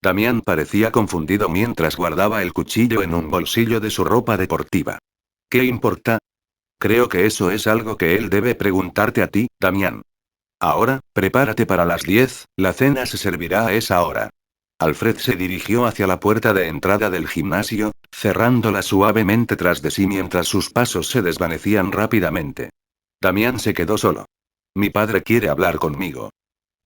Damián parecía confundido mientras guardaba el cuchillo en un bolsillo de su ropa deportiva. ¿Qué importa? Creo que eso es algo que él debe preguntarte a ti, Damián. Ahora, prepárate para las 10, la cena se servirá a esa hora. Alfred se dirigió hacia la puerta de entrada del gimnasio, cerrándola suavemente tras de sí mientras sus pasos se desvanecían rápidamente. Damián se quedó solo. Mi padre quiere hablar conmigo.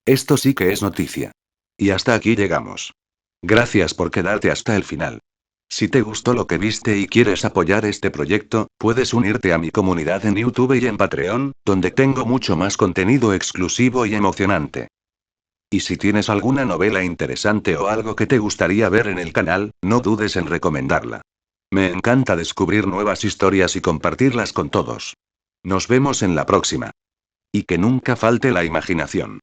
Esto sí que es noticia. Y hasta aquí llegamos. Gracias por quedarte hasta el final. Si te gustó lo que viste y quieres apoyar este proyecto, puedes unirte a mi comunidad en YouTube y en Patreon, donde tengo mucho más contenido exclusivo y emocionante. Y si tienes alguna novela interesante o algo que te gustaría ver en el canal, no dudes en recomendarla. Me encanta descubrir nuevas historias y compartirlas con todos. Nos vemos en la próxima. Y que nunca falte la imaginación.